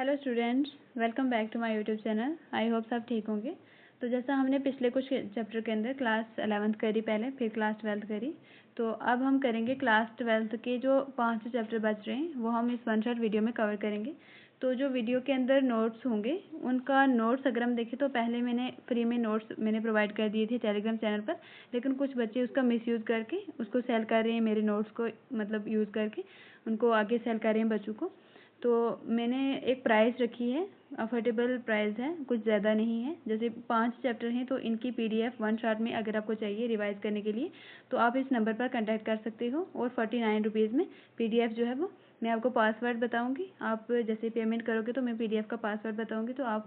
Hello students, welcome back to my YouTube channel. I hope सब ठीक होंगे। तो जैसा हमने पिछले कुछ चैप्टर के अंदर क्लास 11th करी पहले, फिर क्लास 12th करी, तो अब हम करेंगे क्लास 12th के जो 5 चैप्टर बच रहे हैं वो हम इस वन शॉट वीडियो में कवर करेंगे। तो जो वीडियो के अंदर नोट्स होंगे उनका नोट्स अगर हम देखें तो पहले मैंने फ्री में नोट्स प्रोवाइड कर दिए थे टेलीग्राम चैनल पर, लेकिन कुछ बच्चे उसका मिसयूज़ करके उसको सेल कर रहे हैं, मेरे नोट्स को यूज़ करके उनको आगे सेल कर रहे हैं बच्चों को। तो मैंने एक प्राइस रखी है, अफोर्डेबल प्राइस है, कुछ ज़्यादा नहीं है। जैसे 5 चैप्टर हैं तो इनकी PDF वन शॉट में अगर आपको चाहिए रिवाइज करने के लिए तो आप इस नंबर पर कांटेक्ट कर सकते हो, और 49 रुपीज़ में PDF जो है वो मैं आपको पासवर्ड बताऊंगी। आप जैसे पेमेंट करोगे तो मैं PDF का पासवर्ड बताऊंगी, तो आप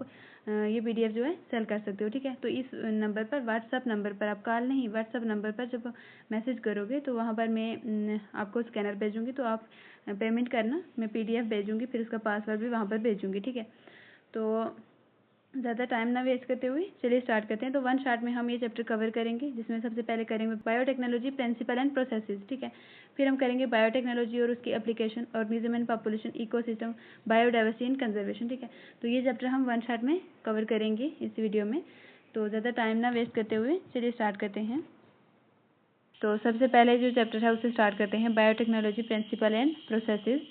ये PDF जो है सेल कर सकते हो, ठीक है। तो इस नंबर पर, व्हाट्सअप नंबर पर, आप कॉल नहीं व्हाट्सअप नंबर पर जब मैसेज करोगे तो वहाँ पर मैं आपको स्कैनर भेजूँगी, तो आप पेमेंट करना, मैं PDF भेजूँगी, फिर उसका पासवर्ड भी वहाँ पर भेजूँगी, ठीक है। तो ज़्यादा टाइम ना वेस्ट करते हुए चलिए स्टार्ट करते हैं। तो वन शॉट में हम ये चैप्टर कवर करेंगे, जिसमें सबसे पहले करेंगे बायोटेक्नोलॉजी प्रिंसिपल एंड प्रोसेसेस, ठीक है। फिर हम करेंगे बायोटेक्नोलॉजी और उसकी application, organism and population, ecosystem, biodiversity and conservation, ठीक है। तो ये चैप्टर हम वन शॉट में कवर करेंगे इस वीडियो में। तो ज़्यादा टाइम ना वेस्ट करते हुए चलिए स्टार्ट करते हैं। तो सबसे पहले जो चैप्टर है उससे स्टार्ट करते हैं, biotechnology principle and processes.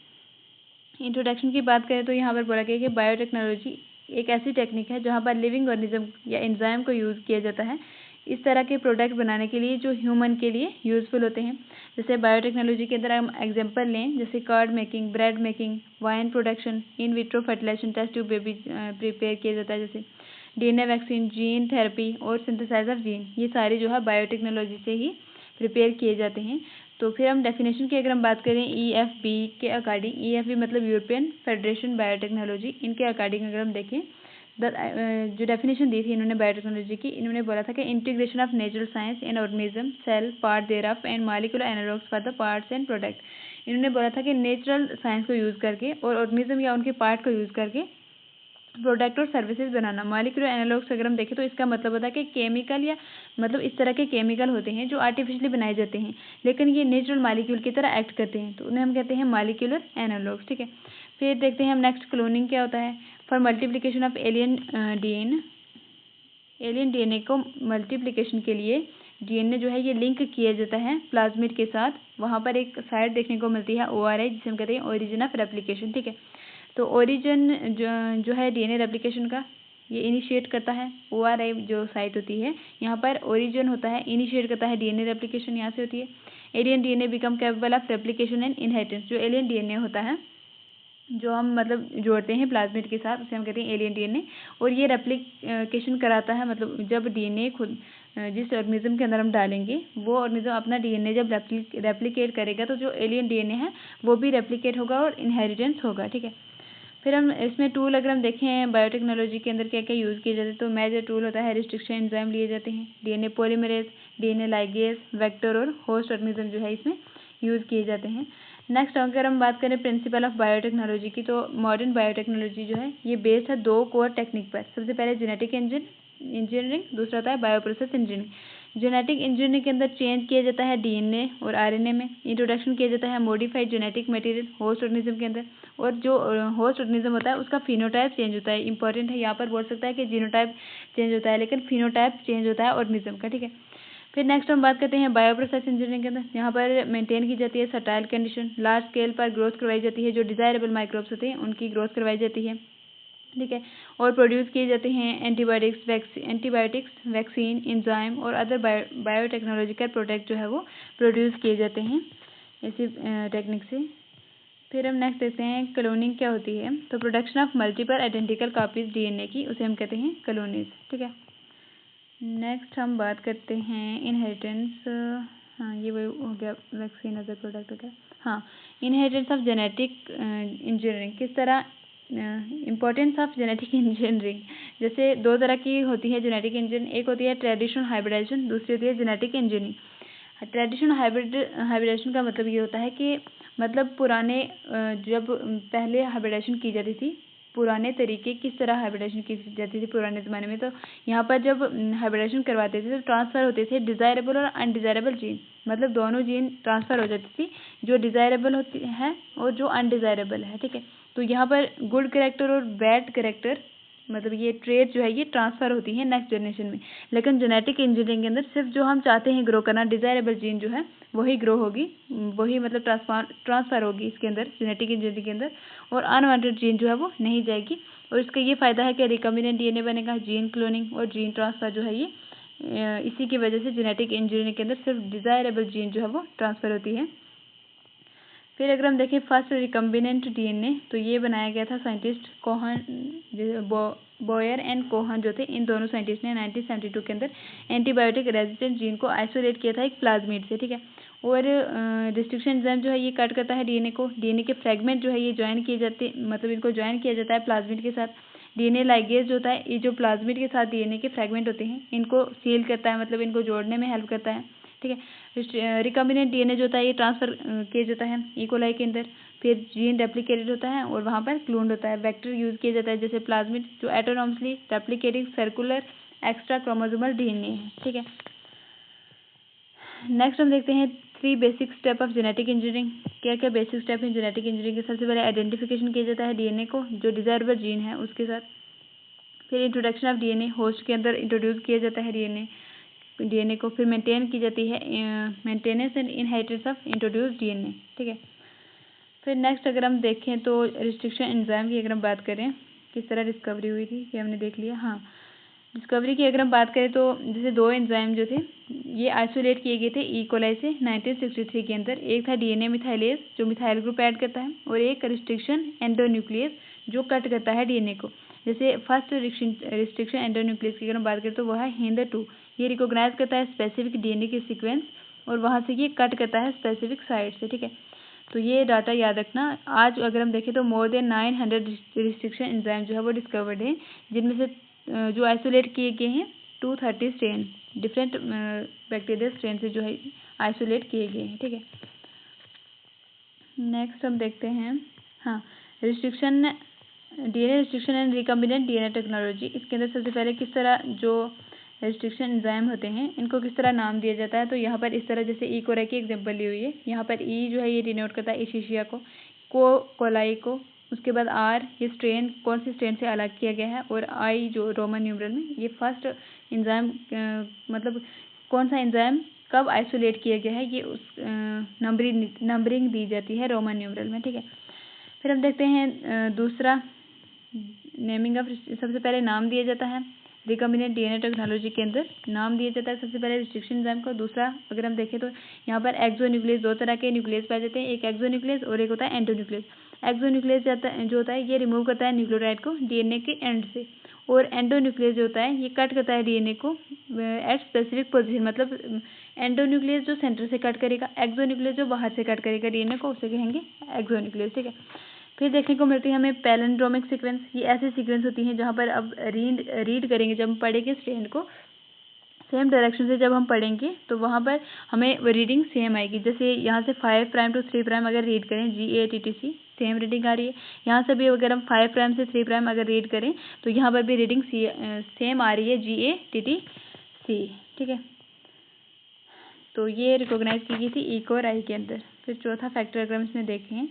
Introduction की बात करें तो यहाँ पर बोला गया कि बायोटेक्नोलॉजी एक ऐसी टेक्निक है जहाँ पर लिविंग ऑर्गेनिज्म या एंजाइम को यूज़ किया जाता है इस तरह के प्रोडक्ट बनाने के लिए जो ह्यूमन के लिए यूज़फुल होते हैं। जैसे बायोटेक्नोलॉजी के अंदर हम एग्जांपल लें, जैसे curd making, bread making, wine production, in vitro fertilization, test tube baby prepare किया जाता है, जैसे DNA वैक्सीन, जीन थेरेपी और सिंथेसाइज ऑफ जीन, ये सारे जो है बायोटेक्नोलॉजी से ही प्रिपेयर किए जाते हैं। तो फिर हम डेफिनेशन की अगर हम बात करें EFB के अकॉर्डिंग, EFB मतलब यूरोपियन फेडरेशन बायोटेक्नोलॉजी, इनके अकॉर्डिंग अगर हम देखें जो डेफिनेशन दी थी इन्होंने बायोटेक्नोलॉजी की, इन्होंने बोला था कि integration of natural science in organism, cell, part thereof and molecular analogues for the parts and product. इन्होंने बोला था कि नेचुरल साइंस को यूज़ करके और ऑर्गेनिज्म या उनके पार्ट को यूज़ करके प्रोडक्ट और सर्विसेज बनाना। मॉलिक्यूलर एनालॉग्स अगर हम देखें तो इसका मतलब होता है कि केमिकल या मतलब इस तरह के केमिकल होते हैं जो आर्टिफिशियली बनाए जाते हैं लेकिन ये नेचुरल मॉलिक्यूल की तरह एक्ट करते हैं, तो उन्हें हम कहते हैं मॉलिक्यूलर एनालॉग्स, ठीक है। फिर देखते हैं हम नेक्स्ट क्लोनिंग क्या होता है। For multiplication of alien DNA को मल्टीप्लिकेशन के लिए DNA जो है ये लिंक किया जाता है प्लाज्मिड के साथ। वहाँ पर एक साइड देखने को मिलती है ORI, जिसे हम कहते हैं ओरिजिन ऑफ रेप्लिकेशन, ठीक है। तो ओरिजिन जो है DNA रेप्लिकेशन का, ये इनिशिएट करता है। ORI जो साइट होती है यहाँ पर ओरिजिन होता है, इनिशिएट करता है DNA रेप्लिकेशन, यहाँ से होती है। Alien DNA become capable of replication and inheritance, जो एलियन DNA होता है जो हम जोड़ते हैं प्लाज्मिड के साथ, उसे हम कहते हैं एलियन DNA, और ये रेप्लिकेशन कराता है। मतलब जब DNA खुद जिस ऑर्गेनिज्म के अंदर हम डालेंगे वो ऑर्गेनिज्म अपना DNA जब रेप्लिकेट करेगा तो जो एलियन DNA है वो भी रेप्लिकेट होगा और इनहेरिटेंस होगा, ठीक है। फिर हम इसमें टूल अगर हम देखें बायोटेक्नोलॉजी के अंदर क्या क्या यूज़ किए जाते हैं, तो मेजर टूल होता है रिस्ट्रिक्शन एंजाइम लिए जाते हैं, DNA polymerase, DNA ligase, vector और होस्ट ऑर्गेनिज्म जो है इसमें यूज़ किए जाते हैं। नेक्स्ट अगर हम बात करें प्रिंसिपल ऑफ बायोटेक्नोलॉजी की, तो मॉडर्न बायोटेक्नोलॉजी जो है ये बेस्ड है 2 कोर टेक्निक पर। सबसे पहले जेनेटिक इंजीनियरिंग, दूसरा होता है बायोप्रोसेस इंजीनियरिंग। जेनेटिक इंजीनियरिंग के अंदर चेंज किया जाता है DNA और RNA में, इंट्रोडक्शन किया जाता है modified genetic material host organism के अंदर, और जो होस्ट ऑर्गेनिज्म होता है उसका फिनोटाइप चेंज होता है। इंपॉर्टेंट है, यहाँ पर बोल सकता है कि जीनोटाइप चेंज होता है लेकिन फिनोटाइप चेंज होता है ऑर्गेनिज्म का, ठीक है। फिर नेक्स्ट हम बात करते हैं बायोप्रोसेस इंजीनियरिंग के अंदर, यहाँ पर मेंटेन की जाती है सटाइल कंडीशन, लार्ज स्केल पर ग्रोथ करवाई जाती है, जो डिजायरेबल माइक्रोब्स होते हैं उनकी ग्रोथ करवाई जाती है, ठीक है। और प्रोड्यूस किए जाते हैं एंटीबायोटिक्स, वैक्सीन, एंजाइम और अदर बायोटेक्नोलॉजिकल प्रोडक्ट जो है वो प्रोड्यूस किए जाते हैं इसी टेक्निक से। फिर हम नेक्स्ट देखते हैं क्लोनिंग क्या होती है। तो production of multiple identical copies DNA की, उसे हम कहते हैं क्लोनेज, ठीक है। नेक्स्ट हम बात करते हैं इनहेरिटेंस। हाँ, ये वही हो गया, वैक्सीन अदर प्रोडक्ट हो गया। हाँ, इनहेरिटेंस ऑफ जेनेटिक इंजीनियरिंग किस तरह, इम्पोर्टेंस ऑफ जेनेटिक इंजीनियरिंग। जैसे 2 तरह की होती है जेनेटिक इंजीनियरिंग, एक होती है ट्रेडिशनल हाइब्रिडाइजेशन, दूसरी होती है जेनेटिक इंजीनियरिंग। ट्रेडिशनल हाइब्रिडाइजेशन का मतलब ये होता है कि मतलब पुराने जब पहले हाइब्रिडाइजेशन की जाती थी पुराने तरीके किस तरह हाइब्रिडेशन की जाती थी पुराने ज़माने में। तो यहाँ पर जब हाइब्रिडेशन करवाते थे तो ट्रांसफ़र होते थे डिज़ायरेबल और अनडिज़ायरेबल जीन, मतलब दोनों जीन ट्रांसफ़र हो जाती थी, जो डिज़ायरेबल होती है और जो अनडिज़ायरेबल है, ठीक है। तो यहाँ पर गुड कैरेक्टर और बैड कैरेक्टर, मतलब ये ट्रेड जो है ये ट्रांसफ़र होती है नेक्स्ट जनरेशन में। लेकिन जेनेटिक इंजीनियरिंग के अंदर सिर्फ जो हम चाहते हैं ग्रो करना, डिज़ायरेबल जीन जो है वही ग्रो होगी, वही मतलब ट्रांसफ़र होगी इसके अंदर, जेनेटिक इंजीनियरिंग के अंदर, और अनवांटेड जीन जो है वो नहीं जाएगी। और इसका ये फ़ायदा है कि रिकम्बिनेंट डीएनए बनेगा, जीन क्लोनिंग और जीन ट्रांसफ़र जो है ये इसी की वजह से जेनेटिक इंजीनियरिंग के अंदर सिर्फ डिज़ायरेबल जीन जो है वो ट्रांसफ़र होती है। फिर अगर हम देखें फर्स्ट रिकम्बिनेंट डीएनए, तो ये बनाया गया था scientist Cohen, Boyer and Cohen जो थे, इन दोनों साइंटिस्ट ने 1972 के अंदर एंटीबायोटिक रेजिस्टेंट जीन को आइसोलेट किया था एक प्लाज्मिड से, ठीक है। और रिस्ट्रिक्शन एंजाइम जो है ये कट करता है डीएनए को, डीएनए के फ्रेगमेंट जो है ये ज्वाइन किए जाते, मतलब इनको ज्वाइन किया जाता है प्लाज्मिड के साथ। डीएनए लाइगेज जो होता है, ये जो प्लाज्मिड के साथ डीएनए के फ्रेगमेंट होते हैं इनको सील करता है, मतलब इनको जोड़ने में हेल्प करता है, ठीक है। रिकम्बिनेंट डीएनए जो होता है ये ट्रांसफर किया जाता है ई कोलाई के अंदर, फिर जीन रेप्लिकेटेड होता है और वहाँ पर क्लोन्ड होता है। वेक्टर यूज किया जाता है जैसे प्लाज्मिड जो autonomously replicating circular extra chromosomal DNA है, ठीक है। नेक्स्ट हम देखते हैं 3 basic step of genetic engineering. क्या क्या बेसिक स्टेप है जेनेटिक इंजीनियरिंग के? सबसे पहले आइडेंटिफिकेशन किया जाता है डीएनए को जो डिजायरेबल जीन है उसके साथ। फिर इंट्रोडक्शन ऑफ डीएनए, होस्ट के अंदर इंट्रोड्यूस किया जाता है डीएनए को। फिर मेंटेन की जाती है maintenance and inheritance of introduce DNA, ठीक है। फिर नेक्स्ट अगर हम देखें तो रिस्ट्रिक्शन एंजाइम की अगर हम बात करें किस तरह डिस्कवरी हुई थी ये हमने देख लिया। हाँ, डिस्कवरी की अगर हम बात करें तो जैसे 2 एंजाइम जो थे ये आइसोलेट किए गए थे ई कोलाई से 1963 के अंदर। एक था डीएनए मिथाइलेज जो मिथाइल ग्रुप ऐड करता है, और एक रिस्ट्रिक्शन एंडोन्यूक्लियस जो कट करता है डीएनए को। जैसे फर्स्ट रिस्ट्रिक्शन एंडोन्यूक्लियस की अगर हम बात करें तो वह है HIND2, ये रिकॉग्नाइज करता है स्पेसिफिक डीएनए के सीक्वेंस और वहाँ से ये कट करता है स्पेसिफिक साइट से, ठीक है। तो ये डाटा याद रखना। आज अगर हम देखें तो मोर देन 900 रिस्ट्रिक्शन एंजाइम जो है वो डिस्कवर्ड है, जिनमें से जो आइसोलेट किए गए हैं 230 स्ट्रेन डिफरेंट बैक्टीरियल स्ट्रेन से जो है आइसोलेट किए गए हैं, ठीक है। नेक्स्ट हम देखते हैं हाँ restriction DNA restriction and recombinant DNA technology. इसके अंदर सबसे पहले किस तरह जो रिस्ट्रिक्शन एंजाइम होते हैं इनको किस तरह नाम दिया जाता है, तो यहाँ पर इस तरह जैसे ई कोलाई की एग्जांपल ली हुई है। यहाँ पर ई जो है ये डिनोट करता है इशिशिया को कोलाई को, उसके बाद आर ये स्ट्रेन कौन सी स्ट्रेन से अलग किया गया है, और आई जो रोमन न्यूमरल में ये फर्स्ट एंजाइम मतलब कौन सा एंजाइम कब आइसोलेट किया गया है ये उस नंबरिंग दी जाती है रोमन न्यूमरल में, ठीक है। फिर हम देखते हैं दूसरा नेमिंग ऑफ, सबसे पहले नाम दिया जाता है रिकम्बिनेंट डीएनए टेक्नोलॉजी के अंदर, नाम दिया जाता है सबसे पहले रिस्ट्रिक्शन एंजाइम को। दूसरा अगर हम देखें तो यहाँ पर एक्सोन्यूक्लियस, 2 तरह के न्यूक्लियस पाए जाते हैं, एक एक्सोन्यूक्लियस और एक होता है एंडोन्यूक्लियस। एक्सोन्यूक्लियस जो होता है ये रिमूव करता है न्यूक्लियोटाइड को डीएनए के एंड से, और एंडोन्यूक्लियस जो होता है ये कट करता है डीएनए को एट स्पेसिफिक पोजीशन, मतलब एंडोन्यूक्लियस जो सेंटर से कट करेगा, एक्सोन्यूक्लियस जो बाहर से कट करेगा डीएनए को उसे कहेंगे एक्सोन्यूक्लियस, ठीक है। फिर देखने को मिलती है हमें पैलिंड्रोमिक सीक्वेंस। ये ऐसी सीक्वेंस होती हैं जहाँ पर अब रीड करेंगे जब हम पढ़ेंगे स्ट्रेन को सेम डायरेक्शन से जब हम पढ़ेंगे तो वहाँ पर हमें रीडिंग सेम आएगी। जैसे यहाँ से 5 प्राइम टू 3 प्राइम अगर रीड करें GATTC सेम रीडिंग आ रही है। यहाँ से भी अगर हम 5 प्राइम से 3 प्राइम अगर रीड करें तो यहाँ पर भी रीडिंग सेम आ रही है GATTC, ठीक है। तो ये रिकॉग्नाइज की गई थी ई को और आई के अंदर। फिर चौथा फैक्टर अगर हम इसमें देखें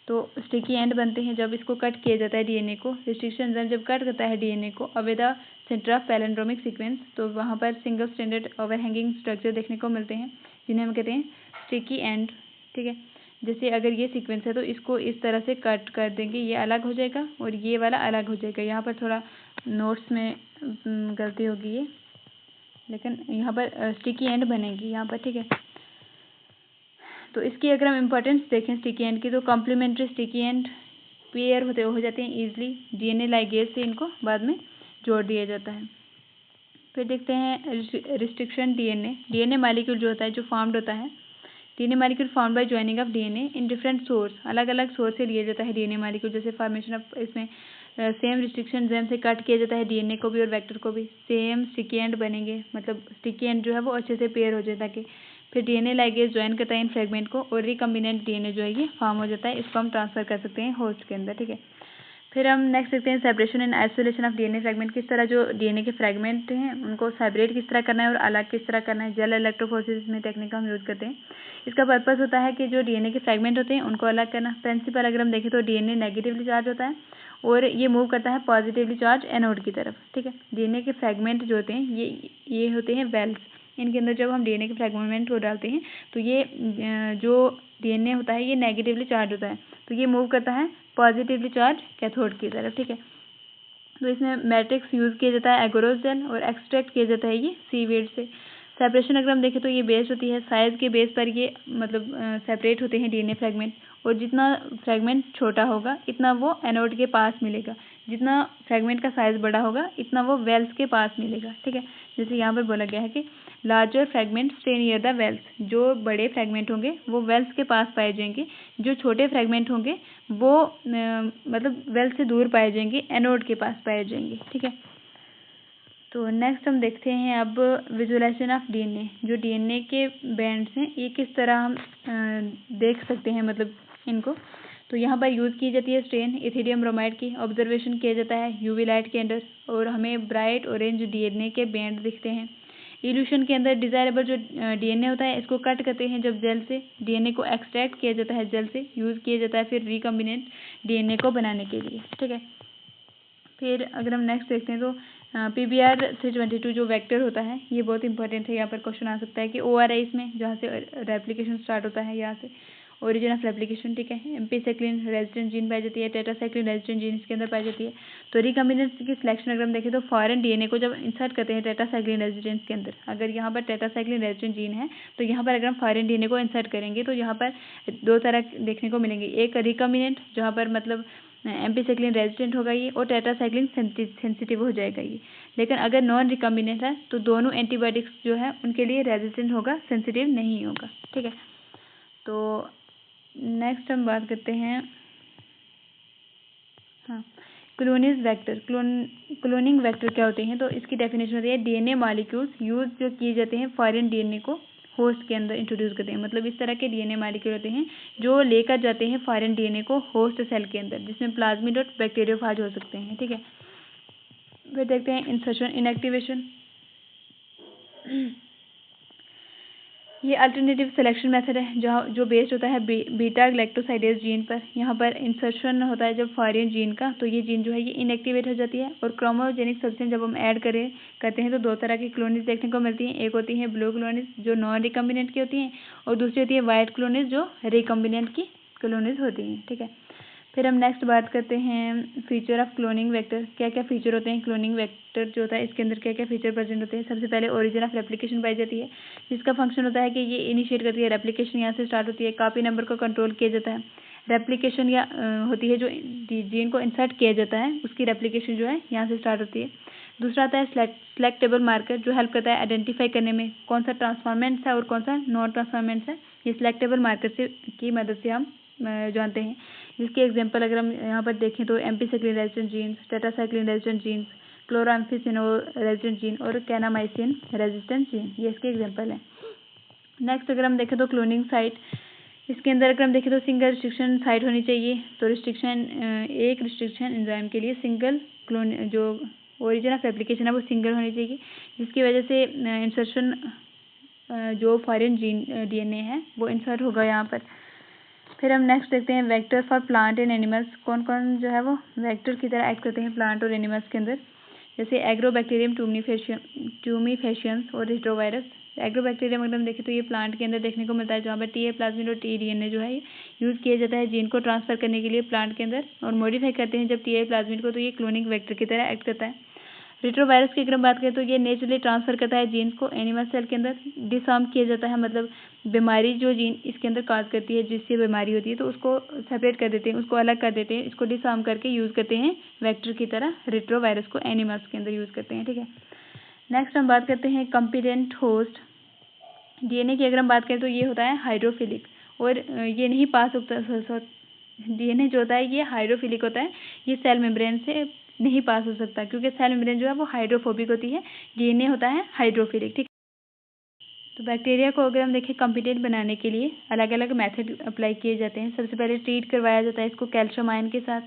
तो स्टिकी एंड बनते हैं जब इसको कट किया जाता है डीएनए को। रिस्ट्रिक्शन एंजाइम जब कट करता है डीएनए को अविद the centre of palindromic sequence, तो वहाँ पर सिंगल स्टैंडर्ड ओवरहैंगिंग स्ट्रक्चर देखने को मिलते हैं जिन्हें हम कहते हैं स्टिकी एंड, ठीक है। जैसे अगर ये सीक्वेंस है तो इसको इस तरह से कट कर देंगे, ये अलग हो जाएगा और ये वाला अलग हो जाएगा। यहाँ पर थोड़ा नोट्स में गलती होगी ये, लेकिन यहाँ पर स्टिकी एंड बनेगी यहाँ पर, ठीक है। तो इसकी अगर हम इम्पोर्टेंस देखें स्टिकी एंड की, तो कॉम्प्लीमेंट्री स्टिकी एंड पेयर हो जाते हैं ईजिली डीएनए लाइगेज से, इनको बाद में जोड़ दिया जाता है। फिर देखते हैं रिस्ट्रिक्शन डीएनए मॉलिक्यूल जो होता है जो फॉर्म्ड होता है, DNA molecule formed by joining of DNA in different source, अलग अलग सोर्स से लिया जाता है डीएनए मॉलिक्यूल। जैसे फॉर्मेशन ऑफ इसमें सेम रिस्ट्रिक्शन एंजाइम से कट किया जाता है डीएनए को भी और वेक्टर को भी, सेम स्टिकी एंड बनेंगे, मतलब स्टिकी एंड जो है वो अच्छे से पेयर हो जाए ताकि फिर डीएनए लाइगेज ज्वाइन करता है इन फ्रेगमेंट को और रिकम्बिनेंट डीएनए जो है ये फॉर्म हो जाता है। इसको हम ट्रांसफर कर सकते हैं होस्ट के अंदर, ठीक है। फिर हम नेक्स्ट देखते हैं separation and isolation of DNA fragment. किस तरह जो डीएनए के फ्रेगमेंट हैं उनको सेपरेट किस तरह करना है और अलग किस तरह करना है। जेल इलेक्ट्रोफोरेसिस में टेक्निक हम यूज़ करते हैं। इसका पर्पस होता है कि जो डीएनए के फ्रेगमेंट होते हैं उनको अलग करना। प्रिंसिपल अगर हम देखें तो डीएनए नेगेटिवली चार्ज होता है और ये मूव करता है पॉजिटिवली चार्ज एनोड की तरफ। ठीक है, डीएनए के फ्रेगमेंट जो होते हैं ये होते हैं वेल्स। इनके अंदर जब हम डीएनए के फ्रेगमेंट को डालते हैं तो ये जो डीएनए होता है ये नेगेटिवली चार्ज होता है, तो ये मूव करता है पॉजिटिवली चार्ज कैथोड की तरफ। ठीक है, तो इसमें मैट्रिक्स यूज़ किया जाता है एगोरोस जेल और एक्सट्रैक्ट किया जाता है ये सीवीड से। सेपरेशन अगर हम देखें तो ये बेस होती है साइज़ के बेस पर, ये मतलब सेपरेट होते हैं डीएनए फ्रेगमेंट, और जितना फ्रेगमेंट छोटा होगा इतना वो एनोड के पास मिलेगा, जितना फ्रेगमेंट का साइज़ बड़ा होगा इतना वो वेल्स के पास मिलेगा। ठीक है, जैसे यहाँ पर बोला गया है कि larger fragment stay near the wells. जो बड़े फ्रेगमेंट होंगे वो वेल्स के पास पाए जाएंगे, जो छोटे फ्रेगमेंट होंगे वो मतलब वेल्स से दूर पाए जाएंगे, एनोड के पास पाए जाएंगे। ठीक है, तो नेक्स्ट हम देखते हैं अब विजुअलाइजेशन ऑफ डीएनए। जो डीएनए के बैंड्स हैं ये किस तरह हम देख सकते हैं, मतलब इनको। तो यहाँ पर यूज़ की जाती है स्ट्रेन इथिडियम ब्रोमाइड की। ऑब्जर्वेशन किया जाता है यूवी लाइट के अंदर और हमें ब्राइट ऑरेंज डीएनए के बैंड दिखते हैं। इल्यूशन के अंदर डिजायरेबल जो डीएनए होता है इसको कट करते हैं जब जेल से। डीएनए को एक्सट्रैक्ट किया जाता है जेल से, यूज़ किया जाता है फिर रिकम्बिनेंट डीएनए को बनाने के लिए। ठीक है, फिर अगर हम नेक्स्ट देखते हैं तो PBR322 जो वेक्टर होता है ये बहुत इंपॉर्टेंट है। यहाँ पर क्वेश्चन आ सकता है कि OR है इसमें, जहाँ से रेप्लिकेशन स्टार्ट होता है, यहाँ से ओरिजिन ऑफ रेप्लिकेशन। ठीक है, एम्पीसाइक्लिन रेजिस्टेंट जीन पाई जाती है, टेट्रासाइक्लिन रेजिस्टेंट जीन इसके अंदर पाई जाती है। तो रिकम्बिनेंट की सिलेक्शन अगर हम देखें तो फॉरेन डीएनए को जब इंसर्ट करते हैं टेट्रासाइक्लिन रेजिस्टेंस के अंदर, अगर यहाँ पर टेट्रासाइक्लिन रेजिस्टेंट जीन है तो यहाँ पर अगर हम फॉरेन डीएनए को इंसर्ट करेंगे तो यहाँ पर दो तरह देखने को मिलेंगे। एक रिकम्बिनेंट जहाँ पर मतलब एम्पीसाइक्लिन रेजिस्टेंट होगा ये, और टेट्रासाइक्लिन सेंसिटिव हो जाएगा ये। लेकिन अगर नॉन रिकम्बिनेंट है तो दोनों एंटीबायोटिक्स जो है उनके लिए रेजिस्टेंट होगा, सेंसिटिव नहीं होगा। ठीक है, तो नेक्स्ट हम बात करते हैं क्लोनिंग वेक्टर। क्लोनिंग वेक्टर क्या होते हैं, तो इसकी डेफिनेशन होती है डीएनए मॉलिक्यूल्स यूज जो किए जाते हैं फॉरेन डीएनए को होस्ट के अंदर इंट्रोड्यूस करते हैं। मतलब इस तरह के डीएनए मॉलिक्यूल होते हैं जो लेकर जाते हैं फॉरेन डीएनए को होस्ट सेल के अंदर, जिसमें प्लाज्मिड और बैक्टीरियोफाज हो सकते हैं। ठीक है, फिर देखते हैं इंसर्शन इनएक्टिवेशन। ये अल्टरनेटिव सिलेक्शन मेथड है जहाँ जो बेस्ड होता है बीटा ग्लैक्टोसाइडेज जीन पर। यहाँ पर इंसर्शन होता है जब फॉरेन जीन का, तो ये जीन जो है ये इनएक्टिवेट हो जाती है। और क्रोमोजेनिक सब्सटेंस जब हम ऐड करते हैं तो दो तरह की क्लोनिस देखने को मिलती हैं। एक होती है ब्लू क्लोनिस जो नॉन रिकम्बिनेंट की होती हैं, और दूसरी होती है वाइट क्लोनिस जो रिकम्बिनेंट की क्लोनिस होती हैं। ठीक है, फिर हम नेक्स्ट बात करते हैं फीचर ऑफ क्लोनिंग वेक्टर। क्या क्या फीचर होते हैं क्लोनिंग वेक्टर जो होता है इसके अंदर, क्या क्या फीचर प्रेजेंट होते हैं। सबसे पहले ओरिजिन ऑफ रेप्लिकेशन पाई जाती है, जिसका फंक्शन होता है कि ये इनिशिएट करती है रेप्लिकेशन, यहाँ से स्टार्ट होती है। कॉपी नंबर को कंट्रोल किया जाता है। रेप्लिकेशन या होती है जो जीन को इंसर्ट किया जाता है उसकी रेप्लिकेशन जो है यहाँ से स्टार्ट होती है। दूसरा आता है सेलेक्टेबल मार्कर जो हेल्प करता है आइडेंटिफाई करने में कौन सा ट्रांसफॉर्मेंट्स है और कौन सा नॉन ट्रांसफॉर्मेंट्स है। ये सिलेक्टेबल मार्कर से की मदद से हम जानते हैं। जिसके एग्जांपल अगर हम यहाँ पर देखें तो ampicillin resistant genes, tetracycline resistant genes, chloramphenicol resistant gene और कैनामाइसिन रेजिस्टेंट जीन, ये इसके एग्जांपल हैं। नेक्स्ट अगर हम देखें तो क्लोनिंग साइट, इसके अंदर अगर हम देखें तो सिंगल रिस्ट्रिक्शन साइट होनी चाहिए। तो एक रिस्ट्रिक्शन एंजाइम के लिए सिंगल क्लोन जो ओरिजिन ऑफ रेप्लिकेशन है वो सिंगल होनी चाहिए, जिसकी वजह से इंसर्शन जो फॉरेन डीएनए है वो इंसर्ट होगा यहाँ पर। फिर हम नेक्स्ट देखते हैं vector for plant and animals. कौन कौन जो है वो वेक्टर की तरह एक्ट करते हैं प्लांट और एनिमल्स के अंदर, जैसे एग्रोबैक्टीरियम ट्यूमीफेशियंस और रिट्रोवायरस। एग्रोबैक्टीरियम अगर हम देखें तो ये प्लांट के अंदर देखने को मिलता है, जहाँ पर टी प्लाज्मिड और टीडीएनए जो है ये यूज़ किया जाता है जीन को ट्रांसफर करने के लिए प्लांट के अंदर, और मॉडिफाई करते हैं जब टी प्लाज्मिड को, तो ये क्लोनिंग वेक्टर की तरह एक्ट करता है। रिट्रोवायरस की अगर हम बात करें तो ये नेचुरली ट्रांसफर करता है जीन्स को एनिमल सेल के अंदर, डिसआर्म किया जाता है। मतलब बीमारी जो जीन इसके अंदर काज करती है, जिससे बीमारी होती है, तो उसको सेपरेट कर देते हैं, उसको अलग कर देते हैं, इसको डिसआर्म करके यूज़ करते हैं वेक्टर की तरह। रिट्रोवायरस को एनिमल्स के अंदर यूज़ करते हैं। ठीक है, नेक्स्ट हम बात करते हैं कम्पिटेंट होस्ट। डीएनए की अगर हम बात करें तो ये होता है हाइड्रोफिलिक, और ये नहीं पास होता। डीएनए जो होता है ये हाइड्रोफिलिक होता है, ये सेल मेम्ब्रेन से नहीं पास हो सकता, क्योंकि सेल मेम्ब्रेन जो है वो हाइड्रोफोबिक होती है, डीएनए होता है हाइड्रोफिलिक। ठीक, तो बैक्टीरिया को अगर हम देखें कम्पिटेंट बनाने के लिए अलग अलग मेथड अप्लाई किए जाते हैं। सबसे पहले ट्रीट करवाया जाता है इसको कैल्शियम आयन के साथ,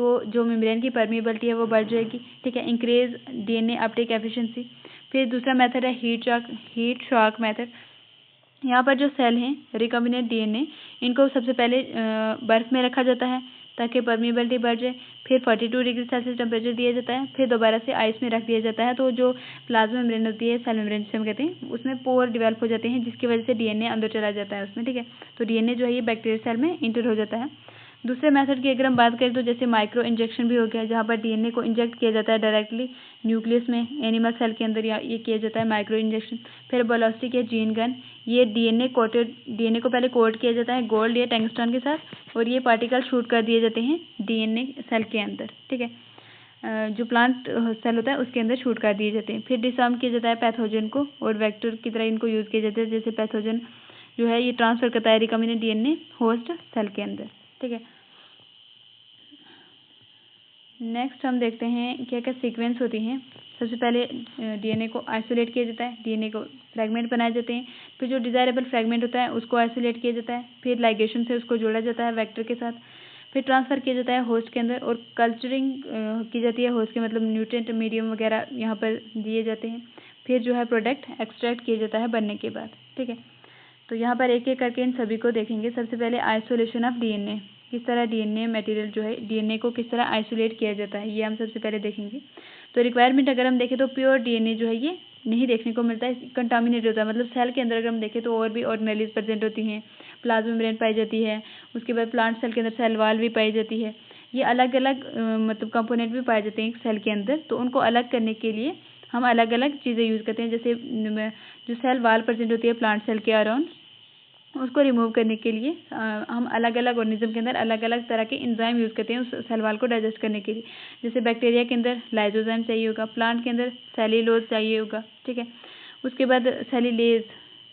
तो जो मेम्ब्रेन की परमिएबिलिटी है वो बढ़ जाएगी, ठीक है। Increase DNA Uptake efficiency. फिर दूसरा मेथड है हीट शॉक मेथड। यहाँ पर जो सेल हैं रिकम्बिनेंट डीएनए, इनको सबसे पहले बर्फ़ में रखा जाता है ताकि परमिएबिलिटी बढ़ जाए। फिर 42 डिग्री सेल्सियस टेम्परेचर दिया जाता है। फिर दोबारा से आइस में रख दिया जाता है। तो जो प्लाज्मा मेम्ब्रेन होती है, सेल मेम्ब्रेन जिसे हम कहते हैं, उसमें पोर डेवलप हो जाते हैं, जिसकी वजह से डीएनए अंदर चला जाता है उसमें, ठीक है। तो डीएनए जो है ये बैक्टीरियल सेल में इंटर हो जाता है। दूसरे मेथड की अगर हम बात करें तो जैसे माइक्रो इंजेक्शन भी हो गया, जहाँ पर डीएनए को इंजेक्ट किया जाता है डायरेक्टली न्यूक्लियस में एनिमल सेल के अंदर, या ये किया जाता है माइक्रो इंजेक्शन। फिर बायोलॉजिस्टिक या जीन गन, ये डीएनए को पहले कोट किया जाता है गोल्ड या टंगस्टन के साथ, और ये पार्टिकल शूट कर दिए जाते हैं डीएनए सेल के अंदर, ठीक है। जो प्लांट सेल होता है उसके अंदर शूट कर दिए जाते हैं। फिर डिसआर्म किया जाता है पैथोजन को, और वेक्टर की तरह इनको यूज़ किया जाता है। जैसे पैथोजन जो है ये ट्रांसफर करता है रिकम्बिनेंट डीएनए होस्ट सेल के अंदर, ठीक है। नेक्स्ट हम देखते हैं क्या क्या सीक्वेंस होती हैं। सबसे पहले डीएनए को आइसोलेट किया जाता है, डीएनए को फ्रैगमेंट बनाए जाते हैं। फिर जो डिज़ायरेबल फ्रैगमेंट होता है उसको आइसोलेट किया जाता है। फिर लाइगेशन से उसको जोड़ा जाता है वेक्टर के साथ। फिर ट्रांसफ़र किया जाता है होस्ट के अंदर, और कल्चरिंग की जाती है होस्ट के, मतलब न्यूट्रिएंट मीडियम वगैरह यहाँ पर दिए जाते हैं। फिर जो है प्रोडक्ट एक्सट्रैक्ट किया जाता है बनने के बाद, ठीक है। तो यहाँ पर एक एक करके इन सभी को देखेंगे। सबसे पहले आइसोलेशन ऑफ डीएनए, किस तरह डीएनए मटेरियल जो है डीएनए को किस तरह आइसोलेट किया जाता है, ये हम सबसे पहले देखेंगे। तो रिक्वायरमेंट अगर हम देखें तो प्योर डीएनए जो है ये नहीं देखने को मिलता है, कंटामिनेट होता है। मतलब सेल के अंदर अगर हम देखें तो और भी ऑर्गेनेलिज प्रेजेंट होती हैं, प्लाज्मा मेम्ब्रेन पाई जाती है, उसके बाद प्लांट सेल के अंदर सेल वॉल भी पाई जाती है। ये अलग अलग मतलब कंपोनेंट भी पाए जाते हैं एक सेल के अंदर। तो उनको अलग करने के लिए हम अलग अलग चीज़ें यूज़ करते हैं। जैसे जो सेल वॉल प्रेजेंट होती है प्लांट सेल के अराउंड, उसको रिमूव करने के लिए हम अलग अलग ऑर्गेनिज्म के अंदर अलग अलग तरह के एंजाइम यूज़ करते हैं उस सेल वॉल को डाइजेस्ट करने के लिए। जैसे बैक्टीरिया के अंदर लाइसोजाइम चाहिए होगा, प्लांट के अंदर सेल्यूलोज चाहिए होगा, ठीक है। उसके बाद सेल्यूलेज,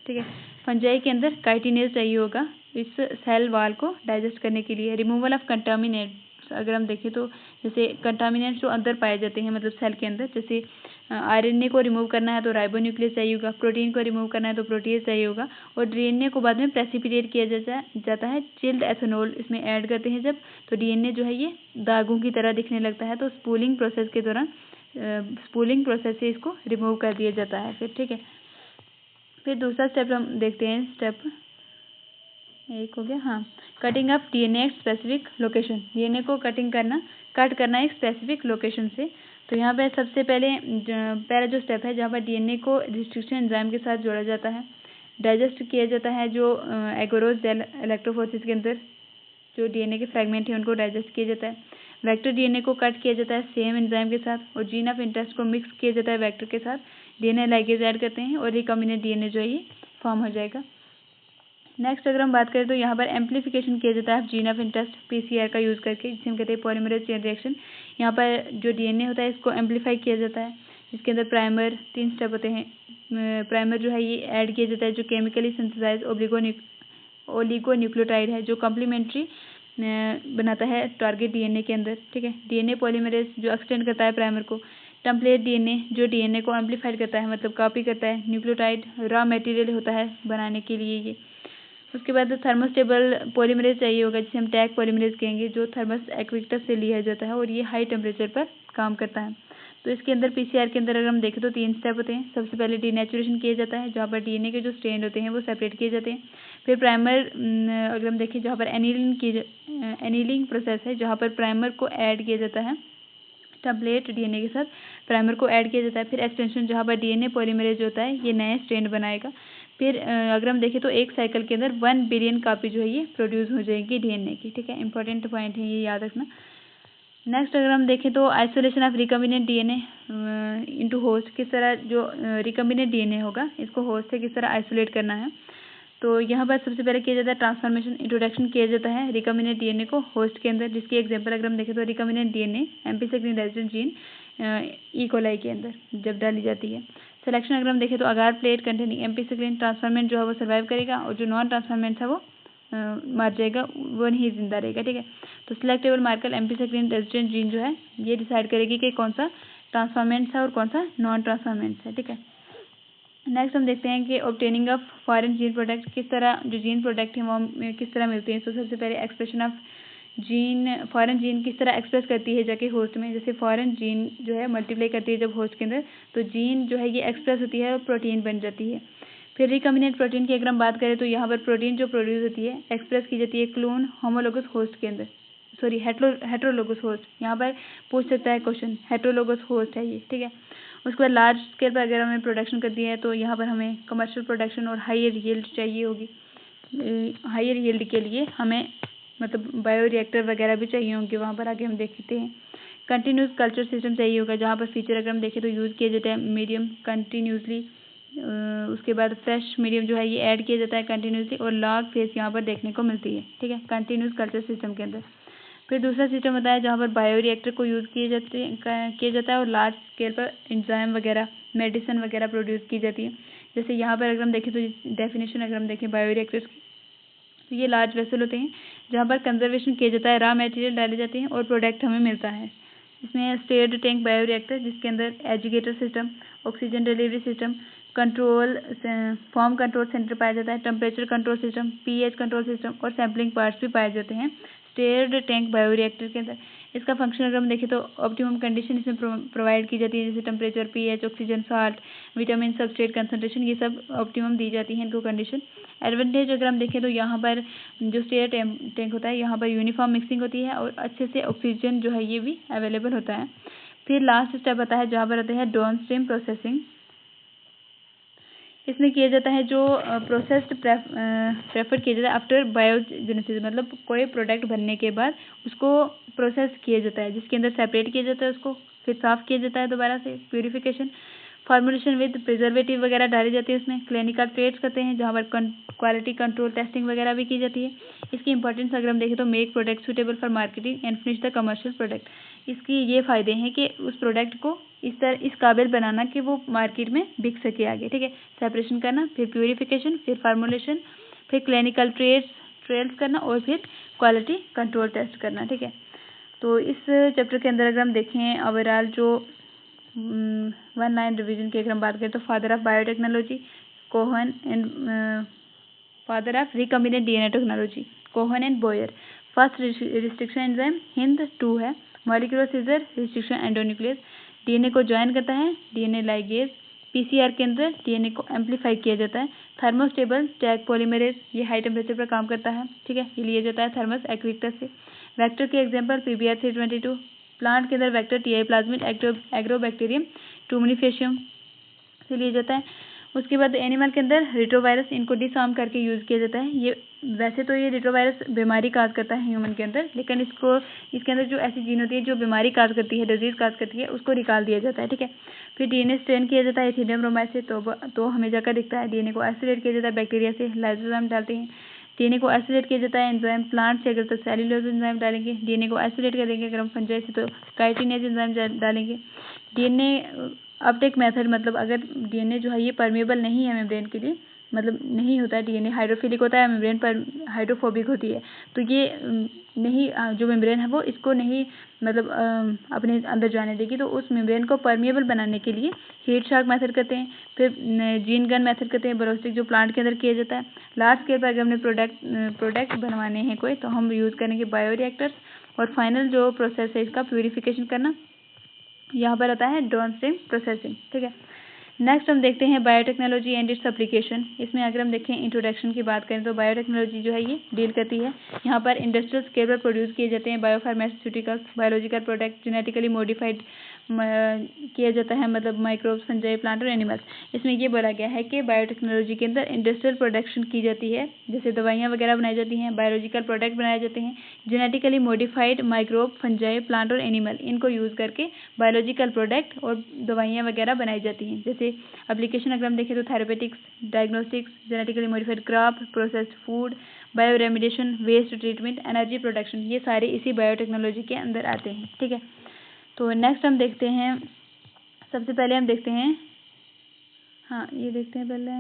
ठीक है। फंजाई के अंदर काइटिनेज चाहिए होगा इस सेल वॉल को डाइजेस्ट करने के लिए। रिमूवल ऑफ कंटामिनेंट्स अगर हम देखें तो जैसे कंटामिनेंट्स जो अंदर पाए जाते हैं मतलब सेल के अंदर, जैसे आरएनए को रिमूव करना है तो राइबोन्यूक्लियस चाहिए होगा, प्रोटीन को रिमूव करना है तो प्रोटीज चाहिए होगा, और डीएनए को बाद में प्रेसिपिटेट किया जाता है चिल्ड एथेनॉल इसमें ऐड करते हैं जब, तो डीएनए जो है ये दागों की तरह दिखने लगता है। तो स्पूलिंग प्रोसेस के दौरान स्पूलिंग प्रोसेस से इसको रिमूव कर दिया जाता है फिर, ठीक है। फिर दूसरा स्टेप हम देखते हैं, स्टेप एक हो गया, हाँ, cutting of DNA specific location. DNA को कट करना एक स्पेसिफिक लोकेशन से। तो यहाँ पे सबसे पहला जो स्टेप है जहाँ पर डीएनए को रिस्ट्रिक्शन एंजाइम के साथ जोड़ा जाता है, डाइजेस्ट किया जाता है जो एगोरोस डेल इलेक्ट्रोफोरेसिस के अंदर जो डीएनए के फ्रैगमेंट हैं उनको डाइजेस्ट किया जाता है। वेक्टर डीएनए को कट किया जाता है सेम एंजाइम के साथ, और जीन ऑफ इंटरेस्ट को मिक्स किया जाता है वेक्टर के साथ, डीएनए लाइगेज ऐड करते हैं और रिकॉम्बिनेंट डीएनए जो है ये फॉर्म हो जाएगा। नेक्स्ट अगर हम बात करें तो यहाँ पर एम्पलीफिकेशन किया जाता है जीन ऑफ इंटरेस्ट पीसीआर का यूज़ करके, जिसे हम कहते हैं पॉलीमरेज चेन रिएक्शन। यहाँ पर जो डीएनए होता है इसको एम्पलीफाई किया जाता है, जिसके अंदर प्राइमर 3 स्टेप होते हैं। प्राइमर जो है ये ऐड किया जाता है जो केमिकली सिंथेसाइज ओलिगोन्यूक्लियोटाइड है जो कम्प्लीमेंट्री बनाता है टारगेट डीएनए के अंदर, ठीक है। डीएनए पॉलीमरेज जो एक्सटेंड करता है प्राइमर को। टेम्पलेट डीएनए जो डीएनए को एम्पलीफाइड करता है, मतलब कॉपी करता है। न्यूक्लियोटाइड रॉ मटेरियल होता है बनाने के लिए ये। उसके बाद थर्मोस्टेबल पॉलीमरेज चाहिए होगा, जिसे हम टैग पॉलीमरेज कहेंगे, जो थर्मस एक्विक्टस से लिया जाता है और ये हाई टेम्परेचर पर काम करता है। तो इसके अंदर पीसीआर के अंदर अगर हम देखें तो 3 स्टेप होते हैं। सबसे पहले डीनेचुरेशन किया जाता है, जहाँ पर डीएनए के जो स्ट्रैंड होते हैं वो सेपरेट किए जाते हैं। फिर प्राइमर अगर हम देखें जहाँ पर एनीलिंग प्रोसेस है, जहाँ पर प्राइमर को ऐड किया जाता है टेम्पलेट डीएनए के साथ, प्राइमर को ऐड किया जाता है। फिर एक्सटेंशन जहाँ पर डीएनए पॉलीमरेज होता है ये नए स्ट्रैंड बनाएगा। फिर अगर हम देखें तो एक साइकिल के अंदर 1 बिलियन कॉपी जो है ये प्रोड्यूस हो जाएगी डीएनए की, ठीक है। इंपॉर्टेंट पॉइंट है ये याद रखना। नेक्स्ट अगर हम देखें तो isolation of recombinant DNA into host, किस तरह जो रिकम्बिनेंट डीएनए होगा इसको होस्ट से किस तरह आइसोलेट करना है। तो यहाँ पर सबसे पहले किया जाता है ट्रांसफॉर्मेशन, इंट्रोडक्शन किया जाता है रिकम्बिनेंट डीएनए को होस्ट के अंदर, जिसकी एग्जांपल अगर हम देखें तो recombinant DNA ampicillin resident gene E coli के अंदर जब डाली जाती है। सिलेक्शन अगर हम देखें तो अगार प्लेट कंटेनिंग एम्पिसेक्रिन ट्रांसफॉर्मेंट जो है वो सर्वाइव करेगा, और जो नॉन ट्रांसफॉर्मेंट है वो मर जाएगा, वो नहीं जिंदा रहेगा, ठीक है। तो सिलेक्टेबल मार्कर एम्पिसेक्रिन रेजिडेंट जीन जो है ये डिसाइड करेगी कि कौन सा ट्रांसफॉर्मेंट्स है और कौन सा नॉन ट्रांसफॉर्मेंट्स है, ठीक है। नेक्स्ट हम देखते हैं कि obtaining of foreign gene product, किस तरह जो जीन प्रोडक्ट हैं वो किस तरह मिलते हैं। तो सबसे पहले एक्सप्रेशन ऑफ फॉरेन जीन किस तरह एक्सप्रेस करती है जाके होस्ट में। जैसे फॉरेन जीन जो है मल्टीप्लाई करती है जब होस्ट के अंदर, तो जीन जो है ये एक्सप्रेस होती है और प्रोटीन बन जाती है। फिर रिकम्बिनेंट प्रोटीन की अगर हम बात करें तो यहाँ पर प्रोटीन जो प्रोड्यूस होती है एक्सप्रेस की जाती है क्लोन होमोलोगस होस्ट के अंदर, सॉरी हेट्रोलोगस होस्ट। यहाँ पर पूछ सकता है क्वेश्चन, हेट्रोलोगस होस्ट है ये, ठीक है। उसके बाद लार्ज स्केल पर अगर हमें प्रोडक्शन करती है तो यहाँ पर हमें कमर्शियल प्रोडक्शन और हायर यील्ड चाहिए होगी। हायर यील्ड के लिए हमें मतलब बायोरिएक्टर वगैरह भी चाहिए होंगे, वहाँ पर आगे हम देखते हैं। कंटिन्यूस कल्चर सिस्टम चाहिए होगा, जहाँ पर फीचर अगर हम देखें तो यूज़ किया जाता है मीडियम कंटिन्यूसली। उसके बाद फ्रेश मीडियम जो है ये ऐड किया जाता है कंटिन्यूसली, और लॉग फेस यहाँ पर देखने को मिलती है, ठीक है, कंटिन्यूस कल्चर सिस्टम के अंदर। फिर दूसरा सिस्टम होता है जहाँ पर बायोरिएक्टर को यूज़ किया जाता है और लार्ज स्केल पर एंजाइम वगैरह मेडिसिन वगैरह प्रोड्यूस की जाती है। जैसे यहाँ पर अगर हम देखें तो डेफिनेशन अगर हम देखें बायोरिएक्टर्स की, तो ये लार्ज वेसल होते हैं जहाँ पर कंजर्वेशन किया जाता है, रॉ मटेरियल डाले जाते हैं और प्रोडक्ट हमें मिलता है। इसमें स्टेयर्ड टैंक बायोरिएक्टर जिसके अंदर educator system, oxygen delivery system, control form control centre पाया जाता है, temperature control system, pH control system और सैम्पलिंग पार्ट्स भी पाए जाते हैं स्टेयर्ड टैंक बायोरिएक्टर के अंदर। इसका फंक्शन अगर हम देखें तो ऑप्टिमम कंडीशन इसमें प्रोवाइड की जाती है, जैसे temperature, pH, oxygen, salt, vitamin, substrate concentration, ये सब ऑप्टिमम दी जाती है इनको कंडीशन। एडवांटेज अगर हम देखें तो यहाँ पर जो स्टेयर टैंक होता है यहाँ पर यूनिफॉर्म मिक्सिंग होती है और अच्छे से ऑक्सीजन जो है ये भी अवेलेबल होता है। फिर लास्ट स्टेप आता है जहाँ पर आता है डाउनस्ट्रीम प्रोसेसिंग। इसमें किया जाता है जो प्रोसेस्ड प्रेफर किया जाता है आफ्टर बायोजेनेसिस, मतलब कोई प्रोडक्ट बनने के बाद उसको प्रोसेस किया जाता है जिसके अंदर सेपरेट किया जाता है उसको, फिर साफ़ किया जाता है दोबारा से, प्यूरिफिकेशन, फार्मुलेशन विद प्रिजर्वेटिव वगैरह डाली जाती है उसमें, क्लिनिकल ट्रेड्स करते हैं जहाँ पर क्वालिटी कंट्रोल टेस्टिंग वगैरह भी की जाती है। इसकी इंपॉर्टेंस अगर हम देखें तो make product suitable for marketing and finish the commercial product. इसकी ये फ़ायदे हैं कि उस प्रोडक्ट को इस काबिल बनाना कि वो मार्केट में बिक सके आगे, ठीक है। सेपरेशन करना, फिर प्यूरिफिकेशन, फिर फार्मुलेशन, फिर क्लिनिकल ट्रायल्स करना और फिर क्वालिटी कंट्रोल टेस्ट करना, ठीक है। तो इस चैप्टर के अंदर अगर हम देखें ओवरऑल जो 1 लाइन रिवीजन की अगर हम बात करें तो father of biotechnology Cohen and father of recombinant DNA technology Cohen and Boyer. First restriction enzyme Hind 2 है। Molecular scissor restriction endonuclease, DNA को ज्वाइन करता है, डीएनए लाइगेज। पीसीआर के अंदर डीएनए को एम्पलीफाई किया जाता है। थर्मोस्टेबल टैग पॉलीमरेज, ये हाई टेम्परेचर पर काम करता है, ठीक है, ये लिया जाता है थर्मस एक्विक्टस से। वेक्टर के एग्जांपल पीबीआर 322, प्लांट के अंदर वेक्टर टीआई प्लाज्मिड एग्रोबैक्टीरियम टूमिनिफेशियम से लिया जाता है। उसके बाद एनिमल के अंदर रिट्रोवायरस, इनको डिसआर्म करके यूज़ किया जाता है। ये वैसे तो ये रिट्रोवायरस बीमारी काज करता है ह्यूमन के अंदर, लेकिन इसके अंदर जो ऐसी जीन होती है जो बीमारी काज करती है, डिजीज काज करती है, उसको निकाल दिया जाता है, ठीक है। फिर डीएनए स्ट्रेन किया जाता है एथिनियम ब्रोमाइड से, तो हमें जाकर दिखता है। डीएनए को आइसोलेट किया जाता है बैक्टीरिया से, लाइसोजाइम डालते हैं। डीएनए को आइसोलेट किया जाता है एंजाइम, प्लांट से अगर तो सेल्यूलोज एंजाइम डालेंगे। डीएनए को आइसोलेट करेंगे अगर हम फंजाई से तो काइटिनेज एंजाइम डालेंगे। डीएनए अपटेक मेथड, मतलब अगर डीएनए जो है ये परमेबल नहीं है मेम्ब्रेन के लिए, मतलब नहीं होता है, डीएनए हाइड्रोफिलिक होता है, मेम्ब्रेन पर हाइड्रोफोबिक होती है, तो ये नहीं, जो मेम्ब्रेन है वो इसको नहीं मतलब अपने अंदर जाने देगी, तो उस मेम्ब्रेन को परमेबल बनाने के लिए हीट शॉक मेथड करते हैं। फिर जीन गन मेथड करते हैं, बरोस्टिक जो प्लांट के अंदर किया जाता है। लार्ज स्केल पर अगर हमने प्रोडक्ट बनवाने हैं कोई, तो हम यूज़ करेंगे बायोरिएक्टर्स। और फाइनल जो प्रोसेस है इसका प्यूरिफिकेशन करना, यहाँ पर आता है डाउनस्ट्रीम प्रोसेसिंग, ठीक है। नेक्स्ट हम देखते हैं बायोटेक्नोलॉजी एंड इट्स एप्लीकेशन। इसमें अगर हम देखें इंट्रोडक्शन की बात करें तो बायोटेक्नोलॉजी जो है ये डील करती है, यहाँ पर इंडस्ट्रियल स्केल पर प्रोड्यूस किए जाते हैं biopharmaceuticals, biological product, genetically modified किया जाता है, मतलब माइक्रोब्स, फंजाई, प्लांट और एनिमल्स। इसमें ये बोला गया है कि बायोटेक्नोलॉजी के अंदर इंडस्ट्रियल प्रोडक्शन की जाती है, जैसे दवाइयाँ वगैरह बनाई जाती हैं, बायोलॉजिकल प्रोडक्ट बनाए जाते हैं, genetically modified microbe, fungi, plant और एनिमल, इनको यूज़ करके बायोलॉजिकल प्रोडक्ट और दवाइयाँ वगैरह बनाई जाती हैं। जैसे एप्लीकेशन अगर हम देखें तो therapeutics, diagnostics, genetically modified crop, processed food, bioremediation, waste treatment, energy production, ये सारे इसी बायोटेक्नोलॉजी के अंदर आते हैं, ठीक है। तो नेक्स्ट हम देखते हैं, सबसे पहले हम देखते हैं, हाँ ये देखते हैं पहले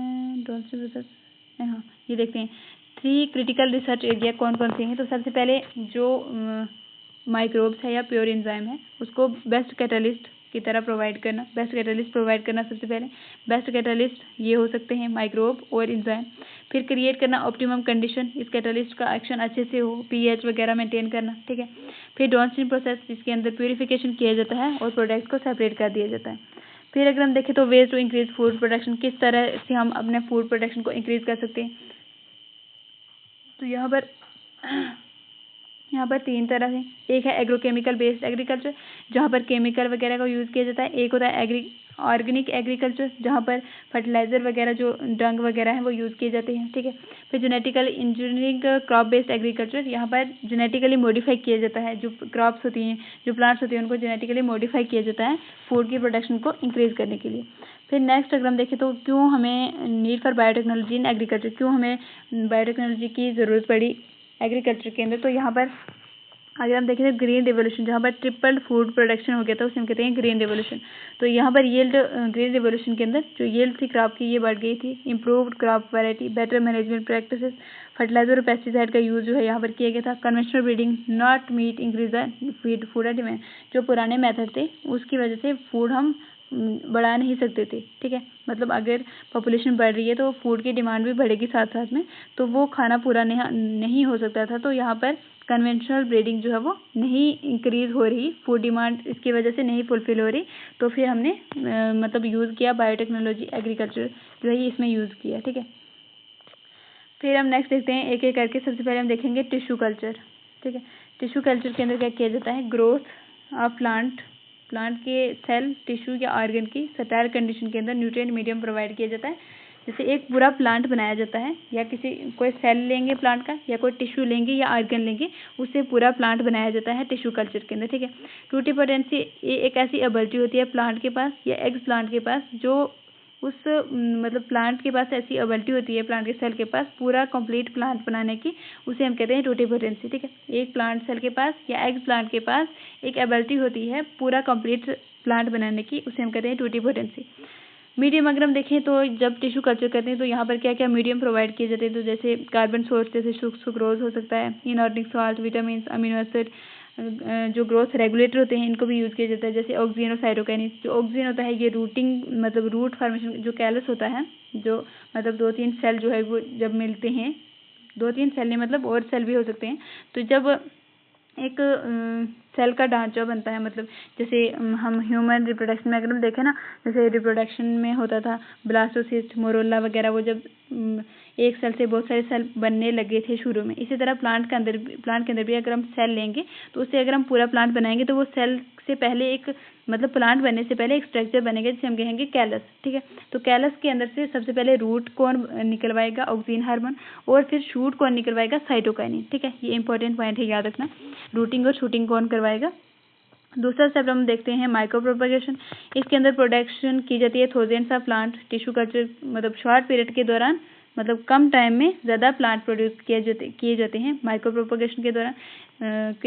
हाँ ये देखते हैं 3 क्रिटिकल रिसर्च एरिया कौन कौन से हैं। तो सबसे पहले जो माइक्रोब्स है या प्योर एंजाइम है उसको बेस्ट कैटलिस्ट की तरह प्रोवाइड करना, बेस्ट कैटलिस्ट प्रोवाइड करना सबसे पहले। बेस्ट कैटलिस्ट ये हो सकते हैं माइक्रोब और एंजाइम। फिर क्रिएट करना ऑप्टिमम कंडीशन, इस कैटलिस्ट का एक्शन अच्छे से हो, पीएच वगैरह मेंटेन करना, ठीक है। फिर डाउनस्ट्रीम प्रोसेस, जिसके अंदर प्यूरिफिकेशन किया जाता है और प्रोडक्ट को सेपरेट कर दिया जाता है। फिर अगर हम देखें तो ways to increase food production, किस तरह से हम अपने फूड प्रोडक्शन को इंक्रीज कर सकते हैं। तो यहाँ पर 3 तरह है। एक है एग्रोकेमिकल बेस्ड एग्रीकल्चर, जहाँ पर केमिकल वगैरह का यूज़ किया जाता है। एक होता है ऑर्गेनिक एग्रीकल्चर, जहाँ पर फर्टिलाइजर वगैरह जो डंग वगैरह है वो यूज़ किए जाते हैं, ठीक है। फिर genetical engineering crop based agriculture, यहाँ पर जेनेटिकली मॉडिफाई किया जाता है, जो क्रॉप्स होती हैं, जो प्लांट्स होती हैं, उनको जेनेटिकली मॉडिफाई किया जाता है फूड की प्रोडक्शन को इंक्रीज करने के लिए। फिर नेक्स्ट अगर हम देखें तो क्यों हमें need for biotechnology in agriculture, क्यों हमें बायोटेक्नोलॉजी की ज़रूरत पड़ी एग्रीकल्चर के अंदर। तो यहाँ पर अगर हम देखें तो ग्रीन रिवोल्यूशन, जहाँ पर ट्रिपल फूड प्रोडक्शन हो गया था, उसे हम कहते हैं ग्रीन रिवोल्यूशन। तो यहाँ पर यील्ड, ग्रीन रिवोल्यूशन के अंदर जो यील्ड थी क्रॉप की ये बढ़ गई थी। Improved crop variety, better management practices, fertilizer और पेस्टिसाइड का यूज़ जो है यहाँ पर किया गया था। Conventional breeding not meet increase the food demand, जो पुराने मेथड थे उसकी वजह से फूड हम बढ़ा नहीं सकते थे, ठीक है। मतलब अगर पॉपुलेशन बढ़ रही है तो फूड की डिमांड भी बढ़ेगी साथ साथ में, तो वो खाना पूरा नहीं हो सकता था। तो यहाँ पर कन्वेंशनल ब्रीडिंग जो है वो नहीं इंक्रीज हो रही, फूड डिमांड इसकी वजह से नहीं फुलफिल हो रही। तो फिर हमने मतलब यूज़ किया बायोटेक्नोलॉजी एग्रीकल्चर जो है इसमें यूज़ किया, ठीक है। फिर हम नेक्स्ट देखते हैं एक एक करके। सबसे पहले हम देखेंगे टिश्यू कल्चर, ठीक है। टिश्यू कल्चर के अंदर क्या किया जाता है, ग्रोथ ऑफ प्लांट के सेल, टिश्यू या ऑर्गन की सटाइल कंडीशन के अंदर न्यूट्रिएंट मीडियम प्रोवाइड किया जाता है। जैसे एक पूरा प्लांट बनाया जाता है, या कोई सेल लेंगे प्लांट का, या कोई टिश्यू लेंगे या ऑर्गन लेंगे, उससे पूरा प्लांट बनाया जाता है टिश्यू कल्चर के अंदर, ठीक है। टूटीपोटेंसी एक ऐसी एबिलिटी होती है प्लांट के पास या एग्स प्लांट के पास, जो उस मतलब प्लांट के पास ऐसी एबिलिटी होती है, प्लांट के सेल के पास पूरा कंप्लीट प्लांट बनाने की, उसे हम कहते हैं टोटिपोटेंसी, ठीक है। एक प्लांट सेल के पास या एग प्लांट के पास एक एबिलिटी होती है पूरा कंप्लीट प्लांट बनाने की, उसे हम कहते हैं टोटिपोटेंसी। मीडियम अगर हम देखें तो जब टिश्यू कल्चर करते हैं तो यहाँ पर क्या क्या मीडियम प्रोवाइड किए जाते हैं। तो जैसे कार्बन सोर्स, जैसे सुक्रोज हो सकता है, inorganic salt, vitamin, amino acid, जो ग्रोथ रेगुलेटर होते हैं इनको भी यूज़ किया जाता है, जैसे ऑक्सीजन और साइटोकाइनेस। जो ऑक्सीजन होता है ये रूटिंग मतलब रूट फॉर्मेशन, जो कैलस होता है, जो मतलब 2-3 सेल जो है वो जब मिलते हैं, 2-3 सेल नहीं मतलब और सेल भी हो सकते हैं, तो जब एक सेल का ढांचा बनता है, मतलब जैसे हम ह्यूमन रिप्रोडक्शन में अगर हम देखें ना, जैसे रिप्रोडक्शन में होता था ब्लास्टोसिस्ट, मोरोला वगैरह, वो जब एक सेल से बहुत सारे सेल बनने लगे थे शुरू में, इसी तरह प्लांट के अंदर भी अगर हम सेल लेंगे तो उससे अगर हम पूरा प्लांट बनाएंगे तो वो सेल से पहले एक मतलब प्लांट बनने से पहले एक स्ट्रक्चर बनेगा जिसे हम कहेंगे कैलस, ठीक है। तो कैलस के अंदर से सबसे पहले रूट कौन निकलवाएगा, ऑक्सीजन हार्मोन, और फिर शूट कौन निकलवाएगा, साइटोकाइनिन, ठीक है। ये इंपॉर्टेंट पॉइंट है, याद रखना। रूटिंग और शूटिंग कौन करवाएगा। दूसरा स्टेप हम देखते हैं माइक्रो प्रोपगेशन। इसके अंदर प्रोडक्शन की जाती है thousands of plant tissue culture, मतलब शॉर्ट पीरियड के दौरान, मतलब कम टाइम में ज़्यादा प्लांट प्रोड्यूस किए जाते हैं माइक्रो प्रोपगेशन के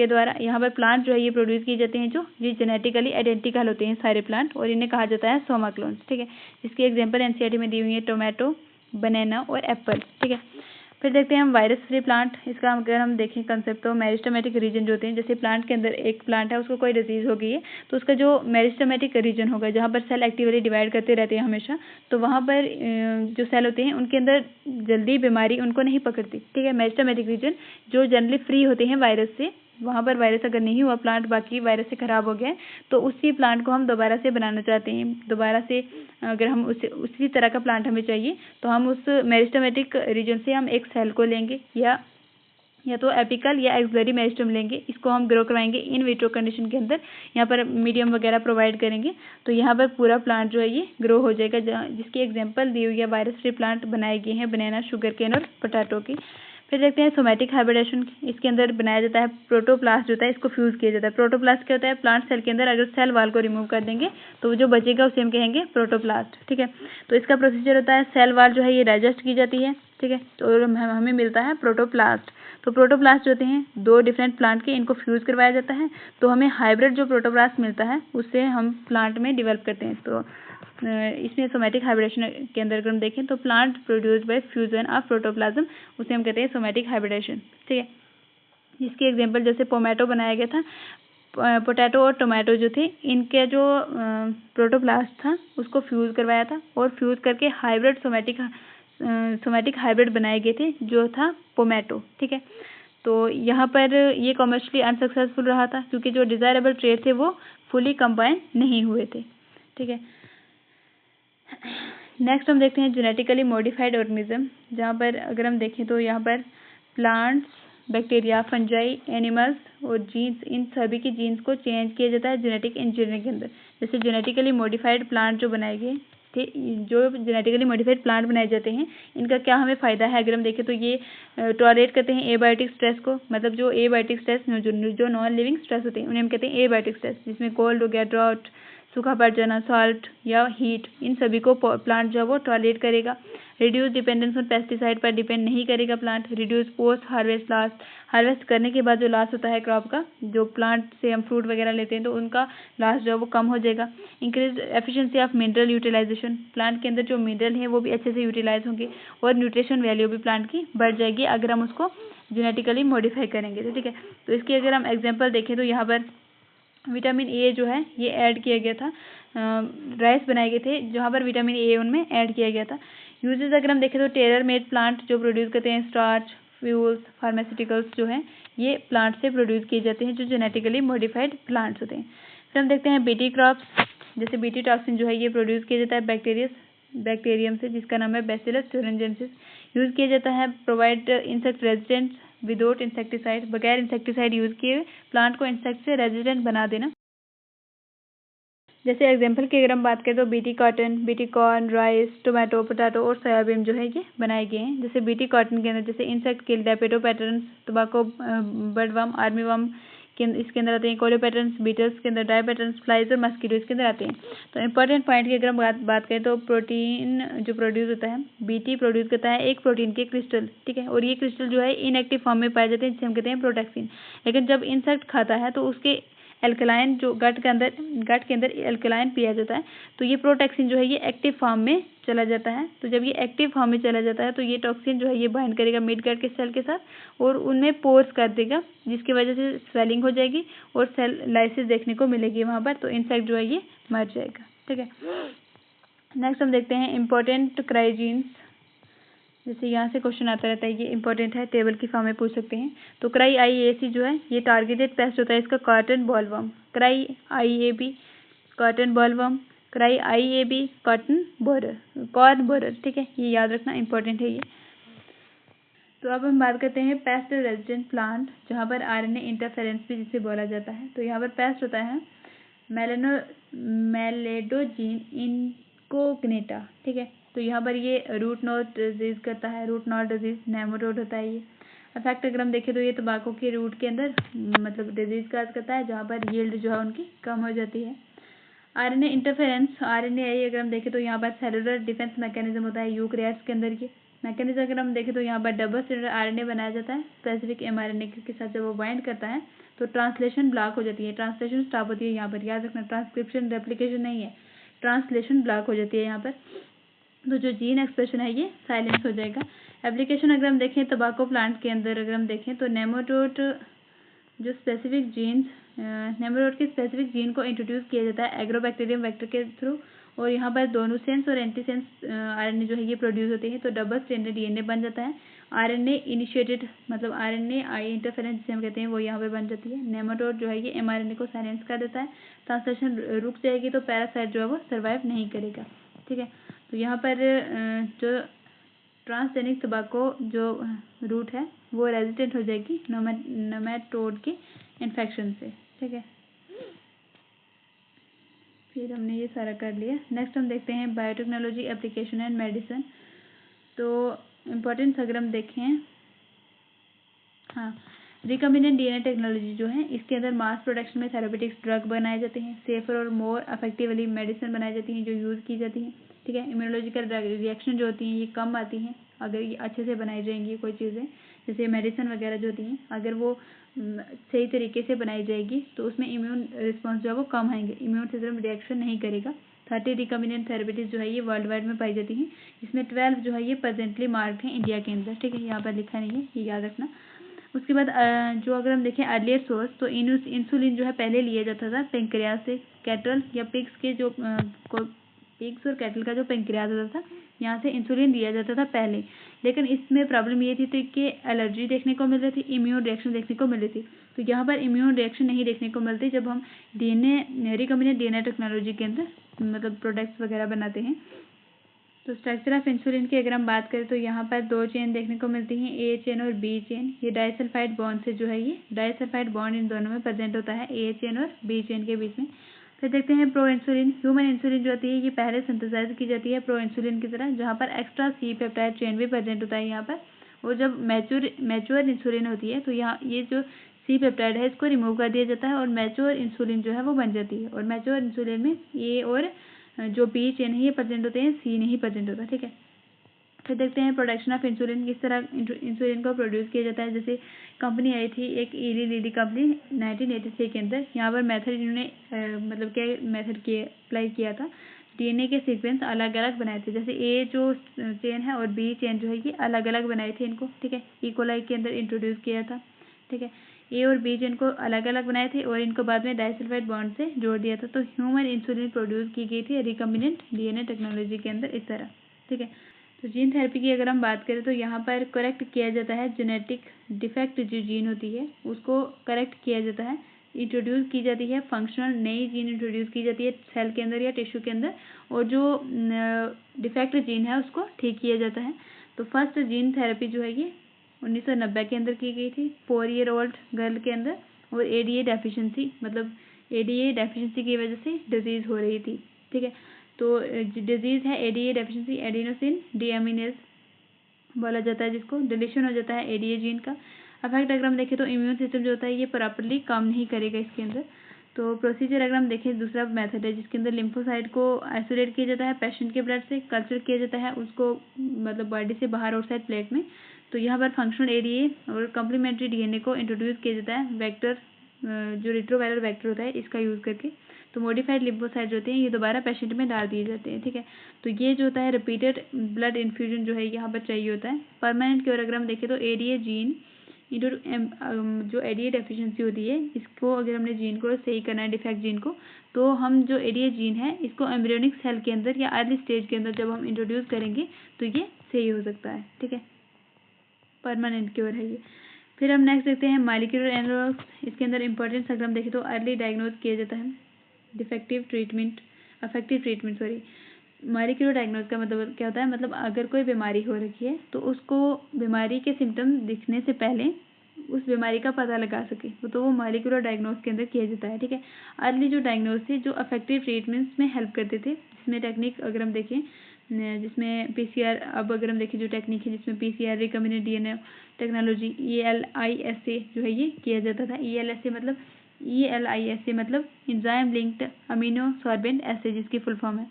द्वारा। यहाँ पर प्लांट जो है ये प्रोड्यूस किए जाते हैं जो ये जेनेटिकली आइडेंटिकल होते हैं सारे प्लांट, और इन्हें कहा जाता है सोमा क्लोन्स, ठीक है। इसकी एग्जांपल एनसीईआरटी में दी हुई है, टोमेटो, बनाना और एप्पल, ठीक है। फिर देखते हैं हम वायरस फ्री प्लांट। इसका अगर हम देखें कंसेप्ट तो मेरिस्टेमेटिक रीजन जो होते हैं, जैसे प्लांट के अंदर एक प्लांट है उसको कोई डिजीज हो गई है, तो उसका जो मेरिस्टेमेटिक रीजन होगा जहाँ पर सेल एक्टिवली डिवाइड करते रहते हैं हमेशा, तो वहाँ पर जो सेल होते हैं उनके अंदर जल्दी बीमारी उनको नहीं पकड़ती, ठीक है। मेरिस्टेमेटिक रीजन जो जनरली फ्री होते हैं वायरस से, वहाँ पर वायरस अगर नहीं हुआ, प्लांट बाकी वायरस से खराब हो गया है, तो उसी प्लांट को हम दोबारा से बनाना चाहते हैं। दोबारा से अगर हम उसी तरह का प्लांट हमें चाहिए तो हम उस मेरिस्टेमेटिक रीजन से हम एक सेल को लेंगे, या तो एपिकल या एक्सलरी मेरिस्टेम लेंगे, इसको हम ग्रो करवाएंगे इन विट्रो कंडीशन के अंदर, यहाँ पर मीडियम वगैरह प्रोवाइड करेंगे, तो यहाँ पर पूरा प्लांट जो है ये ग्रो हो जाएगा, जिसकी एग्जांपल दी हुई है वायरस फ्री प्लांट बनाए गए हैं बनाना, शुगर केन और पोटैटो की। फिर देखते हैं सोमैटिक हाइब्रिडेशन। इसके अंदर बनाया जाता है प्रोटोप्लास्ट जो होता है, इसको फ्यूज किया जाता है। प्रोटोप्लास्ट क्या होता है, प्लांट सेल के अंदर अगर सेल वाल को रिमूव कर देंगे तो जो बचेगा उसे हम कहेंगे प्रोटोप्लास्ट, ठीक है। तो इसका प्रोसीजर होता है, सेल वाल जो है ये डाइजेस्ट की जाती है, ठीक है, तो हमें मिलता है प्रोटोप्लास्ट। तो प्रोटोप्लास्ट जो होते हैं 2 डिफरेंट प्लांट के, इनको फ्यूज करवाया जाता है, तो हमें हाइब्रिड जो प्रोटोप्लास्ट मिलता है उससे हम प्लांट में डेवलप करते हैं। तो इसमें सोमैटिक हाइब्रिडेशन के अंदर अगर हम देखें तो plant produced by fusion of protoplasm, उसे हम कहते हैं सोमैटिक हाइब्रिडेशन, ठीक है। इसकी एग्जांपल जैसे टोमेटो बनाया गया था, पोटैटो और टोमेटो जो थे इनके जो प्रोटोप्लास्ट था उसको फ्यूज करवाया था, और फ्यूज करके हाइब्रिड सोमैटिक सोमैटिक हाइब्रिड बनाए गए थे जो था पोमैटो, ठीक है। तो यहाँ पर ये कॉमर्शियली अनसक्सेसफुल रहा था क्योंकि जो डिज़ायरेबल ट्रेट थे वो फुली कंबाइन नहीं हुए थे, ठीक है। नेक्स्ट हम देखते हैं जेनेटिकली मॉडिफाइड ऑर्गेनिज्म, जहाँ पर अगर हम देखें तो यहाँ पर प्लांट्स, बैक्टीरिया, फंजाई, एनिमल्स और जीन्स, इन सभी की जीन्स को चेंज किया जाता है जेनेटिक इंजीनियरिंग के अंदर। जैसे जेनेटिकली मॉडिफाइड प्लांट जो बनाए गए थे, जो जेनेटिकली मॉडिफाइड प्लांट बनाए जाते हैं, इनका क्या हमें फ़ायदा है अगर हम देखें तो ये टॉलरेट करते हैं एबायोटिक स्ट्रेस को, मतलब जो एबायोटिक स्ट्रेस जो नॉन लिविंग स्ट्रेस होते हैं उन्हें हम कहते हैं एबायोटिक स्ट्रेस, जिसमें कोल्ड हो गया, ड्राउट, सूखा पड़ जाना, सॉल्ट या हीट, इन सभी को प्लांट जो है वो टॉलरेट करेगा। रिड्यूस डिपेंडेंस ऑन पेस्टिसाइड पर डिपेंड नहीं करेगा plant. Reduce post harvest loss, harvest करने के बाद जो लॉस होता है क्रॉप का, जो प्लांट से हम फ्रूट वगैरह लेते हैं तो उनका लॉस जो है वो कम हो जाएगा। Increase efficiency of mineral utilization, plant के अंदर जो मिनरल है वो भी अच्छे से यूटिलाइज होंगे और न्यूट्रिशन वैल्यू भी प्लांट की बढ़ जाएगी अगर हम उसको जेनेटिकली मॉडिफाई करेंगे तो, ठीक है। तो इसकी अगर हम एग्जाम्पल देखें तो यहाँ पर विटामिन ए जो है ये ऐड किया गया था, राइस बनाए गए थे जहाँ पर विटामिन ए उनमें ऐड किया गया था। यूजेस अगर हम देखें तो टेलर मेड प्लांट जो प्रोड्यूस करते हैं, स्टार्च, फ्यूल्स, फार्मास्यूटिकल्स जो हैं ये प्लांट से प्रोड्यूस किए जाते हैं जो जेनेटिकली मॉडिफाइड प्लांट्स होते हैं। फिर हम देखते हैं बीटी क्रॉप्स, जैसे बीटी टॉक्सिन जो है ये प्रोड्यूस किया जाता है बैक्टीरियम से जिसका नाम है बैसिलस thuringiensis। यूज़ किया जाता है provide insect resistance without insecticide, बगैर इंसेक्टिसाइड यूज़ किए प्लांट को इंसेक्ट से रेजिस्टेंट बना देना। जैसे एग्जांपल की अगर हम बात करें तो BT cotton, BT corn, rice, tomato, potato और सोयाबीन जो है ये बनाए गए हैं। जैसे बीटी कॉटन के अंदर जैसे इंसेक्ट किल, डेपेटो patterns, tobacco budworm, army worm के इसके अंदर आते हैं, कोलो पैटर्न्स, बीटल्स के अंदर, डाई पैटर्न्स, फ्लाइज और मस्कीटो इसके अंदर आते हैं। तो इंपॉर्टेंट पॉइंट की अगर हम बात करें तो प्रोटीन जो प्रोड्यूस होता है, बीटी प्रोड्यूस करता है एक प्रोटीन के क्रिस्टल, ठीक है, और ये क्रिस्टल जो है इनएक्टिव फॉर्म में पाए जाते हैं जिसे हम कहते हैं प्रोटैक्सिन। लेकिन जब इंसेक्ट खाता है तो उसके एल्कलाइन जो गट के अंदर एल्कलाइन पिया जाता है तो ये प्रोटैक्सिन जो है ये एक्टिव फॉर्म में चला जाता है। तो जब ये एक्टिव फॉर्म में चला जाता है तो ये टॉक्सिन जो है ये बाइंड करेगा मिड गट के सेल के साथ और उनमें पोर्स कर देगा जिसकी वजह से स्वेलिंग हो जाएगी और सेल लाइसिस देखने को मिलेगी वहाँ पर, तो इंसेक्ट जो है ये मर जाएगा, ठीक है। नेक्स्ट हम देखते हैं इम्पोर्टेंट क्राइजीन्स, जैसे यहाँ से क्वेश्चन आता रहता है, ये इंपॉर्टेंट है, टेबल की फॉर्म में पूछ सकते हैं। तो क्राई IAC जो है ये टारगेटेड पेस्ट होता है इसका cotton bollworm, cry IAB cotton bollworm, cry IAB corn borer, ठीक है, ये याद रखना इंपॉर्टेंट है ये। तो अब हम बात करते हैं पेस्ट रेजिस्टेंट प्लांट, जहाँ पर RNA इंटरफेरेंस भी जिसे बोला जाता है। तो यहाँ पर पेस्ट होता है मेलेडोजीन इनकोग्नेटा, ठीक है। तो यहाँ पर ये रूट नॉट डिजीज करता है, रूट नॉट डिजीज नेमाटोड होता है ये। अफेक्ट अगर हम देखें तो ये तंबाकू के रूट के अंदर मतलब डिजीज काज करता है जहाँ पर यील्ड जो है उनकी कम हो जाती है। RNA इंटरफेरेंस, RNAi अगर हम देखें तो यहाँ पर सेलुलर डिफेंस मैकेनिज्म होता है यूकैरियोट्स के अंदर। ये मैकेनिज्म अगर हम देखें तो यहाँ पर डबल स्ट्रैंडेड RNA बनाया जाता है स्पेसिफिक mRNA के साथ, जब वो बाइंड करता है तो ट्रांसलेशन ब्लॉक हो जाती है, ट्रांसलेशन स्टॉप होती है। यहाँ पर याद रखना ट्रांसक्रिप्शन रेप्लिकेशन नहीं है, ट्रांसलेशन ब्लॉक हो जाती है यहाँ पर, तो जो जीन एक्सप्रेशन है ये साइलेंस हो जाएगा। एप्लीकेशन अगर हम देखें तंबाकू प्लांट के अंदर अगर हम देखें तो नेमाटोड जो स्पेसिफिक जीन्स, नेमाटोड के स्पेसिफिक जीन को इंट्रोड्यूस किया जाता है एग्रोबैक्टीरियम वेक्टर के थ्रू, और यहाँ पर दोनों सेंस और एंटीसेंस RNA जो है ये प्रोड्यूस होते हैं, तो डबल स्ट्रैंडेड DNA बन जाता है। RNA इनिशिएटेड मतलब RNAi इंटरफेरेंस जिसे हम कहते हैं वो यहाँ पे बन जाती है। नेमाटोड जो है ये mRNA को साइलेंस कर देता है, ट्रांसलेशन रुक जाएगी तो पैरासाइट जो है वो सर्वाइव नहीं करेगा, ठीक है। तो यहाँ पर जो ट्रांसजेनिक तंबाकू जो रूट है वो रेजिस्टेंट हो जाएगी नेमाटोड के इन्फेक्शन से, ठीक है। फिर हमने ये सारा कर लिया। नेक्स्ट हम देखते हैं बायोटेक्नोलॉजी एप्लीकेशन एंड मेडिसिन। तो इम्पोर्टेंस अगर हम देखें, हाँ, रिकम्बिनेंट DNA टेक्नोलॉजी जो है इसके अंदर मास प्रोडक्शन में थेरापेटिक्स ड्रग बनाए जाते हैं, सेफर और मोर इफेक्टिवली मेडिसिन बनाई जाती हैं जो यूज़ की जाती हैं, ठीक है। इम्यूनोलॉजिकल रिएक्शन जो होती हैं ये कम आती हैं अगर ये अच्छे से बनाई जाएंगी कोई चीज़ें, जैसे मेडिसिन वगैरह जो होती हैं अगर वो सही तरीके से बनाई जाएगी तो उसमें इम्यून रिस्पॉन्स जो है वो कम आएंगे, इम्यून सिस्टम रिएक्शन नहीं करेगा। 30 रिकम्बिनेंट थेरेपीज जो है ये वर्ल्ड वाइड में पाई जाती हैं, इसमें 12 जो है ये प्रेजेंटली मार्क्ड हैं इंडिया के अंदर, ठीक है, यहाँ पर लिखा नहीं है, ये याद रखना। उसके बाद जो अगर हम देखें अर्लियर सोर्स, तो इंसुलिन जो है पहले लिया जाता था पेंक्रियाज से, कैटल या पिग्स के जो पिग्स और कैटल का जो पेंक्रियाज होता था यहाँ से इंसुलिन दिया जाता था पहले, लेकिन इसमें प्रॉब्लम ये थी तो कि एलर्जी देखने को मिल रही थी, इम्यून रिएक्शन देखने को मिल रही थी। तो यहाँ पर इम्यून रिएक्शन नहीं देखने को मिलती जब हम डीएनए रिकॉम्बिनेंट डीएनए टेक्नोलॉजी के अंदर मतलब प्रोडक्ट्स वगैरह बनाते हैं। तो स्ट्रक्चर ऑफ इंसुलिन की अगर हम बात करें तो यहाँ पर 2 चेन देखने को मिलती हैं, ए चेन और बी चेन। ये डाइसल्फाइड बॉन्ड से जो है ये डाइसल्फाइड बॉन्ड इन दोनों में प्रेजेंट होता है, ए चेन और बी चेन के बीच में। फिर देखते हैं प्रो इंसुलिन। ह्यूमन इंसुलिन जो होती है ये पहले सिंथेसाइज की जाती है प्रो इंसुलिन की तरह, जहाँ पर एक्स्ट्रा सी पेप्टाइड चेन भी प्रेजेंट होता है यहाँ पर। और जब मैच्योर इंसुलिन होती है तो यहाँ ये जो सी पेप्टाइड है इसको रिमूव कर दिया जाता है और मैच्योर इंसुलिन जो है वो बन जाती है। और मैच्योर इंसुलिन में ए और जो बी चेन है ये प्रेजेंट होते हैं, सी नहीं प्रेजेंट होता। ठीक है, फिर देखते हैं प्रोडक्शन ऑफ इंसुलिन, किस तरह इंसुलिन को प्रोड्यूस किया जाता है। जैसे कंपनी आई थी एक ईली लिली कंपनी 1983 के अंदर। यहाँ पर मेथड इन्होंने मतलब क्या मेथड के अप्लाई किया था, डीएनए के सीक्वेंस अलग अलग बनाए थे। जैसे ए जो चेन है और बी चेन जो है ये अलग अलग बनाए थे इनको। ठीक है, इकोलाई के अंदर इंट्रोड्यूस किया था। ठीक है, ए और बी चेन को अलग अलग बनाए थे और इनको बाद में डाइसल्फाइड बॉन्ड से जोड़ दिया था। तो ह्यूमन इंसुलिन प्रोड्यूस की गई थी रिकॉम्बिनेंट डीएनए टेक्नोलॉजी के अंदर इस तरह। ठीक है, तो जीन थेरेपी की अगर हम बात करें तो यहाँ पर करेक्ट किया जाता है जेनेटिक डिफेक्ट जो जीन होती है उसको करेक्ट किया जाता है, इंट्रोड्यूस की जाती है फंक्शनल नई जीन इंट्रोड्यूस की जाती है सेल के अंदर या टिश्यू के अंदर, और जो डिफेक्ट जीन है उसको ठीक किया जाता है। तो फर्स्ट जीन थेरेपी जो है ये 1990 के अंदर की गई थी 4 ईयर ओल्ड गर्ल के अंदर। और एडीए डेफिशिएंसी मतलब एडीए डेफिशिएंसी की वजह से डिजीज़ हो रही थी। ठीक है, तो डिजीज़ है एडीए डेफिशिएंसी एडिनोसिन डीएमिनेज बोला जाता है, जिसको डिलीशन हो जाता है एडीए जीन का। अफेक्ट अगर हम देखें तो इम्यून सिस्टम जो होता है ये प्रॉपरली काम नहीं करेगा इसके अंदर। तो प्रोसीजर अगर हम देखें दूसरा मेथड है जिसके अंदर लिम्फोसाइट को आइसोलेट किया जाता है पेशेंट के ब्लड से, कल्चर किया जाता है उसको मतलब बॉडी से बाहर आउटसाइड प्लेट में। तो यहाँ पर फंक्शनल एडीए और कम्प्लीमेंट्री डीएनए को इंट्रोड्यूस किया जाता है वेक्टर जो रिट्रोवायरल वेक्टर होता है इसका यूज़ करके। तो मॉडिफाइड लिम्फोसाइट जो होते हैं ये दोबारा पेशेंट में डाल दिए जाते हैं। ठीक है, तो ये जो होता है रिपीटेड ब्लड इन्फ्यूजन जो है यहाँ पर चाहिए होता है। परमानेंट क्योर अगर हम देखें तो एडीए जीन जो एडीए डेफिशिएंसी होती है इसको अगर हमने जीन को सही करना है डिफेक्ट जीन को, तो हम जो एडीए जीन है इसको एम्ब्रियोनिक सेल के अंदर या अर्ली स्टेज के अंदर जब हम इंट्रोड्यूस करेंगे तो ये सही हो सकता है। ठीक है, परमानेंट क्योर है ये। फिर हम नेक्स्ट देखते हैं मॉलिक्यूलर एनालॉग्स। इसके अंदर इंपॉर्टेंस अगर हम देखें तो अर्ली डायग्नोज किया जाता है affective treatment sorry. Molecular diagnose का मतलब क्या होता है, मतलब अगर कोई बीमारी हो रखी है तो उसको बीमारी के सिम्टम्स दिखने से पहले उस बीमारी का पता लगा सके तो वो मॉलिक्यूलर डायग्नोज के अंदर किया जाता है। ठीक है, अर्ली जो डायग्नोज थे जो अफेक्टिव ट्रीटमेंट्स में हेल्प करते थे, जिसमें टेक्निक अगर हम देखें जिसमें पीसीआर, अब अगर हम देखें जो टेक्निक है जिसमें PCR recombinant DNA technology ELISA जो है ये किया जाता था। ELISA मतलब एंजाइम लिंक्ड अमीनो सॉर्बेंट एसे जिसकी फुल फॉर्म है।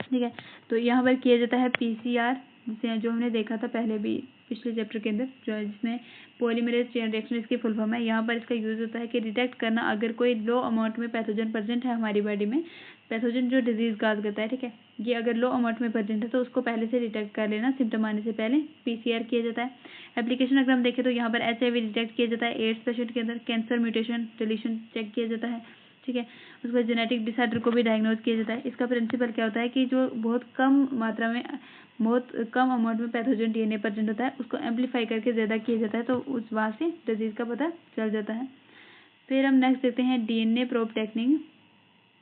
ठीक है, तो यहाँ पर किया जाता है पीसीआर जिसे जो हमने देखा था पहले भी पिछले चैप्टर के अंदर जो जिसमें पॉलीमरेज चेन रिएक्शन इसकी फुल फॉर्म है। यहाँ पर इसका यूज़ होता है कि डिटेक्ट करना अगर कोई लो अमाउंट में पैथोजन प्रेजेंट है हमारी बॉडी में, पैथोजन जो डिजीज़ काज करता है। ठीक है, ये अगर लो अमाउंट में प्रेजेंट है तो उसको पहले से डिटेक्ट कर लेना, सिम्टम आने से पहले पीसीआर किया जाता है। एप्लीकेशन अगर हम देखें तो यहाँ पर HIV डिटेक्ट किया जाता है एड्स पेशेंट के अंदर, कैंसर म्यूटेशन डिलीशन चेक किया जाता है। ठीक है, उसके बाद जेनेटिक डिसऑर्डर को भी डायग्नोज किया जाता है। इसका प्रिंसिपल क्या होता है कि जो बहुत कम मात्रा में बहुत कम अमाउंट में पैथोजन डीएनए प्रेजेंट होता है उसको एम्पलीफाई करके ज़्यादा किया जाता है, तो उस वहाँ से डिजीज़ का पता चल जाता है। फिर हम नेक्स्ट देखते हैं डीएनए प्रोब टेक्निक।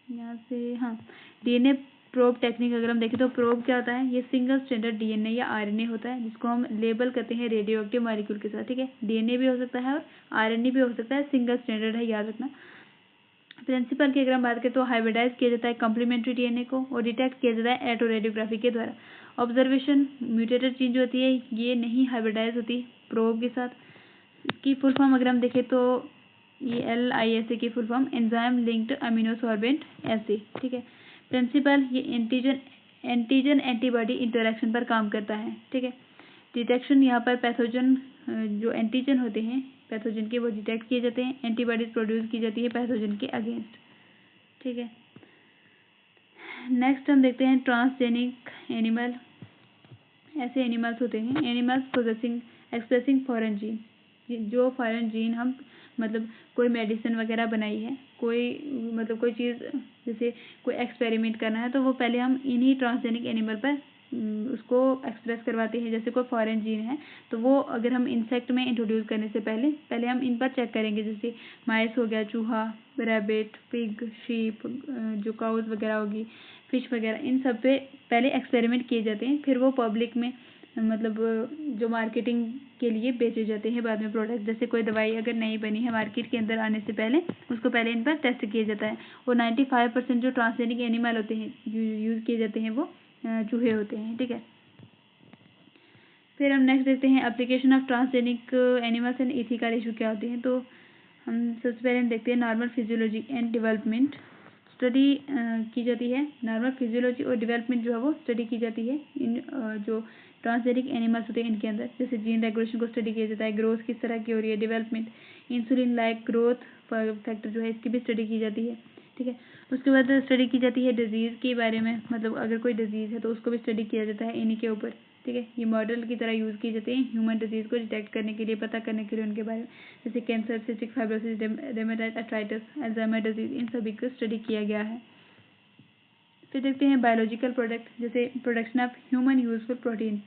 यहाँ से हाँ, डीएनए प्रोब टेक्निक अगर हम देखें तो प्रोब क्या होता है, ये सिंगल स्ट्रैंडेड डीएनए या आरएनए होता है जिसको हम लेबल करते हैं रेडियो एक्टिव मॉलिक्यूल के साथ। ठीक है, डीएनए भी हो सकता है और आरएनए भी हो सकता है, सिंगल स्ट्रैंडेड है याद रखना। प्रिंसिपल की अगर हम बात करें तो हाइब्रिडाइज किया जाता है कम्प्लीमेंट्री डीएनए को और डिटेक्ट किया जाता है एटोरेडियोग्राफी के द्वारा। ऑब्जर्वेशन म्यूटेटेड चीज जो होती है ये नहीं हाइब्रिडाइज होती प्रोब के साथ। इसकी फुल फॉर्म अगर हम देखें तो ये ELISA की full form enzyme linked amino sorbent assay. ठीक है, प्रिंसिपल ये एंटीजन एंटीबॉडी इंटरेक्शन पर काम करता है। ठीक है, डिटेक्शन यहाँ पर पैथोजन जो एंटीजन होते हैं पैथोजन के वो डिटेक्ट किए जाते हैं, एंटीबॉडीज प्रोड्यूस की जाती है पैथोजन के अगेंस्ट। ठीक है, नेक्स्ट हम देखते हैं ट्रांसजेनिक एनिमल। ऐसे एनिमल्स होते हैं animals possessing expressing foreign gene, जो फॉरेन जीन हम मतलब कोई मेडिसिन वगैरह बनाई है, कोई मतलब कोई चीज़ जैसे कोई एक्सपेरिमेंट करना है तो वो पहले हम इन्हीं ट्रांसजेनिक एनिमल पर उसको एक्सप्रेस करवाती है। जैसे कोई फॉरेन जीन है तो वो अगर हम इंसेक्ट में इंट्रोड्यूस करने से पहले हम इन पर चेक करेंगे, जैसे माइस हो गया, चूहा, रैबिट, पिग, शीप, जो काउज वगैरह होगी, फिश वगैरह, इन सब पे पहले एक्सपेरिमेंट किए जाते हैं, फिर वो पब्लिक में मतलब जो मार्केटिंग के लिए बेचे जाते हैं बाद में प्रोडक्ट। जैसे कोई दवाई अगर नई बनी है मार्केट के अंदर आने से पहले उसको पहले इन पर टेस्ट किया जाता है। और 95% जो ट्रांसजेनिक एनिमल होते हैं यूज़ किए जाते हैं वो चूहे होते हैं, ठीक है। फिर हम नेक्स्ट देखते हैं application of transgenic animals and ethical issue क्या होते हैं। तो हम सबसे पहले देखते हैं normal physiology and development study की जाती है। नॉर्मल फिजियोलॉजी और डेवलपमेंट जो है वो स्टडी की जाती है इन जो ट्रांसजेनिक एनिमल्स होते हैं इनके अंदर। जैसे जीन रेगुलेशन को स्टडी किया जाता है, ग्रोथ किस तरह की हो रही है, development, insulin like growth factor जो है इसकी भी स्टडी की जाती है, ठीक है। उसके बाद स्टडी की जाती है डिजीज़ के बारे में, मतलब अगर कोई डिजीज़ है तो उसको भी स्टडी किया जाता है इन्हीं के ऊपर, ठीक है। ये मॉडल की तरह यूज़ किए जाते हैं ह्यूमन डिजीज़ को डिटेक्ट करने के लिए, पता करने के लिए उनके बारे में, जैसे cancer, cystic fibrosis, rheumatoid arthritis, Alzheimer disease, इन सभी को स्टडी किया गया है। फिर देखते हैं बायोलॉजिकल प्रोडक्ट, जैसे production of human useful protein.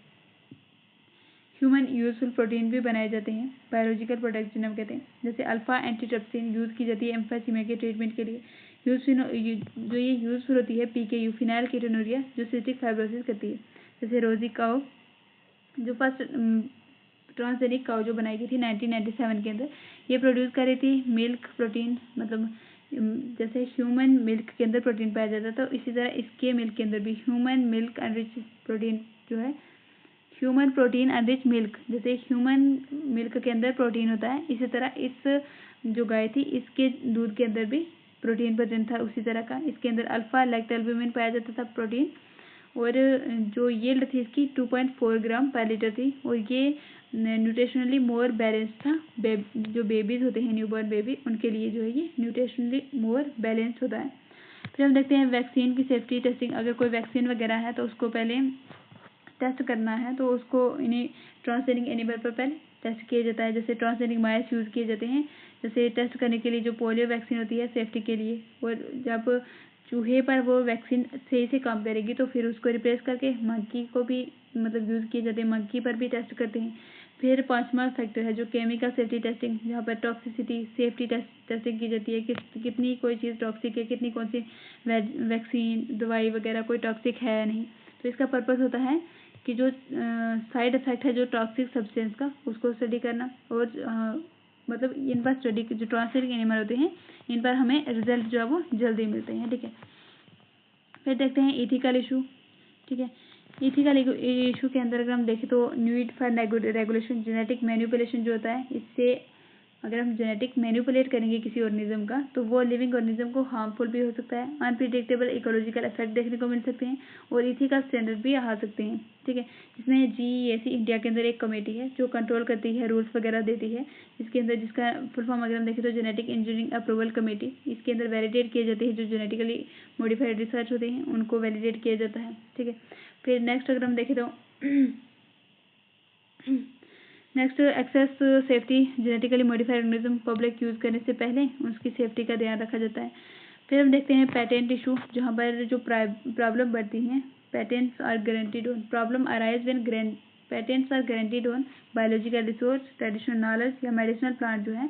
Human useful protein भी बनाए जाते हैं, बायोलॉजिकल प्रोडक्ट जिन्हें हम कहते हैं। जैसे अल्फा एंटीट्रिप्सिन यूज़ की जाती है एम्फीसीमिया के ट्रीटमेंट के लिए। जो ये यूजफुल होती है पीकेयू, फिनाइल कीटोनुरिया, जो सिस्टिक फाइब्रोसिस करती है। जैसे रोजी काउ, जो फर्स्ट ट्रांसजेनिक काउ जो बनाई गई थी 1997 के अंदर, ये प्रोड्यूस कर रही थी मिल्क प्रोटीन, मतलब जैसे ह्यूमन मिल्क के अंदर प्रोटीन पाया जाता था, तो इसी तरह इसके मिल्क के अंदर भी ह्यूमन मिल्क एनरिच प्रोटीन जो है, ह्यूमन प्रोटीन एनरिच मिल्क, जैसे ह्यूमन मिल्क के अंदर प्रोटीन होता है, इसी तरह इस जो गाय थी इसके दूध के अंदर भी प्रोटीन प्रेजेंट था उसी तरह का। इसके अंदर अल्फा लैक्टोल्ब्यूमिन पाया जाता था प्रोटीन, और जो यील्ड थी इसकी 2.4 ग्राम पर लीटर थी, और ये न्यूट्रिशनली मोर बैलेंस था। जो बेबीज़ होते हैं न्यूबॉर्न बेबी, उनके लिए जो है ये न्यूट्रिशनली मोर बैलेंस होता है। फिर हम देखते हैं वैक्सीन की सेफ्टी टेस्टिंग। अगर कोई वैक्सीन वगैरह है तो उसको पहले टेस्ट करना है तो उसको इन्हीं ट्रांसजेनिक एनिमल पर पहले टेस्ट किया जाता है। जैसे ट्रांसजेनिक माइस यूज़ किए जाते हैं जैसे टेस्ट करने के लिए, जो पोलियो वैक्सीन होती है सेफ्टी के लिए, और जब चूहे पर वो वैक्सीन सही से काम करेगी तो फिर उसको रिप्लेस करके मंकी को भी मतलब यूज़ किए जाते हैं, मंकी पर भी टेस्ट करते हैं। फिर 5वां फैक्टर है जो केमिकल सेफ्टी टेस्टिंग, जहाँ पर टॉक्सिसिटी सेफ्टी टेस्टिंग की जाती है, कितनी कोई चीज़ टॉक्सिक है, कितनी कौन सी वैक्सीन दवाई वगैरह कोई टॉक्सिक है या नहीं। तो इसका पर्पज़ होता है कि जो साइड इफ़ेक्ट है जो टॉक्सिक सब्सटेंस का, उसको स्टडी करना, और मतलब इन पर स्टडी जो ट्रांसजेनिक एनिमल होते हैं इन पर हमें रिजल्ट जो है वो जल्दी मिलते हैं, ठीक है। फिर देखते हैं इथिकल इशू, ठीक है। इथिकल इशू के अंदर अगर हम देखें तो need for regulation, genetic manipulation जो होता है, इससे अगर हम जेनेटिक मैनिपुलेट करेंगे किसी ऑर्गेनिज्म का तो वो लिविंग ऑर्गेनिज्म को हार्मफुल भी हो सकता है, अनप्रिडिक्टेबल इकोलॉजिकल इफेक्ट देखने को मिल सकते हैं, और इथिकल स्टैंडर्ड भी आ सकते हैं, ठीक है। जिसमें GEAC इंडिया के अंदर एक कमेटी है जो कंट्रोल करती है, रूल्स वगैरह देती है, इसके अंदर जिसका फुल फॉर्म अगर हम देखें तो जेनेटिक इंजीनियरिंग अप्रूवल कमेटी। इसके अंदर वैलिडेट किए जाते हैं जो जेनेटिकली मॉडिफाइड रिसर्च होते हैं उनको वैलिडेट किया जाता है, ठीक है। फिर नेक्स्ट अगर हम देखें तो next access safety, genetically modified organism public use करने से पहले उसकी सेफ्टी का ध्यान रखा जाता है। फिर हम देखते हैं पेटेंट इशू, जहाँ पर जो प्रॉब्लम बढ़ती हैं, patents are guaranteed on, problem arise when patents are guaranteed on biological resource, traditional knowledge या मेडिसिनल प्लांट जो है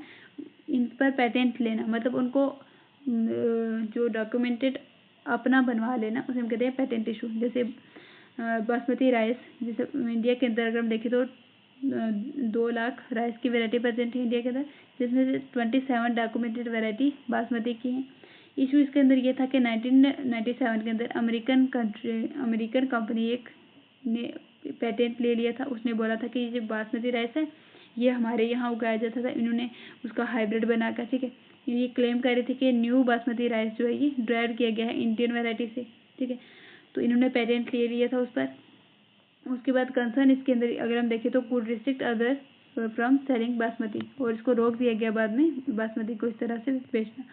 इन पर पेटेंट लेना, मतलब उनको जो डॉक्यूमेंटेड अपना बनवा लेना, उसे हम कहते हैं पेटेंट इशू। जैसे बासमती राइस, जैसे इंडिया के अंदर अगर हम देखें तो 2 लाख राइस की वैरायटी प्रेजेंट है इंडिया के अंदर, जिसमें से 27 डॉक्यूमेंटेड वैरायटी बासमती की हैं। इशू इसके अंदर ये था कि 1997 के अंदर अमेरिकन कंपनी एक ने पेटेंट ले लिया था। उसने बोला था कि ये जो बासमती राइस है ये हमारे यहाँ उगाया जाता था, इन्होंने उसका हाइब्रिड बनाकर, ठीक है, ये क्लेम कर रहे थे कि न्यू बासमती राइस जो है ये ड्राइव किया गया है इंडियन वैरायटी से, ठीक है। तो इन्होंने पेटेंट ले लिया था उस पर। उसके बाद कंसर्न इसके अंदर अगर हम देखें तो could restrict others from selling basmati, और इसको रोक दिया गया बाद में बासमती को इस तरह से बेचना।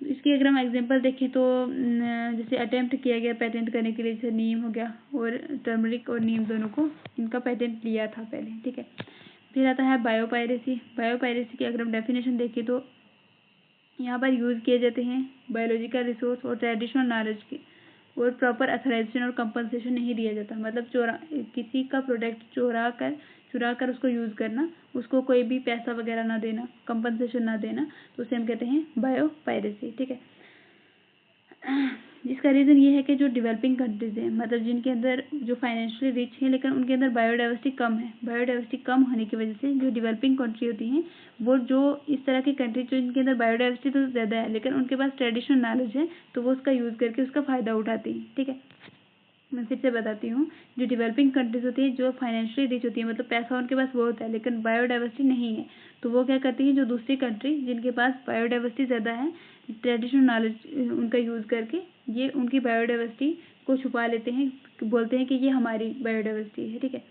इसकी अगर हम एग्जांपल देखें तो जैसे अटेम्प्ट किया गया पेटेंट करने के लिए, जैसे नीम हो गया, और टर्मरिक और नीम दोनों को इनका पेटेंट लिया था पहले, ठीक है। फिर आता है बायोपायरेसी। बायोपायरेसी की अगर हम डेफिनेशन देखें तो यहाँ पर यूज़ किए जाते हैं बायोलॉजिकल रिसोर्स और ट्रेडिशनल नॉलेज के और प्रॉपर अथोराइजेशन और कंपनसेशन नहीं दिया जाता, मतलब किसी का प्रोडक्ट चुरा कर उसको यूज़ करना, उसको कोई भी पैसा वगैरह ना देना, कंपनसेशन ना देना, तो उसे हम कहते हैं बायो पायरेसी। ठीक है, जिसका रीज़न ये है कि जो डेवलपिंग कंट्रीज हैं, मतलब जिनके अंदर जो फाइनेंशियली रिच हैं लेकिन उनके अंदर बायोडाइवर्सिटी कम है, बायोडाइवर्सिटी कम होने की वजह से जो डेवलपिंग कंट्री होती हैं वो जो इस तरह की कंट्री जो इनके अंदर बायोडाइवर्सिटी तो ज़्यादा है लेकिन उनके पास ट्रेडिशनल नॉलेज है, तो वो उसका यूज़ करके उसका फ़ायदा उठाती हैं। ठीक है, मैं फिर से बताती हूँ, जो डेवलपिंग कंट्रीज होती हैं जो फाइनेंशियली रिच होती है, मतलब पैसा उनके पास बहुत है लेकिन बायोडाइवर्सिटी नहीं है, तो वो क्या करती हैं, जो दूसरी कंट्री जिनके पास बायोडाइवर्सिटी ज़्यादा है, ट्रेडिशनल नॉलेज उनका यूज़ करके ये उनकी बायोडाइवर्सिटी को छुपा लेते हैं, बोलते हैं कि ये हमारी बायोडाइवर्सिटी है। ठीक है,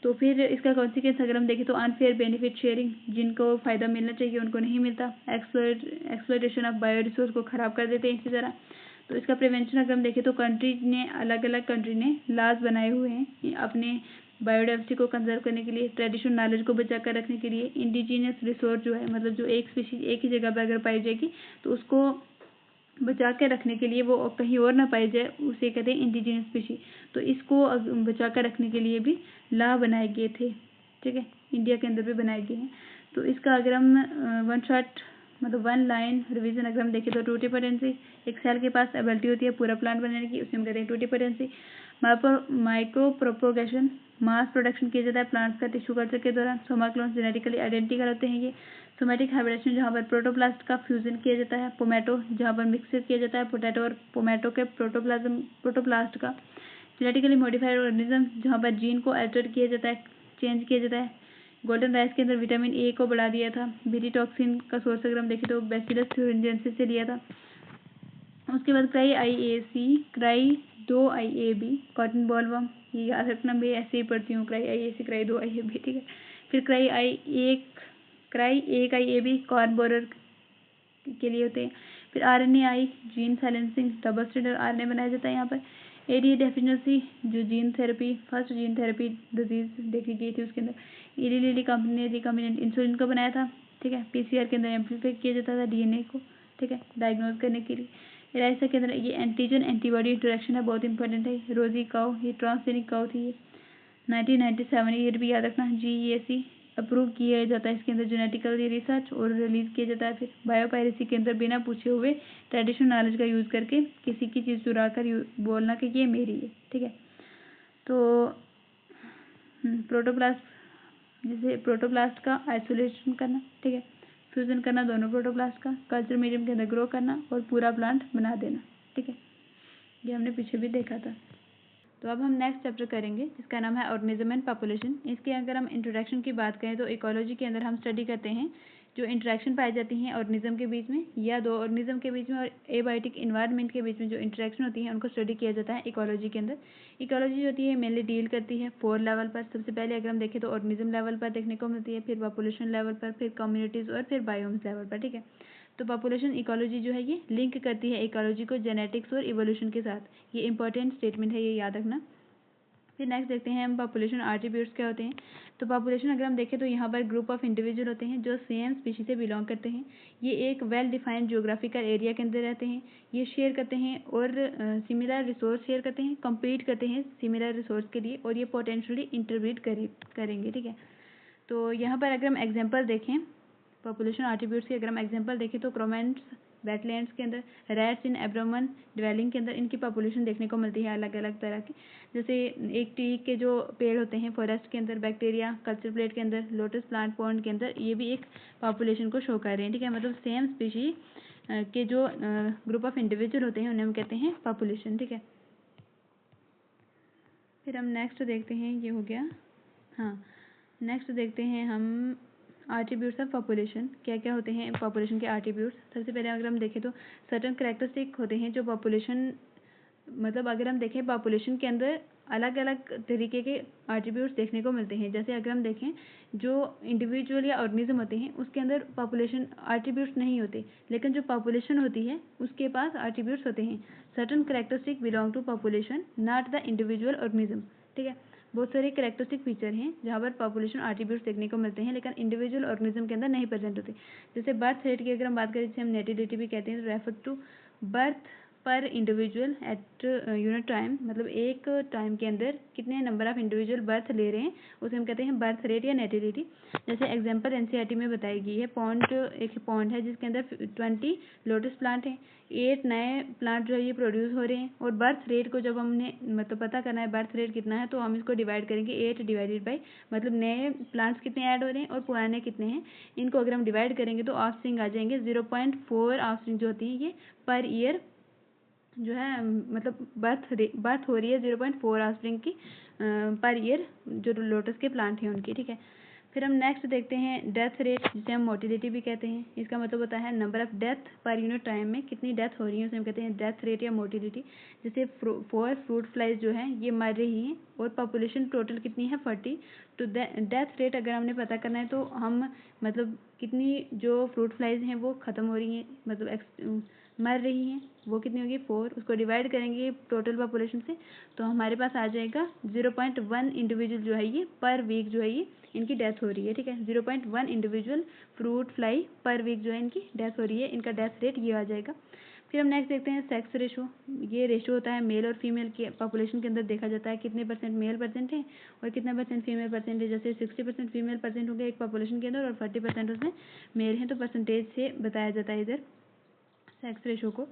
तो फिर इसका कॉन्सिक्वेंस अगर हम देखें तो अनफेयर बेनिफिट शेयरिंग, जिनको फ़ायदा मिलना चाहिए उनको नहीं मिलता, एक्सप्लॉयटेशन ऑफ बायो रिसोर्स को ख़राब कर देते हैं इसी तरह। तो इसका प्रिवेंशन अगर हम देखें तो अलग अलग कंट्री ने लॉज बनाए हुए हैं अपने बायोडाइवर्सिटी को कंजर्व करने के लिए, ट्रेडिशनल नॉलेज को बचा कर रखने के लिए। इंडिजीनियस रिसोर्स जो है, मतलब जो एक स्पीशीज एक ही जगह पर अगर पाई जाएगी तो उसको बचा के रखने के लिए, वो कहीं और ना पाई जाए, उसे कहते हैं इंडिजिनियस स्पीशी। तो इसको बचा कर रखने के लिए भी लॉ बनाए गए थे। ठीक है, इंडिया के अंदर भी बनाए गए हैं। तो इसका अगर हम वन शॉट मतलब वन लाइन रिवीजन अगर हम देखें तो टूटी पोटेंसी, एक सेल के पास एबिलिटी होती है पूरा प्लांट बनाने की, उसे हम कहते हैं टूटी potency. Micro propagation, mass production किया जाता है प्लांट्स का टिश्यू कल्चर के दौरान। सोमा क्लोन्स जेनेटिकली आइडेंटिकल होते हैं ये। सोमेटिक हाइब्रिडेशन, जहाँ पर प्रोटोप्लास्ट का फ्यूजन किया जाता है। पोमेटो, जहाँ पर मिक्सर किया जाता है पोटैटो और पोमेटो के प्रोटोप्लास्ट का। जेनेटिकली मॉडिफाइड ऑर्गेनिज्म, जहाँ पर जीन को अल्टर किया जाता है, चेंज किया जाता है। गोल्डन राइस के अंदर विटामिन ए को बढ़ा दिया था। बीटी टॉक्सिन का सोर्स अगर हम देखें तो बैसिलस thuringiensis से लिया था। उसके बाद क्राई 2IA-B, कॉटन बॉलवर्म, ये याद रखना, मैं ऐसे ही पढ़ती हूँ, क्राई 2IA-B। ठीक है, फिर क्राई 1IA-B कॉर्न बोरर के लिए होते हैं। फिर RNAi, gene silencing, double stranded RNA बनाया जाता है यहाँ पर। ADA डेफिशिएंसी, जो gene therapy, first gene therapy disease देखी गई थी उसके अंदर। इली लिली कंपनी ने रिकॉम्बिनेंट इंसुलिन को बनाया था। ठीक है, PCR के अंदर एम्प्लीफाई किया जाता था DNA को, ठीक है, डायग्नोज करने के लिए। एलाइसा के अंदर ये एंटीजन एंटीबॉडी इंटरेक्शन है, बहुत इंपॉर्टेंट है। रोजी काउ, ये ट्रांसजेनिक काउ थी ये। 1997 ईयर भी याद रखना। GEAC अप्रूव किया जाता है इसके अंदर जेनेटिकली रिसर्च और रिलीज किया जाता है। फिर बायोपायरेसी के अंदर बिना पूछे हुए ट्रेडिशनल नॉलेज का यूज़ करके किसी की चीज़ चुरा कर बोलना कि ये मेरी है। ठीक है, तो प्रोटोप्लास्ट, जैसे प्रोटोप्लास्ट का आइसोलेशन करना, ठीक है, फ्यूजन करना दोनों प्रोटोप्लास्ट का, कल्चर मीडियम के अंदर ग्रो करना और पूरा प्लांट बना देना। ठीक है, ये हमने पीछे भी देखा था। तो अब हम नेक्स्ट चैप्टर करेंगे जिसका नाम है ऑर्गेनिज्म एंड पॉपुलेशन। इसके अगर हम इंट्रोडक्शन की बात करें तो इकोलॉजी के अंदर हम स्टडी करते हैं जो इंटरेक्शन पाई जाती हैं ऑर्गेनिज्म के बीच में या दो ऑर्गेनिज्म के बीच में और एबायोटिक इन्वायरमेंट के बीच में जो इंटरेक्शन होती है उनको स्टडी किया जाता है इकोलॉजी के अंदर। इकोलॉजी जो होती है मेनली डील करती है 4 लेवल पर। सबसे पहले अगर हम देखें तो ऑर्गेनिज्म लेवल पर देखने को मिलती है, फिर पॉपुलेशन लेवल पर, फिर कम्युनिटीज़ और फिर बायोम्स लेवल पर। ठीक है, तो पॉपुलेशन इकोलॉजी जो है ये लिंक करती है इकोलॉजी को जेनेटिक्स और इवोल्यूशन के साथ। ये इंपॉर्टेंट स्टेटमेंट है, ये याद रखना। फिर नेक्स्ट देखते हैं हम पॉपुलेशन एट्रीब्यूट्स क्या होते हैं। तो पॉपुलेशन अगर हम देखें तो यहाँ पर ग्रुप ऑफ इंडिविजुअल होते हैं जो सेम स्पीशीज से बिलोंग करते हैं। ये एक वेल डिफाइंड जियोग्राफिकल एरिया के अंदर रहते हैं। ये शेयर करते हैं और सिमिलर रिसोर्स शेयर करते हैं, कम्पीट करते हैं सिमिलर रिसोर्स के लिए और ये पोटेंशियली इंटरब्रीड करेंगे। ठीक है, तो यहाँ पर अगर हम एग्जाम्पल देखें पॉपुलेशन एट्रीब्यूट्स की, अगर हम एग्जाम्पल देखें तो क्रोमेंट्स वेटलैंड्स के अंदर, रैट्स इन एब्रोमन ड्वेलिंग के अंदर इनकी पॉपुलेशन देखने को मिलती है अलग अलग तरह की। जैसे एक टी के जो पेड़ होते हैं फॉरेस्ट के अंदर, बैक्टीरिया कल्चर प्लेट के अंदर, लोटस प्लांट पॉन्ड के अंदर, ये भी एक पॉपुलेशन को शो कर रहे हैं। ठीक है, मतलब सेम स्पीशी के जो ग्रुप ऑफ इंडिविजुअल होते हैं उन्हें हम कहते हैं पॉपुलेशन। ठीक है, फिर हम नेक्स्ट देखते हैं, ये हो गया। हाँ, नेक्स्ट देखते हैं हम एट्रीब्यूट्स ऑफ पॉपुलेशन, क्या क्या होते हैं पॉपुलेशन के एट्रीब्यूट्स। सबसे पहले अगर हम देखें तो सर्टेन कैरेक्टरिस्टिक होते हैं जो पॉपुलेशन, मतलब अगर हम देखें पॉपुलेशन के अंदर अलग अलग तरीके के एट्रीब्यूट्स देखने को मिलते हैं। जैसे अगर हम देखें जो इंडिविजुअल या ऑर्गेनिज्म होते हैं उसके अंदर पॉपुलेशन एट्रीब्यूट्स नहीं होते, लेकिन जो पॉपुलेशन होती है उसके पास एट्रीब्यूट्स होते हैं। Certain characteristic belong to population not the individual organism. ठीक है, बहुत सारे कैरेक्टरिस्टिक फीचर हैं जहाँ पर पॉपुलेशन एट्रीब्यूट्स देखने को मिलते हैं लेकिन इंडिविजुअल ऑर्गेनिज्म के अंदर नहीं प्रेजेंट होते। जैसे बर्थ रेट की अगर हम बात करें, जिसे हम नेटिविटी भी कहते हैं, तो रेफर टू बर्थ पर इंडिविजुअल एट यूनिट टाइम, मतलब एक टाइम के अंदर कितने नंबर ऑफ इंडिविजुअल बर्थ ले रहे हैं उसे हम कहते हैं बर्थ रेट या नेटिलिटी। जैसे एग्जांपल एनसीईआरटी में बताई गई है, एक पॉन्ड है जिसके अंदर 20 लोटस प्लांट हैं, 8 नए प्लांट जो है ये प्रोड्यूस हो रहे हैं, और बर्थ रेट को जब हमने मतलब पता करना है बर्थ रेट कितना है तो हम इसको डिवाइड करेंगे 8 डिवाइडेड बाई, मतलब नए प्लांट्स कितने ऐड हो रहे हैं और पुराने कितने हैं, इनको अगर हम डिवाइड करेंगे तो ऑफस्प्रिंग आ जाएंगे 0.4 ऑफस्प्रिंग जो होती है ये पर ईयर जो है, मतलब बर्थ हो रही है 0.4 ऑफस्प्रिंग की पर ईयर जो लोटस के प्लांट हैं उनकी, ठीक है। फिर हम नेक्स्ट देखते हैं डेथ रेट, जिसे हम मोटिलिटी भी कहते हैं। इसका मतलब होता है number of death per unit time में कितनी डेथ हो रही है उसे हम कहते हैं डेथ रेट या मोटिलिटी। जैसे 4 फ्रूट फ्लाइज जो हैं ये मर रही हैं और पॉपुलेशन टोटल कितनी है 40, तो डेथ रेट अगर हमने पता करना है तो हम मतलब कितनी जो फ्रूट फ्लाइज हैं वो ख़त्म हो रही हैं, मतलब मर रही हैं, वो कितनी होगी 4, उसको डिवाइड करेंगे टोटल पॉपुलेशन से तो हमारे पास आ जाएगा 0.1 इंडिविजुअल जो है ये पर वीक जो है ये इनकी डेथ हो रही है, ठीक है। 0.1 individual fruit fly per week जो है इनकी डेथ हो रही है, इनका डेथ रेट ये आ जाएगा। फिर हम नेक्स्ट देखते हैं सेक्स रेशो। ये रेशो होता है मेल और फीमेल के पॉपुलेशन के अंदर देखा जाता है कितने परसेंट मेल परसेंट है और कितना परसेंट फीमेल परसेंट है। जैसे 60% फीमेल परसेंट होंगे एक पॉपुलेशन के अंदर और 40% उसमें मेल हैं, तो परसेंटेज से बताया जाता है इधर सेक्स रेशो को।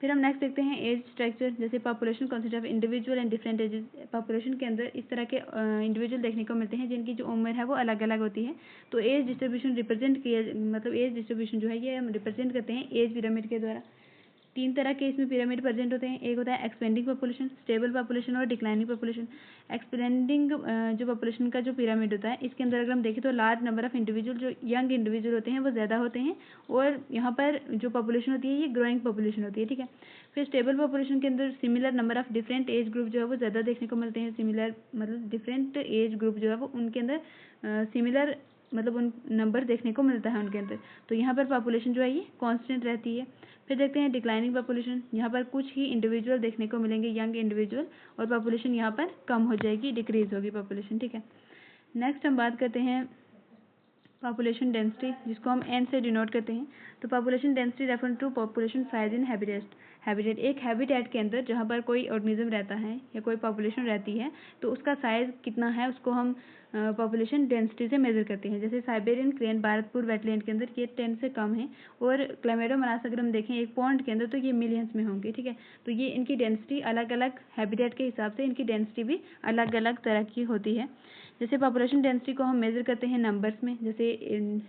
फिर हम नेक्स्ट देखते हैं एज स्ट्रक्चर। जैसे population consist of individual and different ages. Population के अंदर इस तरह के इंडिविजुअल देखने को मिलते हैं जिनकी जो उम्र है वो अलग अलग होती है, तो एज डिस्ट्रीब्यूशन रिप्रेजेंट किया, मतलब एज डिस्ट्रीब्यूशन जो है ये हम रिप्रेजेंट करते हैं एज पिरामिड के द्वारा। 3 तरह के इसमें पिरामिड प्रेजेंट होते हैं, एक होता है एक्सपेंडिंग पॉपुलेशन, स्टेबल पॉपुलेशन और डिक्लाइनिंग पॉपुलेशन। एक्सपेंडिंग जो पॉपुलेशन का जो पिरामिड होता है इसके अंदर अगर हम देखें तो लार्ज नंबर ऑफ इंडिविजुअल जो यंग इंडिविजुअल होते हैं वो ज़्यादा होते हैं और यहाँ पर जो पॉपुलेशन होती है ये ग्रोइंग पॉपुलेशन होती है, ठीक है। फिर स्टेबल पॉपुलेशन के अंदर similar number of different age group जो है वो ज़्यादा देखने को मिलते हैं, सिमिलर मतलब डिफरेंट एज ग्रुप जो है वो उनके अंदर सिमिलर मतलब उन नंबर देखने को मिलता है उनके अंदर, तो यहाँ पर पॉपुलेशन जो है ये कांस्टेंट रहती है। फिर देखते हैं डिक्लाइनिंग पॉपुलेशन। यहाँ पर कुछ ही इंडिविजुअल देखने को मिलेंगे यंग इंडिविजुअल और पॉपुलेशन यहाँ पर कम हो जाएगी, डिक्रीज होगी पॉपुलेशन, ठीक है। नेक्स्ट हम बात करते हैं पॉपुलेशन डेंसिटी, जिसको हम एन से डिनोट करते हैं। तो population density refer to population size in habitat. एक हैबिटेट के अंदर जहाँ पर कोई ऑर्गेनिज्म रहता है या कोई पॉपुलेशन रहती है तो उसका साइज कितना है उसको हम पॉपुलेशन डेंसिटी से मेजर करते हैं। जैसे साइबेरियन क्रेन भारतपुर वेटलैंड के अंदर ये 10 से कम है और क्लैमिडोमोनास अगर हम देखें एक पॉन्ड के अंदर तो ये मिलियंस में होंगे, ठीक है। तो ये इनकी डेंसिटी अलग अलग हैबिटेट के हिसाब से इनकी डेंसिटी भी अलग अलग तरह की होती है। जैसे पॉपुलेशन डेंसिटी को हम मेजर करते हैं नंबर्स में। जैसे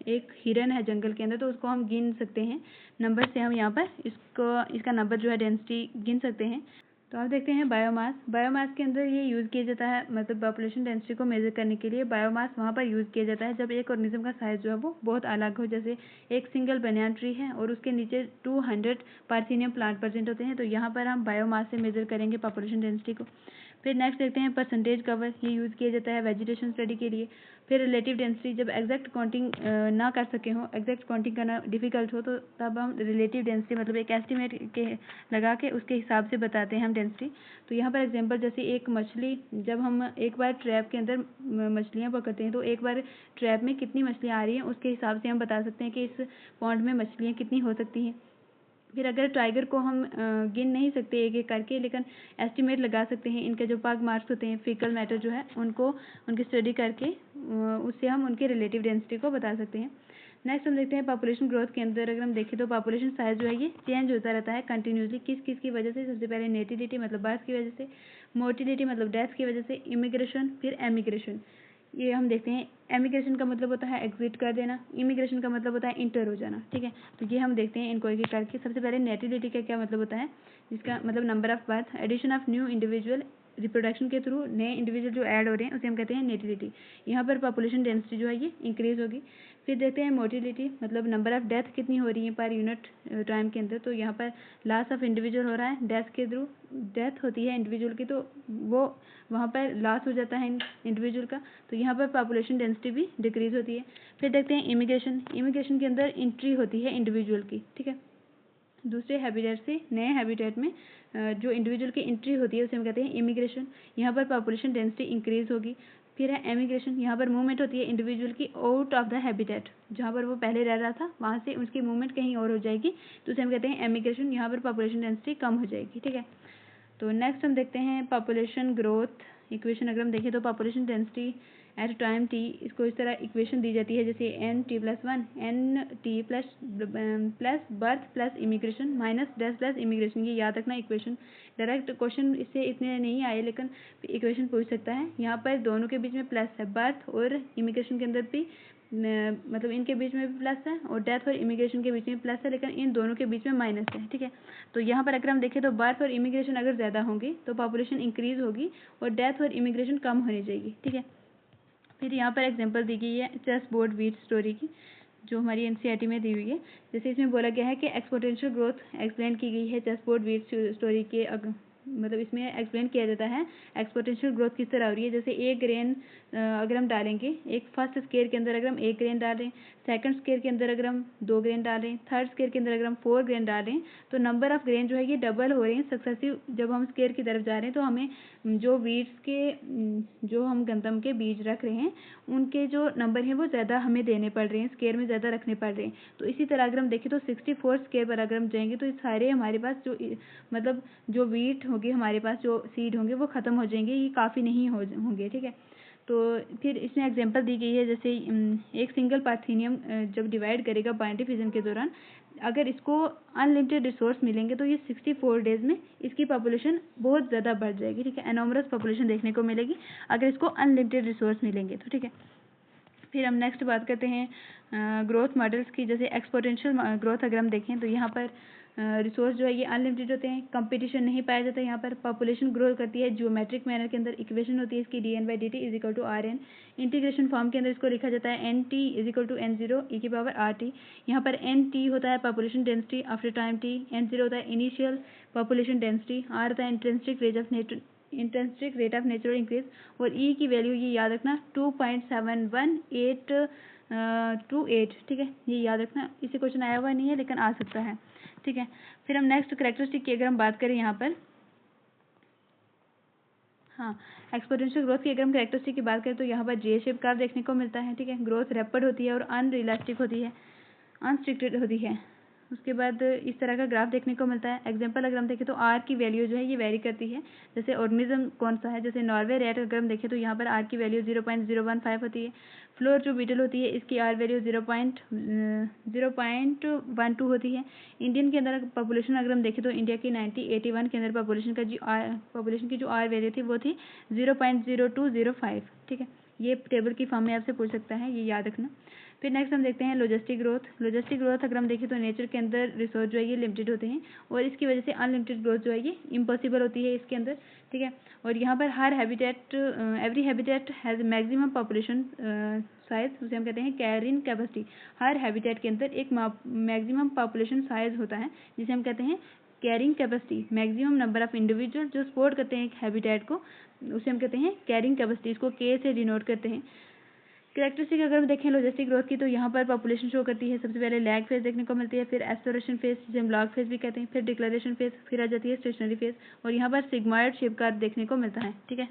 एक हिरन है जंगल के अंदर तो उसको हम गिन सकते हैं नंबर से, हम यहाँ पर इसका नंबर जो है डेंसिटी गिन सकते हैं। तो आप देखते हैं बायोमास। बायोमास के अंदर ये यूज़ किया जाता है, मतलब पॉपुलेशन डेंसिटी को मेजर करने के लिए बायोमास वहाँ पर यूज़ किया जाता है जब एक ऑर्गेनिज्म का साइज जो है वो बहुत अलग हो। जैसे एक सिंगल बनियान ट्री है और उसके नीचे 200 पार्थिनियम प्लांट प्रेजेंट होते हैं, तो यहाँ पर हम बायोमास से मेजर करेंगे पॉपुलेशन डेंसिटी को। फिर नेक्स्ट देखते हैं परसेंटेज कवर। ये यूज़ किया जाता है वेजिटेशन स्टडी के लिए। फिर रिलेटिव डेंसिटी, जब एग्जैक्ट काउंटिंग ना कर सके हों, एग्जैक्ट काउंटिंग करना डिफिकल्ट हो तो तब हम रिलेटिव डेंसिटी मतलब एक एस्टिमेट के लगा के उसके हिसाब से बताते हैं हम डेंसिटी। तो यहाँ पर एग्जांपल जैसे एक मछली, जब हम एक बार ट्रैप के अंदर मछलियाँ पकड़ते हैं तो एक बार ट्रैप में कितनी मछलियाँ आ रही हैं उसके हिसाब से हम बता सकते हैं कि इस पॉन्ड में मछलियाँ कितनी हो सकती हैं। फिर अगर टाइगर को हम गिन नहीं सकते एक एक करके, लेकिन एस्टिमेट लगा सकते हैं। इनके जो पग मार्क्स होते हैं फीकल मैटर जो है उनको उनकी स्टडी करके उससे हम उनके रिलेटिव डेंसिटी को बता सकते हैं। नेक्स्ट हम देखते हैं पॉपुलेशन ग्रोथ के अंदर अगर हम देखें तो पॉपुलेशन साइज जो है ये चेंज होता रहता है कंटिन्यूसली। किस किस की वजह से? सबसे पहले नेटिलिटी मतलब बर्थ की वजह से, मोर्टिलिटी मतलब डेथ की वजह से, इमिग्रेशन, फिर एमिग्रेशन। ये हम देखते हैं एमिग्रेशन का मतलब होता है एग्जिट कर देना, इमिग्रेशन का मतलब होता है इंटर हो जाना, ठीक है। तो ये हम देखते हैं इनको एक एक करके। सबसे पहले नेटिलिटी का क्या मतलब होता है, जिसका मतलब number of birth, addition of new individual, reproduction के थ्रू नए इंडिविजुअल जो ऐड हो रहे हैं उसे हम कहते हैं नेटिलिटी। यहाँ पर पॉपुलेशन डेंसिटी जो है ये इंक्रीज होगी। फिर देखते हैं मोर्टिलिटी, मतलब नंबर ऑफ डेथ कितनी हो रही है पर यूनिट टाइम के अंदर। तो यहाँ पर लॉस ऑफ इंडिविजुअल हो रहा है, डेथ के थ्रू डेथ होती है इंडिविजुअल की, तो वो वहाँ पर लॉस हो जाता है इंडिविजुअल का, तो यहाँ पर पॉपुलेशन डेंसिटी भी डिक्रीज होती है। फिर देखते हैं इमिग्रेशन। इमिग्रेशन के अंदर एंट्री होती है इंडिविजुअल की, ठीक है, दूसरे हैबिटेट से नए हैबिटेट में जो इंडिविजुअल की एंट्री होती है उसे हम कहते हैं इमिग्रेशन। यहाँ पर पॉपुलेशन डेंसिटी इंक्रीज होगी। फिर है एमिग्रेशन, यहाँ पर मूवमेंट होती है इंडिविजुअल की आउट ऑफ द हैबिटेट, जहाँ पर वो पहले रह रहा था वहाँ से उसकी मूवमेंट कहीं और हो जाएगी, तो उसे हम कहते हैं एमिग्रेशन। यहाँ पर पॉपुलेशन डेंसिटी कम हो जाएगी, ठीक है। तो नेक्स्ट हम देखते हैं पॉपुलेशन ग्रोथ इक्वेशन। अगर हम देखें तो population density at time T, इसको इस तरह इक्वेशन दी जाती है जैसे n+1 N T plus birth plus immigration minus death plus immigration. ये याद रखना इक्वेशन, डायरेक्ट क्वेश्चन इससे इतने नहीं आए लेकिन इक्वेशन पूछ सकता है। यहाँ पर दोनों के बीच में प्लस है, बर्थ और इमिग्रेशन के अंदर भी मतलब इनके बीच में भी प्लस है और डेथ और इमिग्रेशन के बीच में प्लस है, लेकिन इन दोनों के बीच में माइनस है, ठीक है। तो यहाँ पर अगर हम देखें तो बर्थ और इमिग्रेशन अगर ज़्यादा होंगी तो पॉपुलेशन इंक्रीज होगी और डेथ और इमिग्रेशन कम होनी चाहिए, ठीक है। फिर यहाँ पर एग्जांपल दी गई है चेस बोर्ड वीट स्टोरी की, जो हमारी एनसीईआरटी में दी हुई है। जैसे इसमें बोला गया है कि एक्सपोनेंशियल ग्रोथ एक्सप्लेन की गई है चेस बोर्ड वीट स्टोरी के मतलब इसमें एक्सप्लेन किया जाता है एक्सपोनेंशियल ग्रोथ किस तरह हो रही है। जैसे एक ग्रेन अगर हम डालेंगे, एक फर्स्ट स्केयर के अंदर अगर हम 1 ग्रेन डालें, सेकंड स्केयर के अंदर अगर हम 2 ग्रेन डालें, थर्ड स्केयर के अंदर अगर हम 4 ग्रेन डालें, तो नंबर ऑफ ग्रेन जो है ये डबल हो रहे हैं सक्सेसिव। जब हम स्केयर की तरफ जा रहे हैं तो हमें जो वीड्स के जो हम गंदम के बीज रख रहे हैं उनके जो नंबर हैं वो ज़्यादा हमें देने पड़ रहे हैं, स्केयर में ज़्यादा रखने पड़ रहे हैं। तो इसी तरह अगर हम देखें तो 64 स्केयर पर अगर हम जाएंगे तो ये सारे हमारे पास जो मतलब जो वीट होगी हमारे पास जो सीड होंगे वो ख़त्म हो जाएंगे, ये काफ़ी नहीं होंगे, ठीक है। तो फिर इसमें एग्जांपल दी गई है जैसे एक सिंगल पार्थेनियम जब डिवाइड करेगा बाइनरी फिजन के दौरान, अगर इसको अनलिमिटेड रिसोर्स मिलेंगे तो ये 64 डेज में इसकी पॉपुलेशन बहुत ज़्यादा बढ़ जाएगी, ठीक है। एनॉमरस पॉपुलेशन देखने को मिलेगी अगर इसको अनलिमिटेड रिसोर्स मिलेंगे तो, ठीक है। फिर हम नेक्स्ट बात करते हैं ग्रोथ मॉडल्स की। जैसे एक्सपोनेंशियल ग्रोथ अगर हम देखें तो यहाँ पर रिसोर्स जो है ये अनलिमिटेड होते हैं, कंपटीशन नहीं पाया जाता। यहाँ पर पॉपुलेशन ग्रो करती है जियोमेट्रिक मैनर के अंदर, इक्वेशन होती है इसकी dn/dt = rn। इंटीग्रेशन फॉर्म के अंदर इसको लिखा जाता है nt = n0 e⁻rt। यहाँ पर nt होता है population density after time t, n0 होता है इनिशियल पॉपुलेशन डेंसिटी, r होता है intrinsic rate of natural increase और e की वैल्यू ये याद रखना 2.71828, ठीक है। ये याद रखना, इसे क्वेश्चन आया हुआ नहीं है लेकिन आ सकता है, ठीक है। फिर हम नेक्स्ट कैरेक्टरिस्टिक की अगर हम बात करें यहाँ पर, हाँ, एक्सपोनेंशियल ग्रोथ की अगर हम कैरेक्टरिस्टिक की बात करें तो यहाँ पर जे शेप कर्व देखने को मिलता है, ठीक है। ग्रोथ रैपिड होती है और अनरियलिस्टिक होती है, अनस्ट्रिक्टेड होती है। उसके बाद इस तरह का ग्राफ देखने को मिलता है। एग्जांपल अगर हम देखें तो आर की वैल्यू जो है ये वेरी करती है, जैसे ऑर्गेनिज्म कौन सा है, जैसे नॉर्वे रेट अगर हम देखें तो यहाँ पर आर की वैल्यू 0.015 होती है। फ्लोर जो बीटल होती है इसकी आर वैल्यू 0.012 होती है। इंडियन के अंदर पॉपुलेशन अगर हम देखें तो इंडिया की 1981 के अंदर पॉपुलेशन की जो आर वैल्यू थी वो थी 0.0205, ठीक है। ये टेबल की फॉर्म में आपसे पूछ सकता है, ये याद रखना। फिर नेक्स्ट हम देखते हैं लॉजिस्टिक ग्रोथ। लॉजिस्टिक ग्रोथ अगर हम देखें तो नेचर के अंदर रिसोर्स जो है ये लिमिटेड होते हैं और इसकी वजह से अनलिमिटेड ग्रोथ जो है ये इम्पॉसिबल होती है इसके अंदर, ठीक है। और यहाँ पर हर habitat every habitat has maximum population size, उसे हम कहते हैं कैरिंग कैपेसिटी। हर हैबिटेट के अंदर एक मैक्सिमम पॉपुलेशन साइज होता है जिसे हम कहते हैं carrying capacity, maximum number of individual जो सपोर्ट करते हैं एक हैबिटेट को, उसे हम कहते हैं कैरिंग कैपेसिटी। इसको के से डिनोट करते हैं। कैरेक्टरिस्टिक अगर हम देखें लॉजिस्टिक ग्रोथ की तो यहाँ पर पॉपुलेशन शो करती है। सबसे पहले लैग फेज देखने को मिलती है, फिर एक्सप्लोरेशन फेज जिसे हम लॉग फेज भी कहते हैं, फिर डिक्लेरेशन फेज, फिर आ जाती है स्टेशनरी फेज और यहाँ पर सिग्मॉइड शेप का देखने को मिलता है, ठीक है।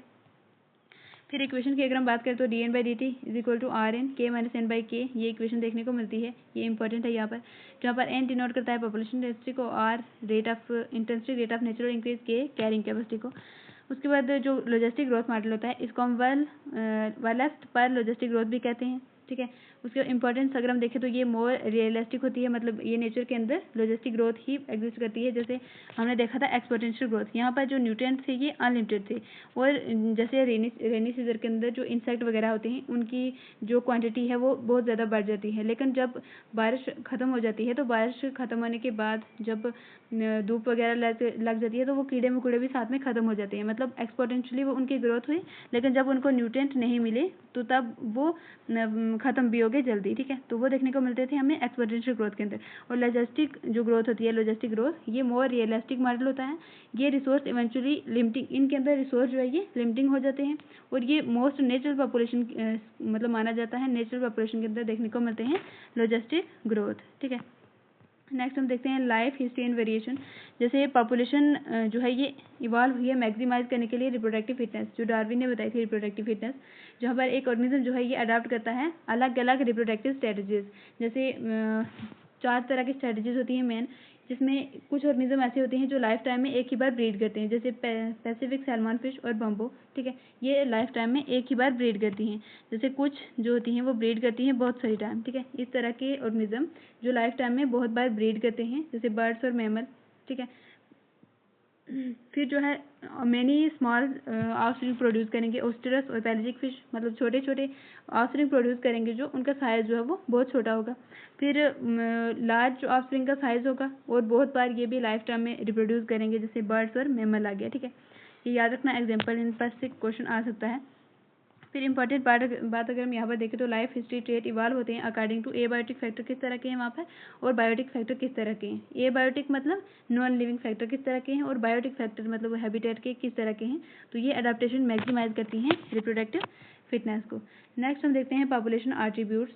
फिर इक्वेशन की अगर हम बात करें तो dn/dt = rn k - n/k, ये इक्वेशन देखने को मिलती है, ये इंपॉर्टेंट है यहाँ पर, जहाँ पर n डिनोट करता है पॉपुलेशन डेंसिटी को, r rate of natural increase, k carrying capacity को। उसके बाद जो लॉजिस्टिक ग्रोथ मॉडल होता है इसको हम वेलेस्ट पर लॉजिस्टिक ग्रोथ भी कहते हैं, ठीक है। उसके इंपॉर्टेंस अगर हम देखें तो ये मोर रियलिस्टिक होती है, मतलब ये नेचर के अंदर लॉजिस्टिक ग्रोथ ही एग्जिस्ट करती है। जैसे हमने देखा था एक्सपोनेंशियल ग्रोथ, यहाँ पर जो न्यूट्रिएंट्स थे ये अनलिमिटेड थे और जैसे रेनी सीजन के अंदर जो इंसेक्ट वगैरह होते हैं उनकी जो क्वांटिटी है वो बहुत ज़्यादा बढ़ जाती है, लेकिन जब बारिश ख़त्म हो जाती है तो बारिश ख़त्म होने के बाद जब धूप वगैरह लग जाती है तो वो कीड़े मकोड़े भी साथ में ख़त्म हो जाते हैं, मतलब एक्सपोनेंशियली वो उनकी ग्रोथ हुई, लेकिन जब उनको न्यूट्रिएंट नहीं मिले तो तब वो ख़त्म भी हो गए जल्दी, ठीक है। तो वो देखने को मिलते थे हमें एक्सपोनेंशियल ग्रोथ के अंदर। और लॉजिस्टिक जो ग्रोथ होती है, लॉजिस्टिक ग्रोथ, ये मोर रियलिस्टिक मॉडल होता है। ये रिसोर्स इवेंचुअली लिमिटिंग, इनके अंदर रिसोर्स जो है ये लिमिटिंग हो जाते हैं और ये मोस्ट नेचुरल पॉपुलेशन मतलब माना जाता है, नेचुरल पॉपुलेशन के अंदर देखने को मिलते हैं लॉजिस्टिक ग्रोथ, ठीक है। नेक्स्ट हम देखते हैं लाइफ हिस्ट्री एंड वेरिएशन। जैसे पॉपुलेशन जो है ये इवॉल्व हुई है मैक्सिमाइज करने के लिए रिप्रोडक्टिव फिटनेस, जो डार्विन ने बताई थी रिप्रोडक्टिव फिटनेस, जहाँ पर एक ऑर्गेनिज्म जो है ये अडॉप्ट करता है अलग अलग रिप्रोडक्टिव स्ट्रेटजीज। जैसे 4 तरह की स्ट्रेटजीज होती हैं मेन, जिसमें कुछ ऑर्गेनिज्म ऐसे होते हैं जो लाइफ टाइम में एक ही बार ब्रीड करते हैं, जैसे पैसिफिक सैल्मन फिश और बम्बो, ठीक है, ये लाइफ टाइम में एक ही बार ब्रीड करती हैं। जैसे कुछ जो होती हैं वो ब्रीड करती हैं बहुत सारी टाइम, ठीक है। इस तरह के ऑर्गेनिज्म जो लाइफ टाइम में बहुत बार ब्रीड करते हैं, जैसे बर्ड्स और मैमल, ठीक है। फिर जो है मैनी स्मॉल ऑफस्प्रिंग प्रोड्यूस करेंगे, ओस्टेरस और पैलेजिक फिश, मतलब छोटे छोटे ऑफस्प्रिंग प्रोड्यूस करेंगे जो उनका साइज जो है वो बहुत छोटा होगा। फिर लार्ज ऑफस्प्रिंग का साइज होगा और बहुत बार ये भी लाइफ टाइम में रिप्रोड्यूस करेंगे, जैसे बर्ड्स और मैमल आ गया, ठीक है। ये याद रखना, एग्जाम्पल इन पर से क्वेश्चन आ सकता है। फिर इंपॉर्टेंट बात अगर हम यहाँ पर देखें तो लाइफ हिस्ट्री ट्रेट इवॉल्व होते हैं अकॉर्डिंग टू एबायोटिक फैक्टर किस तरह के हैं वहाँ पर, और बायोटिक फैक्टर किस तरह के हैं। एबायोटिक मतलब नॉन लिविंग फैक्टर किस तरह के हैं, और बायोटिक फैक्टर मतलब वो हैबिटेट के किस तरह के हैं। तो ये अडेप्टेशन मैक्सिमाइज करती हैं रिप्रोडक्टिव फिटनेस को। नेक्स्ट हम देखते हैं पॉपुलेशन एट्रीब्यूट्स।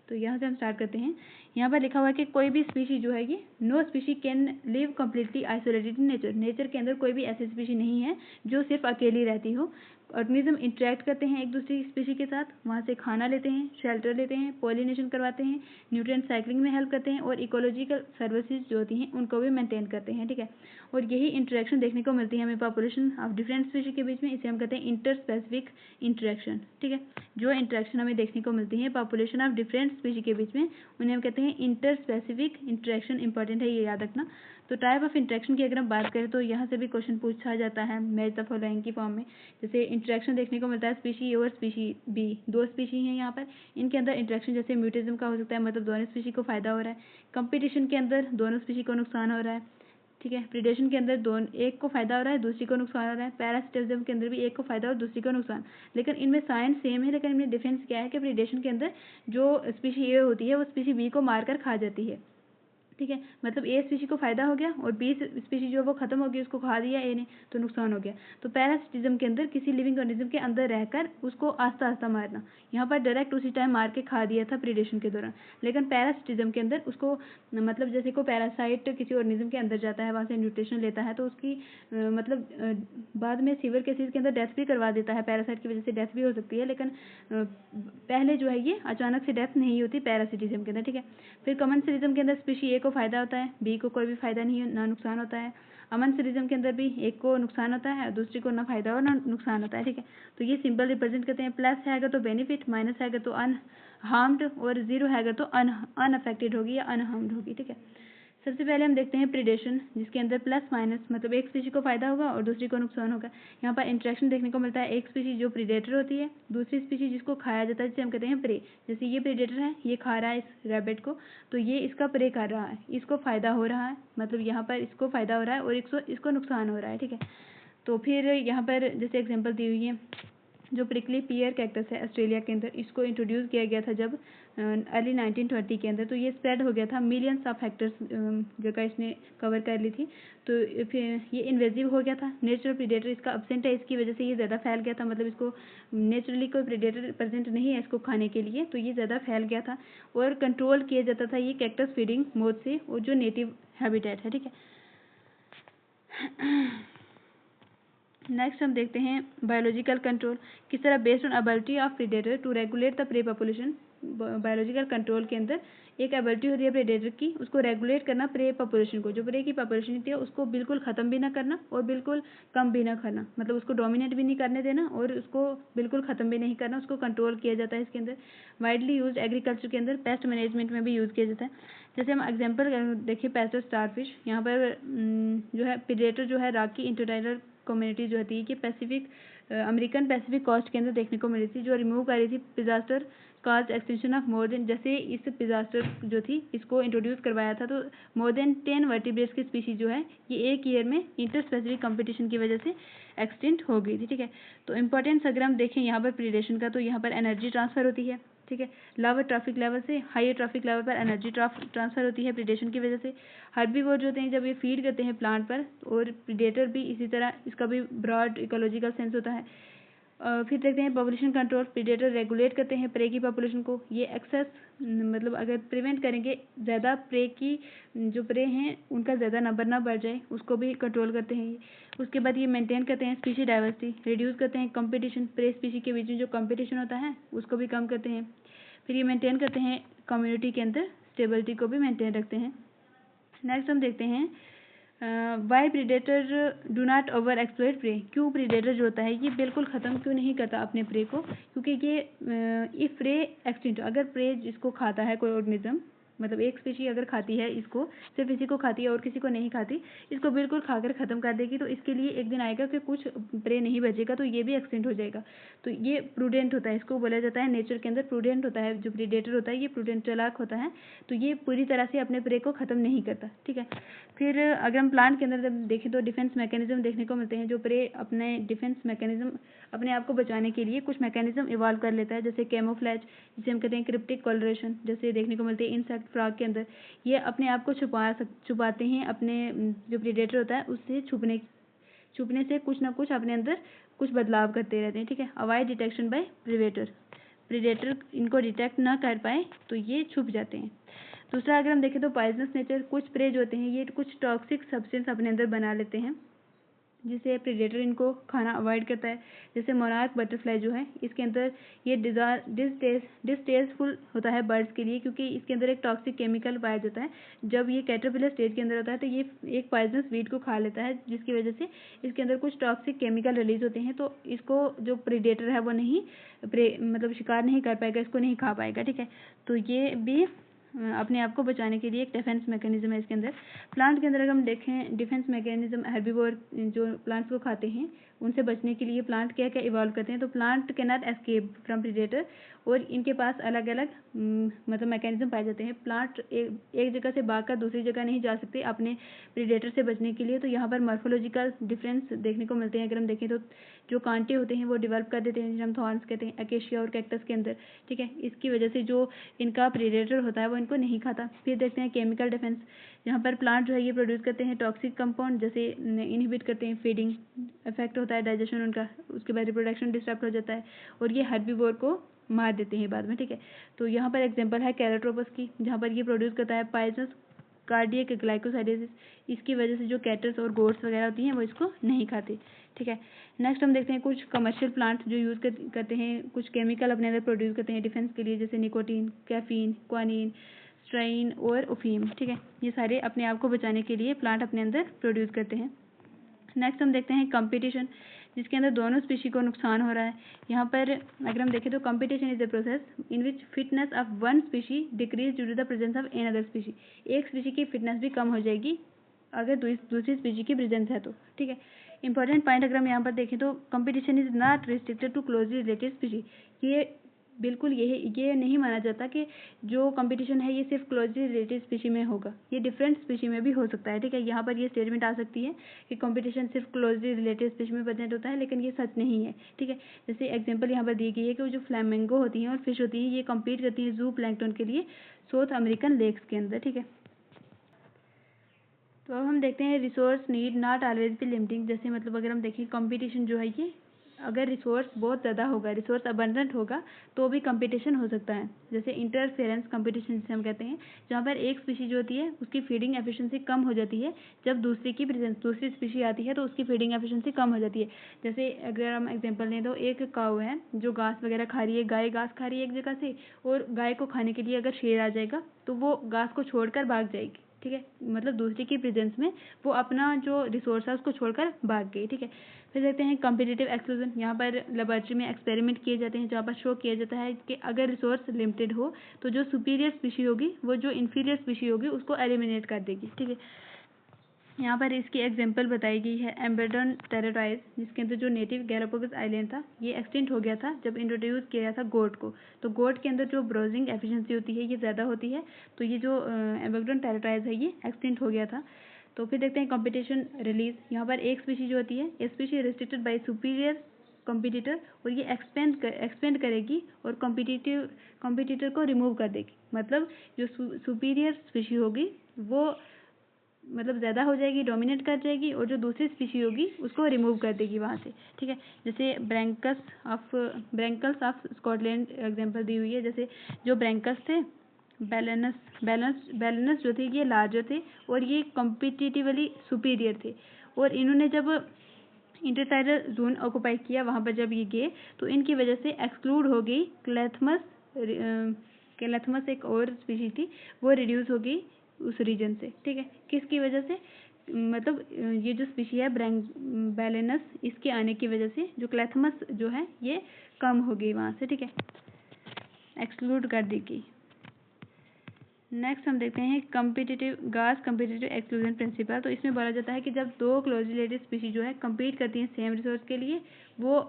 तो यहाँ से हम स्टार्ट करते हैं। यहाँ पर लिखा हुआ है कि कोई भी स्पीशी जो है ये no species can live completely isolated in nature. Nature के अंदर कोई भी ऐसी स्पीशी नहीं है जो सिर्फ अकेली रहती हो। ऑर्गेनिज्म इंटरेक्ट करते हैं एक दूसरी स्पीशी के साथ, वहाँ से खाना लेते हैं, शेल्टर लेते हैं, पॉलिनेशन करवाते हैं, न्यूट्रिएंट साइक्लिंग में हेल्प करते हैं, और इकोलॉजिकल सर्विसेज जो होती हैं उनको भी मेंटेन करते हैं, ठीक है। और यही इंटरेक्शन देखने को मिलती है हमें पॉपुलेशन ऑफ डिफरेंट स्पीशी के बीच में, इसे हम कहते हैं इंटर स्पेसिफिक इंटरेक्शन, ठीक है। जो इंटरेक्शन हमें देखने को मिलती है पॉपुलेशन ऑफ डिफरेंट स्पीशी के बीच में, उन्हें हम कहते हैं इंटर स्पेसिफिक इंटरेक्शन। इंपॉर्टेंट है, ये याद रखना। तो टाइप ऑफ इंटरेक्शन की अगर हम बात करें तो यहाँ से भी क्वेश्चन पूछा जाता है मैच द फॉलोइंग की फॉर्म में। जैसे इंटरेक्शन देखने को मिलता है स्पीशी ए और स्पीशी बी, 2 स्पीशी हैं यहाँ पर, इनके अंदर इंटरेक्शन जैसे म्यूटेज्म का हो सकता है, मतलब दोनों स्पीशी को फायदा हो रहा है। कंपटीशन के अंदर दोनों स्पीशी को नुकसान हो रहा है, ठीक है। प्रीडेशन के अंदर एक को फायदा हो रहा है, दूसरी को नुकसान हो रहा है। पैरासिटिज्म के अंदर भी एक को फायदा और दूसरी को नुकसान, लेकिन इनमें साइंस सेम है, लेकिन इनमें डिफरेंस क्या है कि प्रीडेशन के अंदर जो स्पीशी ए होती है वो स्पीशी बी को मारकर खा जाती है, ठीक है। मतलब ए स्पीशी को फायदा हो गया और बी स्पीशी जो वो खत्म हो गई, उसको खा दिया ए ने, तो नुकसान हो गया। तो पैरासिटिज्म के अंदर किसी लिविंग ऑर्गेनिज्म के अंदर रहकर उसको आस्ता आस्ता मारना, यहाँ पर डायरेक्ट उसी टाइम मार के खा दिया था प्रीडेशन के दौरान। लेकिन पैरासिटिज्म के अंदर उसको मतलब जैसे को पैरासाइट किसी ऑर्गेनिज्म के अंदर जाता है, वहाँ से न्यूट्रिशन लेता है, तो उसकी बाद में सीवियर केसेस के अंदर डेथ भी करवा देता है, पैरासाइट की वजह से डेथ भी हो सकती है, लेकिन पहले जो है ये अचानक से डेथ नहीं होती पैरासिटिज्म के अंदर, ठीक है। फिर कमेंसलिज्म के अंदर स्पीशी ए को फायदा होता है, बी को कोई भी फायदा नहीं है, ना नुकसान होता है। अमेंसलिज्म के अंदर भी एक को नुकसान होता है, दूसरी को ना फायदा और ना नुकसान होता है, ठीक है। तो ये सिंपल रिप्रेजेंट करते हैं, प्लस है अगर तो बेनिफिट, माइनस है अगर तो अनहार्म्ड, और जीरो है अगर तो अनअफेक्टेड होगी या अनहार्म्ड होगी, ठीक है। सबसे पहले हम देखते हैं प्रीडेशन, जिसके अंदर प्लस माइनस मतलब एक स्पीशी को फायदा होगा और दूसरी को नुकसान होगा। यहाँ पर इंटरेक्शन देखने को मिलता है, एक स्पीशी जो प्रीडेटर होती है, दूसरी स्पीशी जिसको खाया जाता है, जिसे हम कहते हैं प्रे। जैसे ये प्रीडेटर है, ये खा रहा है इस रैबिट को, तो ये इसका प्रे कर रहा है, इसको फायदा हो रहा है, मतलब यहाँ पर इसको फायदा हो रहा है और इसको नुकसान हो रहा है, ठीक है। तो फिर यहाँ पर जैसे एग्जाम्पल दी हुई है, जो प्रिकली पियर कैक्टस है ऑस्ट्रेलिया के अंदर, इसको इंट्रोड्यूस किया गया था जब अर्ली 1920 के अंदर, तो ये स्प्रेड हो गया था मिलियंस ऑफ हेक्टर्स जगह इसने कवर कर ली थी। तो फिर ये इन्वेजिव हो गया था, नेचुरल प्रीडेटर इसका अब्सेंट है, इसकी वजह से ये ज़्यादा फैल गया था, मतलब इसको नेचुरली कोई प्रीडेटर प्रेजेंट नहीं है इसको खाने के लिए, तो ये ज़्यादा फैल गया था और कंट्रोल किया जाता था ये कैक्टस फीडिंग मोड से, और जो नेटिव हैबिटेट है, ठीक है। नेक्स्ट हम देखते हैं बायोलॉजिकल कंट्रोल किस तरह, based on ability of predator to regulate the prey population. Biological control के अंदर एक एबिलिटी होती है प्रेडेटर की, उसको रेगुलेट करना प्रे पॉपुलेशन को, जो प्रे की पॉपुलेशन होती है उसको बिल्कुल ख़त्म भी ना करना और बिल्कुल कम भी ना करना, मतलब उसको डोमिनेट भी नहीं करने देना और उसको बिल्कुल ख़त्म भी नहीं करना, उसको कंट्रोल किया जाता है इसके अंदर। वाइडली यूज एग्रीकल्चर के अंदर, पेस्ट मैनेजमेंट में भी यूज़ किया जाता है। जैसे हम एग्जाम्पल देखिए, पैस्टर स्टारफिश, यहाँ पर जो है प्रेडेटर जो है राकी इंटरटाइलर कम्युनिटी जो होती है कि पैसिफिक अमेरिकन पैसिफिक कोस्ट के अंदर देखने को मिली थी, जो रिमूव कर रही थी pisaster cause extension of more than, जैसे इस पिजास्टर जो थी इसको इंट्रोड्यूस करवाया था, तो मोर देन 10 वर्टिब्रेट्स की स्पीशीज जो है ये एक ईयर में इंटर स्पेसिफिक कंपटीशन की वजह से एक्सटिंक्ट हो गई थी, ठीक है। तो इंपॉर्टेंस अगर हम देखें यहाँ पर प्रीडेशन का, तो यहाँ पर एनर्जी ट्रांसफर होती है, ठीक है। लोअर ट्रॉफिक लेवल से हायर ट्रॉफिक लेवल पर एनर्जी ट्रांसफर होती है प्रीडेशन की वजह से। हर्बीवोर जो होते हैं जब ये फीड करते हैं प्लांट पर, और प्रीडेटर भी इसी तरह, इसका भी ब्रॉड इकोलॉजिकल सेंस होता है। फिर देखते हैं पॉपुलेशन कंट्रोल, प्रीडेटर रेगुलेट करते हैं प्रे की पॉपुलेशन को। ये एक्सेस मतलब अगर प्रिवेंट करेंगे ज़्यादा प्रे की, जो प्रे हैं उनका ज़्यादा नंबर ना बढ़ जाए, उसको भी कंट्रोल करते हैं ये। उसके बाद ये मेंटेन करते हैं स्पीशी डाइवर्सिटी, रिड्यूस करते हैं कंपटीशन, प्रे स्पीशी के बीच में जो कंपटीशन होता है उसको भी कम करते हैं। फिर ये मेंटेन करते हैं कम्युनिटी के अंदर स्टेबिलिटी को भी मेंटेन रखते हैं। नेक्स्ट हम देखते हैं why predator do not overexploit prey. क्यों प्रीडेटर जो होता है ये बिल्कुल ख़त्म क्यों नहीं करता अपने प्रे को, क्योंकि ये इफ प्रे एक्सटिंक्ट, अगर प्रे जिसको खाता है कोई ऑर्गेनिज्म, मतलब एक स्पीशी अगर खाती है इसको, सिर्फ इसी को खाती है और किसी को नहीं खाती, इसको बिल्कुल खाकर ख़त्म कर देगी, तो इसके लिए एक दिन आएगा कि कुछ प्रे नहीं बचेगा, तो ये भी एक्सटिंक्ट हो जाएगा। तो ये प्रूडेंट होता है, इसको बोला जाता है नेचर के अंदर प्रूडेंट होता है। जो प्रीडेटर होता है ये प्रूडेंट चालाक होता है, तो ये पूरी तरह से अपने प्रे को ख़त्म नहीं करता, ठीक है। फिर अगर हम प्लांट के अंदर जब देखें तो डिफेंस मैकेनिज्म देखने को मिलते हैं। जो प्रे अपने डिफेंस मैकेनिज्म, अपने आप को बचाने के लिए कुछ मैकेनिज्म इवॉल्व कर लेता है, जैसे कैमोफ्लेज, जिसे हम कहते हैं क्रिप्टिक कॉलोरेशन, जैसे देखने को मिलते हैं इंसेक्ट फ्रॉग के अंदर। ये अपने आप को छुपाते हैं, अपने जो प्रीडेटर होता है उससे छुपने से कुछ ना कुछ अपने अंदर कुछ बदलाव करते रहते हैं, ठीक है। अवॉइड डिटेक्शन बाय प्रीडेटर इनको डिटेक्ट ना कर पाए तो ये छुप जाते हैं। दूसरा अगर हम देखें तो पॉइजनस नेचर, कुछ प्रे जो होते हैं ये कुछ टॉक्सिक सब्सटेंस अपने अंदर बना लेते हैं, जिससे प्रीडेटर इनको खाना अवॉइड करता है। जैसे मोनार्क बटरफ्लाई जो है, इसके अंदर ये डिस्टेस्टफुल होता है बर्ड्स के लिए, क्योंकि इसके अंदर एक टॉक्सिक केमिकल पाया जाता है। जब ये कैटरपिलर स्टेज के अंदर होता है तो ये एक पॉइजनस वीड को खा लेता है, जिसकी वजह से इसके अंदर कुछ टॉक्सिक केमिकल रिलीज होते हैं, तो इसको जो प्रीडेटर है वो नहीं मतलब शिकार नहीं कर पाएगा, इसको नहीं खा पाएगा, ठीक है। तो ये भी अपने आप को बचाने के लिए एक डिफेंस मैकेनिज्म है इसके अंदर। प्लांट के अंदर अगर हम देखें डिफेंस मैकेनिज्म, हेर्बीवोर जो प्लांट्स को खाते हैं उनसे बचने के लिए प्लांट क्या क्या इवॉल्व करते हैं। तो plant can not escape from predator, और इनके पास अलग अलग मतलब मैकेनिज्म पाए जाते हैं। प्लांट एक जगह से भागकर दूसरी जगह नहीं जा सकते अपने प्रीडेटर से बचने के लिए, तो यहाँ पर मॉर्फोलॉजिकल डिफरेंस देखने को मिलते हैं। अगर हम देखें तो जो कांटे होते हैं वो डेवलप कर देते हैं, जिसे हम थॉर्न्स कहते हैं, एकेशिया और कैक्टस के अंदर, ठीक है। इसकी वजह से जो इनका प्रीडेटर होता है वो इनको नहीं खाता। फिर देखते हैं केमिकल डिफेंस, यहाँ पर प्लांट जो है ये प्रोड्यूस करते हैं टॉक्सिक कंपाउंड, जैसे इनहिबिट करते हैं फीडिंग, इफेक्ट होता है डाइजेशन उनका, उसके बाद रिप्रोडक्शन डिस्टर्ब हो जाता है, और ये हेर्बीवोर को मार देते हैं बाद में, ठीक है। तो यहाँ पर एग्जांपल है कैरोट्रोपस की, जहाँ पर ये प्रोड्यूस करता है पाइजनस कार्डियक ग्लाइकोसाइडेसिस। इसकी वजह से जो कैटल्स और गोट्स वगैरह होती हैं वो इसको नहीं खाते, ठीक है। नेक्स्ट हम देखते हैं कुछ कमर्शियल प्लांट जो यूज़ करते हैं, कुछ केमिकल अपने अंदर प्रोड्यूस करते हैं डिफेंस के लिए, जैसे निकोटीन, कैफीन, क्वानिन, स्ट्राइन और ओफीम, ठीक है। ये सारे अपने आप को बचाने के लिए प्लांट अपने अंदर प्रोड्यूस करते हैं। नेक्स्ट हम देखते हैं कंपटीशन, जिसके अंदर दोनों स्पीशी को नुकसान हो रहा है। यहाँ पर अगर हम देखें तो competition is the process in which fitness of one species decrease due to the presence of another species. एक स्पीशी की फिटनेस भी कम हो जाएगी अगर दूसरी स्पीशी की प्रेजेंस है तो, ठीक है। इंपॉर्टेंट पॉइंट अगर हम यहाँ पर देखें तो competition is not restricted to closely related species. ये बिल्कुल ये नहीं माना जाता कि जो कंपटीशन है ये सिर्फ क्लोजली रिलेटेड स्पीशी में होगा, ये डिफरेंट स्पीशी में भी हो सकता है, ठीक है। यहाँ पर ये स्टेटमेंट आ सकती है कि कंपटीशन सिर्फ क्लोजली रिलेटेड स्पीशी में प्रेजेंट होता है, लेकिन ये सच नहीं है, ठीक है। जैसे एग्जांपल यहाँ पर दी गई है कि जो फ्लैमिंगो होती हैं और फिश होती हैं ये कम्पीट करती हैं जू प्लैंक्टन के लिए साउथ अमेरिकन लेक्स के अंदर, ठीक है। तो अब हम देखते हैं resource need not always be limiting. जैसे मतलब अगर हम देखें कंपटीशन जो है ये अगर रिसोर्स बहुत ज़्यादा होगा, रिसोर्स अबंडेंट होगा तो भी कंपटीशन हो सकता है। जैसे इंटरफेरेंस कंपटीशन जिसे हम कहते हैं, जहाँ पर एक स्पीशी जो होती है उसकी फीडिंग एफिशिएंसी कम हो जाती है, जब दूसरी स्पीशी आती है तो उसकी फीडिंग एफिशिएंसी कम हो जाती है। जैसे अगर हम एग्जांपल लें तो एक काऊ है जो घास वगैरह खा रही है, गाय घास खा रही है एक जगह से, और गाय को खाने के लिए अगर शेर आ जाएगा तो वो घास को छोड़कर भाग जाएगी, ठीक है। मतलब दूसरी की प्रेजेंस में वो अपना जो रिसोर्स है उसको छोड़कर भाग गई, ठीक है। फिर देखते हैं कॉम्पिटिटिव एक्सक्लूजन। यहाँ पर लेबोरेटरी में एक्सपेरिमेंट किए जाते हैं जहाँ पर शो किया जाता है कि अगर रिसोर्स लिमिटेड हो तो जो सुपीरियर स्पीशी होगी वो जो इन्फीरियर स्पीशी होगी उसको एलिमिनेट कर देगी, ठीक है। यहाँ पर इसकी एग्जांपल बताई गई है एम्बेडन टेरेटाइज, जिसके अंदर जो नेटिव गैलापागोस आइलैंड था ये एक्सटिंक्ट हो गया था जब इंट्रोड्यूस किया गया था गोट को। तो गोट के अंदर जो ब्राउजिंग एफिशिएंसी होती है ये ज़्यादा होती है, तो ये जो एम्बेडन टेरेटाइज है ये एक्सटिंक्ट हो गया था। तो फिर देखते हैं कंपटीशन रिलीज। यहाँ पर एक स्पीशी जो होती है ये species restricted by superior competitor, और ये एक्सपेंड करेगी और कॉम्पिटिटर को रिमूव कर देगी। मतलब जो सुपीरियर स्पीशी होगी वो मतलब ज़्यादा हो जाएगी, डोमिनेट कर जाएगी, और जो दूसरी स्पीशी होगी उसको रिमूव कर देगी वहाँ से, ठीक है। जैसे ब्रैंकल्स ऑफ स्कॉटलैंड एग्जांपल दी हुई है। जैसे जो ब्रैंकल्स थे, बैलेनस जो थे ये लार्जर थे और ये कॉम्पिटिटिवली सुपीरियर थे, और इन्होंने जब इंटरटाइडल जोन ऑक्यूपाई किया, वहाँ पर जब ये गए तो इनकी वजह से एक्सक्लूड हो गई कैलेथमस एक और स्पीशीज थी, वो रिड्यूस हो गई उस रीजन से, ठीक है। किसकी वजह से, मतलब ये जो स्पीशी है बैलेनस, इसके आने की वजह से जो क्लेथमस जो है ये कम हो गई वहाँ से, ठीक है, एक्सक्लूड कर दी गई। नेक्स्ट हम देखते हैं कम्पिटिटिव एक्सक्लूजन प्रिंसिपल। तो इसमें बोला जाता है कि जब दो क्लोजली रिलेटेड स्पीशीज जो है कम्पीट करती हैं सेम रिसोर्स के लिए, वो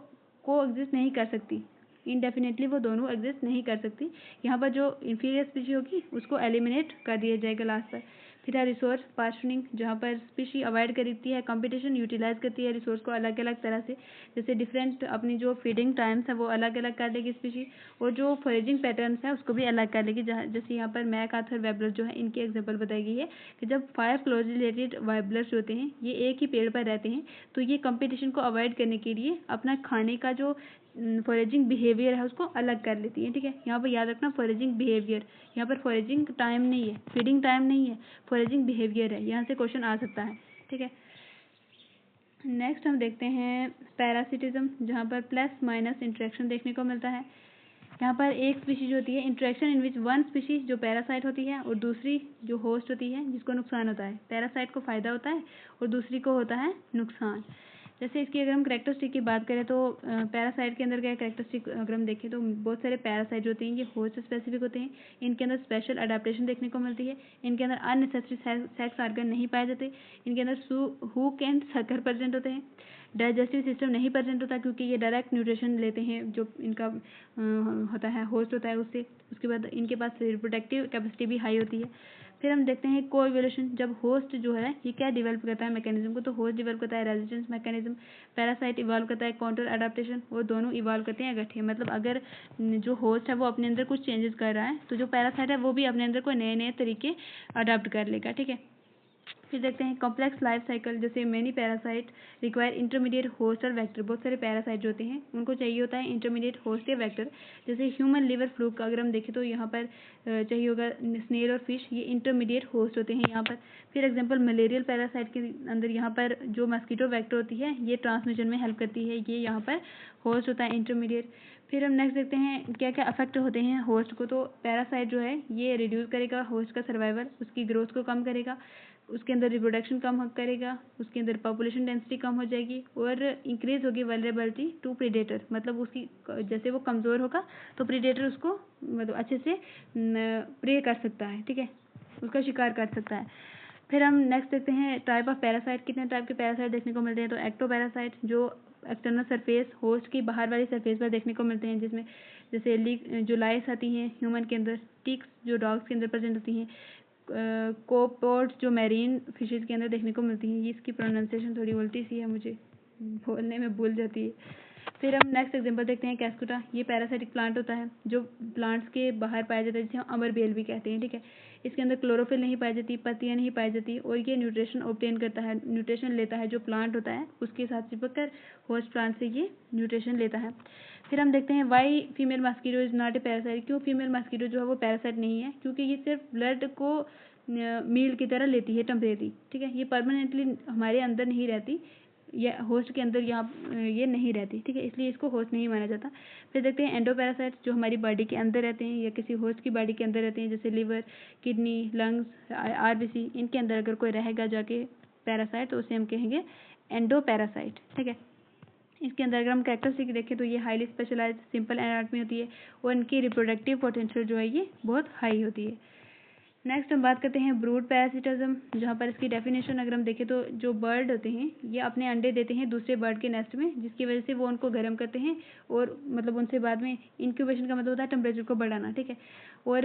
को एग्जिस्ट नहीं कर सकती, इनडेफिनेटली वो दोनों एग्जिस्ट नहीं कर सकती। यहाँ पर जो इंफीरियर स्पीशी होगी उसको एलिमिनेट कर दिया जाएगा लास्ट पर। फिर है रिसोर्स पार्शनिंग, जहाँ पर स्पीशी अवॉइड करती है कंपटीशन, यूटिलाइज करती है रिसोर्स को अलग अलग तरह से, जैसे डिफरेंट अपनी जो फीडिंग टाइम्स है वो अलग अलग कर लेगी स्पीशी, और जो फॉरेजिंग पैटर्न्स है उसको भी अलग कर लेगी। जैसे यहाँ पर मैक आर्थर वेबलर जो है इनकी एग्जांपल बताई गई है कि जब 5 क्लोजली रिलेटेड वाइबलर्स होते हैं, ये एक ही पेड़ पर रहते हैं, तो ये कंपटीशन को अवॉइड करने के लिए अपना खाने का जो फॉरेजिंग बिहेवियर है उसको अलग कर लेती है, ठीक है। यहाँ पर याद रखना फॉरेजिंग बिहेवियर, यहाँ पर फॉरेजिंग टाइम नहीं है, फीडिंग टाइम नहीं है, फॉरेजिंग बिहेवियर है, यहाँ से क्वेश्चन आ सकता है, ठीक है। नेक्स्ट हम देखते हैं पैरासिटिज्म, जहाँ पर प्लस माइनस इंटरेक्शन देखने को मिलता है। यहाँ पर एक स्पीशीज होती है interaction in which one species जो पैरासाइट होती है और दूसरी जो होस्ट होती है जिसको नुकसान होता है। पैरासाइट को फायदा होता है और दूसरी को होता है नुकसान। जैसे इसकी अगर हम कैरेक्टरिस्टिक की बात करें तो पैरासाइट के अंदर क्या कैरेक्टरिस्टिक अगर हम देखें तो बहुत सारे पैरासाइट होते हैं, ये होस्ट स्पेसिफिक होते हैं, इनके अंदर स्पेशल अडेप्टेशन देखने को मिलती है, इनके अंदर अननेसेसरी सेक्स ऑर्गन नहीं पाए जाते, इनके अंदर हुक एंड सकर प्रेजेंट होते हैं, डाइजेस्टिव सिस्टम नहीं प्रेजेंट होता क्योंकि ये डायरेक्ट न्यूट्रिशन लेते हैं जो इनका होता है होस्ट होता है उससे। उसके बाद इनके पास रिप्रोडक्टिव कैपेसिटी भी हाई होती है। फिर हम देखते हैं कोएवोल्यूशन, जब होस्ट जो है ये क्या डिवेल्प करता है मैकेनिज्म को, तो होस्ट डिवेल्प करता है रेजिस्टेंस मैकेनिज्म, पैरासाइट इवॉल्व करता है काउंटर अडाप्टेशन, और दोनों इवॉल्व करते हैं इकट्ठे। मतलब अगर जो होस्ट है वो अपने अंदर कुछ चेंजेस कर रहा है तो जो पैरासाइट है वो भी अपने अंदर कोई नए नए तरीके अडाप्ट कर लेगा, ठीक है। फिर देखते हैं कॉम्प्लेक्स लाइफ साइकिल, जैसे many parasite require intermediate host और वेक्टर। बहुत सारे पैरासाइट जो होते हैं उनको चाहिए होता है इंटरमीडिएट होस्ट या वेक्टर। जैसे ह्यूमन लिवर फ्लूक का अगर हम देखें तो यहाँ पर चाहिए होगा स्नेल और फिश, ये इंटरमीडिएट होस्ट होते हैं यहाँ पर। फिर एग्जांपल मलेरियल पैरासाइट के अंदर यहाँ पर जो मस्कीटो वेक्टर होती है ये ट्रांसमिशन में हेल्प करती है, ये यहाँ पर होस्ट होता है इंटरमीडिएट। फिर हम नेक्स्ट देखते हैं क्या क्या अफेक्ट होते हैं होस्ट को। तो पैरासाइट जो है ये रिड्यूस करेगा होस्ट का सर्वाइवल, उसकी ग्रोथ को कम करेगा, उसके अंदर रिप्रोडक्शन कम करेगा, उसके अंदर पॉपुलेशन डेंसिटी कम हो जाएगी, और इंक्रीज होगी वल्नरेबिलिटी टू प्रीडेटर। मतलब उसकी जैसे वो कमज़ोर होगा तो प्रीडेटर उसको मतलब अच्छे से प्रे कर सकता है, ठीक है, उसका शिकार कर सकता है। फिर हम नेक्स्ट देखते हैं टाइप ऑफ पैरासाइट। कितने टाइप के पैरासाइट देखने को मिलते हैं, तो एक्टो पैरासाइट जो एक्सटर्नल सरफेस होस्ट की बाहर वाली सरफेस पर देखने को मिलते हैं, जिसमें जैसे जो लाइस आती हैं ह्यूमन के अंदर, टिक्स जो डॉग्स के अंदर प्रेजेंट होती हैं, कोपोड्स जो मैरीन फिशेज के अंदर देखने को मिलती हैं। ये इसकी प्रोनाउंसिएशन थोड़ी उल्टी सी है, मुझे बोलने में भूल जाती है। फिर हम नेक्स्ट एग्जांपल देखते हैं कैस्कुटा। ये पैरासाइटिक प्लांट होता है जो प्लांट्स के बाहर पाया जाता है, जिसे हम अमर बेल भी कहते हैं, ठीक है। इसके अंदर क्लोरोफिल नहीं पाई जाती, पत्तियां नहीं पाई जाती, और ये न्यूट्रिशन ऑब्टेन करता है, न्यूट्रिशन लेता है जो प्लांट होता है उसके साथ चिपक कर होस्ट प्लांट से ये न्यूट्रिशन लेता है। फिर हम देखते हैं why female mosquito is not a parasite. क्यों फीमेल मस्कीटो जो है वो पैरासाइट नहीं है, क्योंकि ये सिर्फ ब्लड को मील की तरह लेती है टेम्परेरी, ठीक है, ये परमानेंटली हमारे अंदर नहीं रहती, ये होस्ट के अंदर यहाँ ये नहीं रहती, ठीक है, इसलिए इसको होस्ट नहीं माना जाता। फिर देखते हैं एंडो पैरासाइट जो हमारी बॉडी के अंदर रहते हैं या किसी होस्ट की बॉडी के अंदर रहते हैं, जैसे लिवर, किडनी, लंग्स, आरबीसी, इनके अंदर अगर कोई रहेगा जाके पैरासाइट तो उसे हम कहेंगे एंडो पैरासाइट, ठीक है। इसके अंदर अगर हम कैरेक्टरिस्टिक देखें तो ये हाईली स्पेशलाइज सिंपल एनाटॉमी होती है और इनकी रिप्रोडक्टिव पोटेंशियल जो है ये बहुत हाई होती है। नेक्स्ट हम बात करते हैं ब्रूड पैरासिटिज्म, जहाँ पर इसकी डेफिनेशन अगर हम देखें तो जो बर्ड होते हैं ये अपने अंडे देते हैं दूसरे बर्ड के नेस्ट में, जिसकी वजह से वो उनको गर्म करते हैं और मतलब उनसे बाद में इंक्यूबेशन का मतलब होता है टेम्परेचर को बढ़ाना, ठीक है। और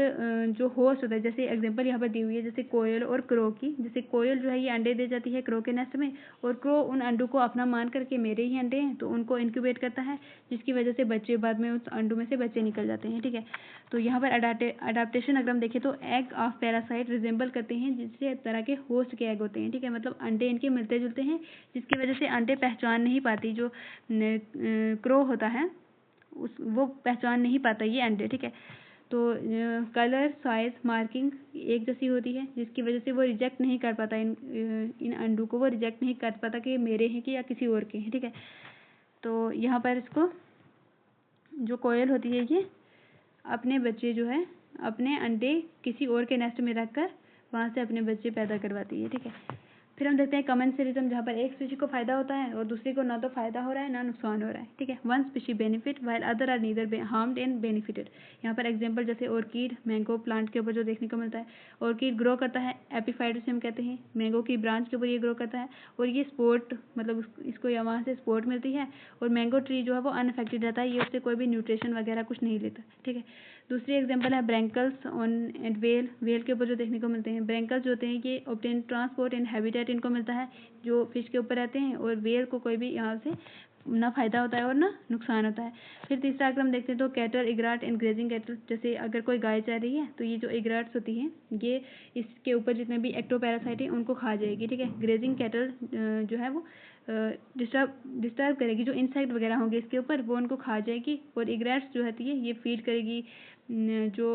जो होस्ट होता है, जैसे एग्जांपल यहाँ पर दी हुई है जैसे कोयल और क्रो की, जैसे कोयल जो है ये अंडे दे जाती है क्रो के नेस्ट में, और क्रो उन अंडों को अपना मान करके मेरे ही अंडे हैं तो उनको इंक्यूबेट करता है, जिसकी वजह से बच्चे बाद में उस अंडों में से बच्चे निकल जाते हैं, ठीक है। तो यहाँ पर अडाप्टेशन अगर हम देखें तो एग ऑफ पैरासाइट रिजेंबल करते हैं जिससे तरह के होस्ट के एग होते हैं, ठीक है। मतलब अंडे इनके मिलते जुलते हैं जिसकी वजह से अंडे पहचान नहीं पाती, जो क्रो होता है वो पहचान नहीं पाता ये अंडे, ठीक है। तो कलर साइज मार्किंग एक जैसी होती है जिसकी वजह से वो रिजेक्ट नहीं कर पाता, इन अंडों को वो रिजेक्ट नहीं कर पाता कि मेरे हैं कि या किसी और के हैं, ठीक है। तो यहाँ पर इसको जो कोयल होती है ये अपने बच्चे जो है अपने अंडे किसी और के नेस्ट में रखकर वहाँ से अपने बच्चे पैदा करवाती है, ठीक है। फिर हम देखते हैं कमेंसरिज्म, जहाँ पर एक स्पीशी को फायदा होता है और दूसरे को ना तो फायदा हो रहा है ना नुकसान हो रहा है, ठीक है। One species benefit while other are neither harmed and benefited. यहाँ पर एग्जांपल जैसे ऑर्किड मैंगो प्लांट के ऊपर जो देखने को मिलता है, ऑर्किड ग्रो करता है एपिफाइट से हम कहते हैं, मैंगो की ब्रांच के ऊपर ये ग्रो करता है और ये स्पोर्ट मतलब इसको वहाँ से स्पोर्ट मिलती है और मैंगो ट्री जो है वो अनअफेक्टेड रहता है, ये उससे कोई भी न्यूट्रिशन वगैरह कुछ नहीं लेता, ठीक है। दूसरी एग्जांपल है ब्रैंकल्स ऑन एंड वेल, वेल के ऊपर जो देखने को मिलते हैं, ब्रैंकल्स जो होते हैं ये ऑब्टेन ट्रांसपोर्ट एंड हैबिटेट इनको मिलता है जो फिश के ऊपर रहते हैं, और वेल को कोई भी यहाँ से ना फायदा होता है और ना नुकसान होता है। फिर तीसरा अगर हम देखते हैं तो कैटल इग्राट एंड ग्रेजिंग कैटल, जैसे अगर कोई गाय चल रही है तो ये जो इग्राट्स होती हैं ये इसके ऊपर जितने भी एक्टोपैरासाइट हैं उनको खा जाएगी, ठीक है। ग्रेजिंग कैटल जो है वो डिस्टर्ब करेगी, जो इंसेक्ट वगैरह होंगे इसके ऊपर वो उनको खा जाएगी, और इग्रेट्स जो होती है ये फीड करेगी जो